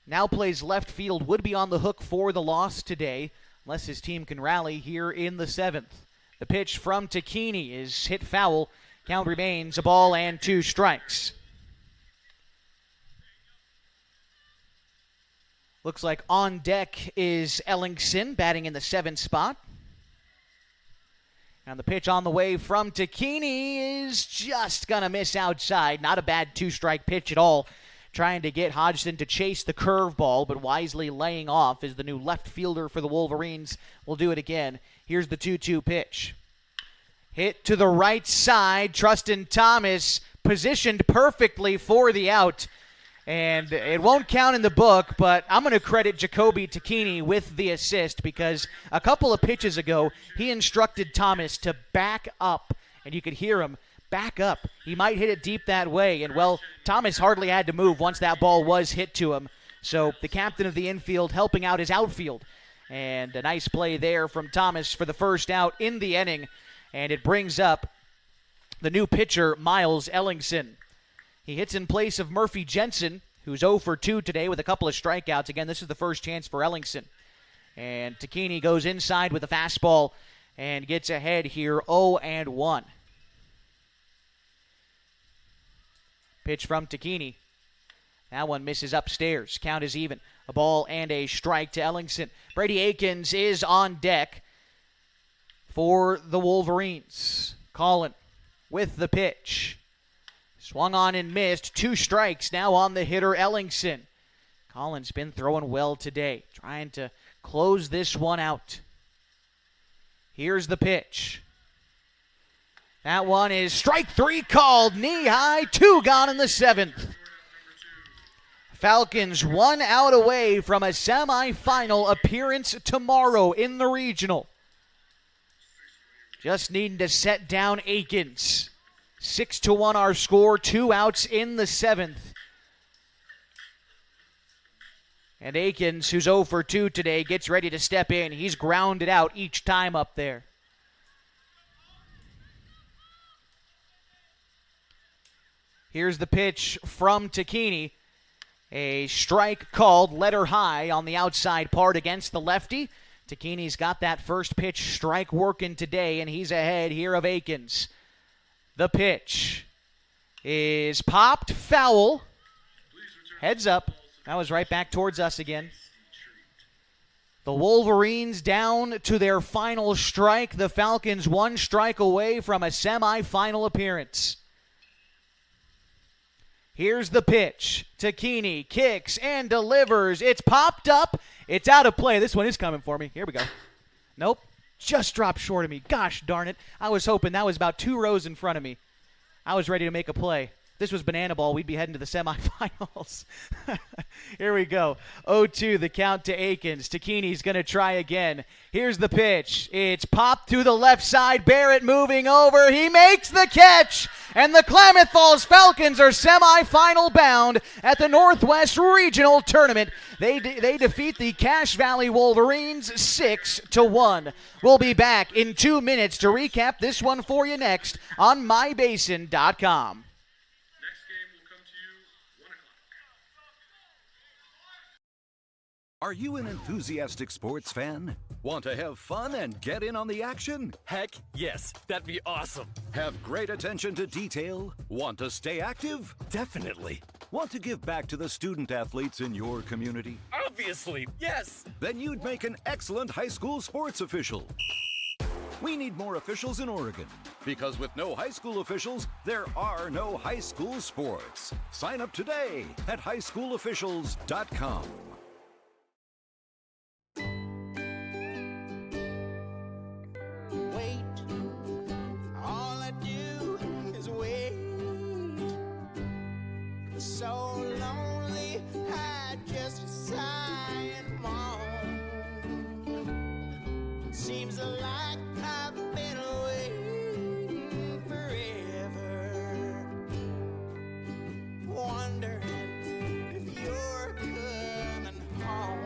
Speaker 1: now plays left field, would be on the hook for the loss today, unless his team can rally here in the 7th. The pitch from Takini is hit foul. Count remains a ball and 2 strikes. Looks like on deck is Ellingson batting in the 7th spot. And the pitch on the way from Takini is just going to miss outside. Not a bad 2-strike pitch at all. Trying to get Hodgson to chase the curveball, but wisely laying off as the new left fielder for the Wolverines will do it again. Here's the 2-2 pitch. Hit to the right side. Trustin Thomas positioned perfectly for the out. And it won't count in the book, but I'm going to credit Jacoby Takini with the assist because a couple of pitches ago, he instructed Thomas to back up. And you could hear him, back up. He might hit it deep that way. And, well, Thomas hardly had to move once that ball was hit to him. So the captain of the infield helping out his outfield. And a nice play there from Thomas for the first out in the inning. And it brings up the new pitcher, Miles Ellingson. He hits in place of Murphy Jensen, who's 0 for 2 today with a couple of strikeouts. Again, this is the first chance for Ellingson. And Takini goes inside with a fastball and gets ahead here, 0-1. Pitch from Takini. That one misses upstairs. Count is even. A ball and a strike to Ellingson. Brady Akins is on deck for the Wolverines. Colin with the pitch. Swung on and missed. 2 strikes now on the hitter, Ellingson. Colin's been throwing well today, trying to close this one out. Here's the pitch. That one is strike 3 called, knee high, 2 gone in the 7th. Falcons 1 out away from a semifinal appearance tomorrow in the regional. Just needing to set down Akins. 6-1 our score, 2 outs in the 7th. And Akins, who's 0 for 2 today, gets ready to step in. He's grounded out each time up there. Here's the pitch from Takini. A strike called, letter high on the outside part against the lefty. Takini's got that first pitch strike working today, and he's ahead here of Akins. The pitch is popped foul. Heads up. That was right back towards us again. The Wolverines down to their final strike. The Falcons one strike away from a semifinal appearance. Here's the pitch. Takini kicks and delivers. It's popped up. It's out of play. This one is coming for me. Here we go. Nope. Just dropped short of me. Gosh darn it. I was hoping that was about 2 rows in front of me. I was ready to make a play. If this was banana ball, we'd be heading to the semifinals. Here we go. 0-2, the count to Akins. Takini's going to try again. Here's the pitch. It's popped to the left side. Barrett moving over. He makes the catch. And the Klamath Falls Falcons are semifinal bound at the Northwest Regional Tournament. They defeat the Cache Valley Wolverines 6-1. We'll be back in 2 minutes to recap this one for you next on mybasin.com.
Speaker 13: Are you an enthusiastic sports fan? Want to have fun and get in on the action?
Speaker 14: Heck yes, that'd be awesome.
Speaker 13: Have great attention to detail? Want to stay active?
Speaker 14: Definitely.
Speaker 13: Want to give back to the student athletes in your community?
Speaker 14: Obviously, yes.
Speaker 13: Then you'd make an excellent high school sports official. We need more officials in Oregon, because with no high school officials, there are no high school sports. Sign up today at highschoolofficials.com.
Speaker 6: So lonely, I just sigh and moan. Seems like I've been waiting forever, wondering if you're coming home.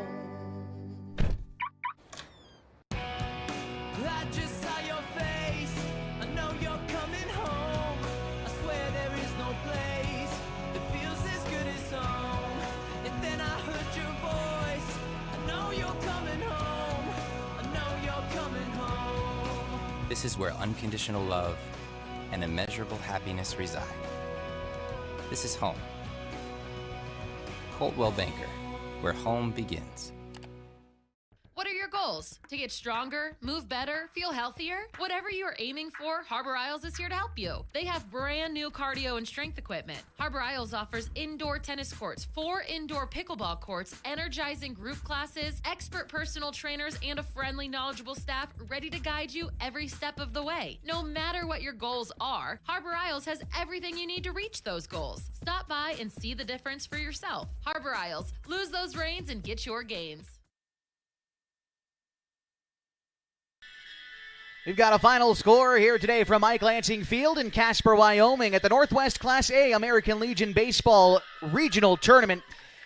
Speaker 6: I just saw your face, I know you're coming home. I swear there is no place that feels as good as home. And then I heard your voice. I know you're coming home. I know you're coming home.
Speaker 7: This is where unconditional love and immeasurable happiness reside. This is home. Coldwell Banker, where home begins.
Speaker 12: What are your goals? To get stronger, move better, feel healthier? Whatever you are aiming for, Harbor Isles is here to help you. They have brand new cardio and strength equipment. Harbor Isles offers indoor tennis courts, 4 indoor pickleball courts, energizing group classes, expert personal trainers, and a friendly, knowledgeable staff ready to guide you every step of the way. No matter what your goals are, Harbor Isles has everything you need to reach those goals. Stop by and see the difference for yourself. Harbor Isles, lose those reins and get your gains.
Speaker 1: We've got a final score here today from Mike Lansing Field in Casper, Wyoming at the Northwest Class A American Legion Baseball Regional Tournament.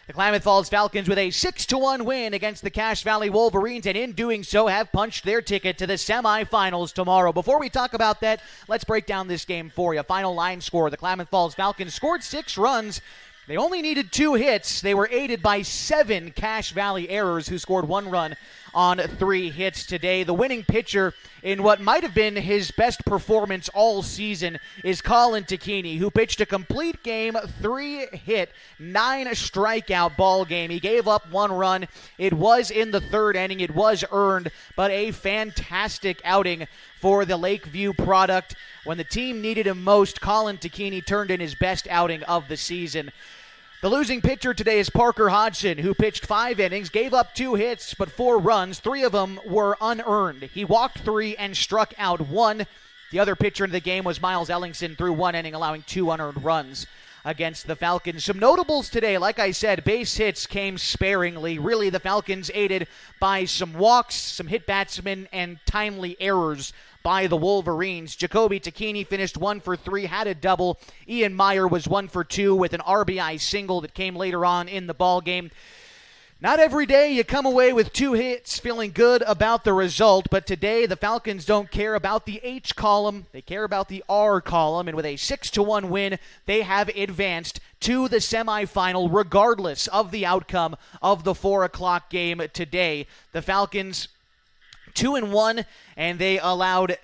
Speaker 1: The Klamath Falls Falcons with a 6-1 win against the Cache Valley Wolverines, and in doing so have punched their ticket to the semifinals tomorrow. Before we talk about that, let's break down this game for you. Final line score, the Klamath Falls Falcons scored 6 runs. They only needed 2 hits. They were aided by 7 Cache Valley errors, who scored 1 run on 3 hits today. The winning pitcher in what might have been his best performance all season is Colin Takini, who pitched a complete game, 3-hit, 9-strikeout ball game. He gave up 1 run. It was in the 3rd inning. It was earned, but a fantastic outing for the Lakeview product. When the team needed him most, Colin Takini turned in his best outing of the season. The losing pitcher today is Parker Hodgson, who pitched 5 innings, gave up 2 hits, but 4 runs. 3 of them were unearned. He walked 3 and struck out 1. The other pitcher in the game was Miles Ellingson, through 1 inning, allowing 2 unearned runs against the Falcons. Some notables today, like I said, base hits came sparingly. Really, the Falcons aided by some walks, some hit batsmen, and timely errors by the Wolverines. Jacoby Takini finished 1 for 3, had a double. Ian Meyer was 1 for 2 with an RBI single that came later on in the ball game. Not every day you come away with 2 hits feeling good about the result, but today the Falcons don't care about the H column. They care about the R column, and with a 6-1 win, they have advanced to the semifinal regardless of the outcome of the 4 o'clock game today. The Falcons 2-1, and they allowed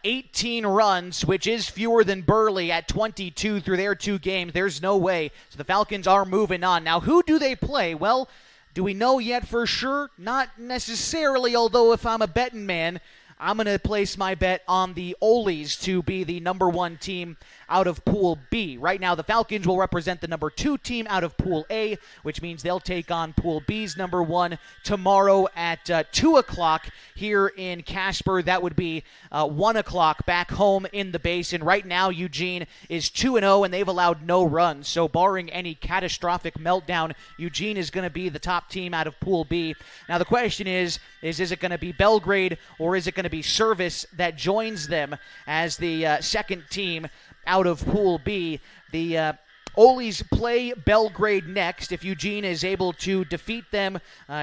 Speaker 1: 18 runs, which is fewer than Burley at 22 through their 2 games. There's no way. So the Falcons are moving on. Now, who do they play? Well, Do we know yet for sure? Not necessarily, although if I'm a betting man, I'm going to place my bet on the Olies to be the number 1 team out of Pool B. Right now, the Falcons will represent the number 2 team out of Pool A, which means they'll take on Pool B's number 1 tomorrow at 2 o'clock here in Casper. That would be 1 o'clock back home in the Basin. Right now, Eugene is 2-0, and they've allowed no runs. So barring any catastrophic meltdown, Eugene is going to be the top team out of Pool B. Now, the question is it going to be Belgrade or is it going to be Service that joins them as the second team out of Pool B? The Olies play Belgrade next. If Eugene is able to defeat them,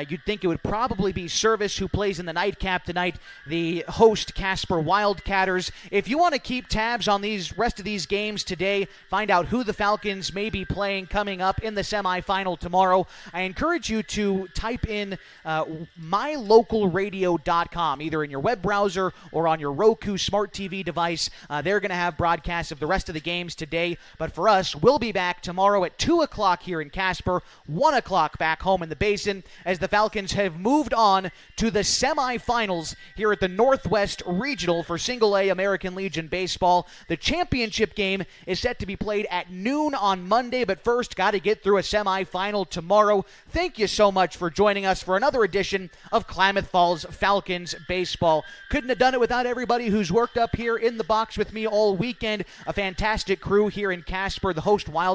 Speaker 1: you'd think it would probably be Service who plays in the nightcap tonight, the host Casper Wildcatters. If you want to keep tabs on these rest of these games today, find out who the Falcons may be playing coming up in the semifinal tomorrow, I encourage you to type in mylocalradio.com, either in your web browser or on your Roku smart TV device. They're going to have broadcasts of the rest of the games today, but for us, we'll be back tomorrow at 2 o'clock here in Casper, 1 o'clock back home in the Basin, as the Falcons have moved on to the semifinals here at the Northwest Regional for Single A American Legion Baseball. The championship game is set to be played at noon on Monday, but first, got to get through a semifinal tomorrow. Thank you so much for joining us for another edition of Klamath Falls Falcons Baseball. Couldn't have done it without everybody who's worked up here in the box with me all weekend. A fantastic crew here in Casper. The host Wildcatters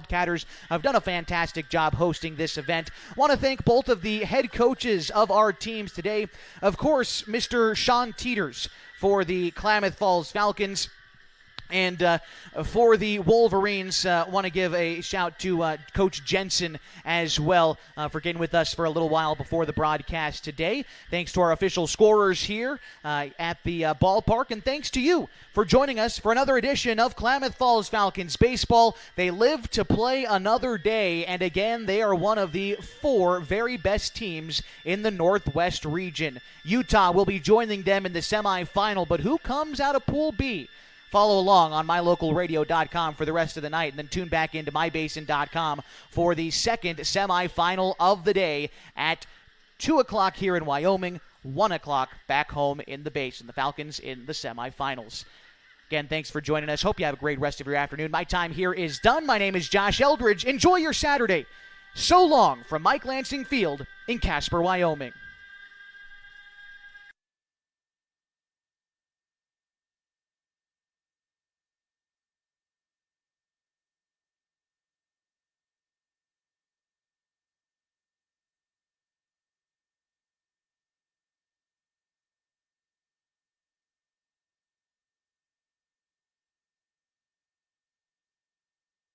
Speaker 1: have done a fantastic job hosting this event. Want to thank both of the head coaches of our teams today. Of course, Mr. Sean Teeters for the Klamath Falls Falcons. And for the Wolverines, want to give a shout to Coach Jensen as well for getting with us for a little while before the broadcast today. Thanks to our official scorers here at the ballpark, and thanks to you for joining us for another edition of Klamath Falls Falcons Baseball. They live to play another day, and again, they are one of the 4 very best teams in the Northwest region. Utah will be joining them in the semifinal, but who comes out of Pool B? Follow along on mylocalradio.com for the rest of the night, and then tune back into mybasin.com for the second semifinal of the day at 2 o'clock here in Wyoming, 1 o'clock back home in the Basin. The Falcons in the semifinals. Again, thanks for joining us. Hope you have a great rest of your afternoon. My time here is done. My name is Josh Eldridge. Enjoy your Saturday. So long from Mike Lansing Field in Casper, Wyoming.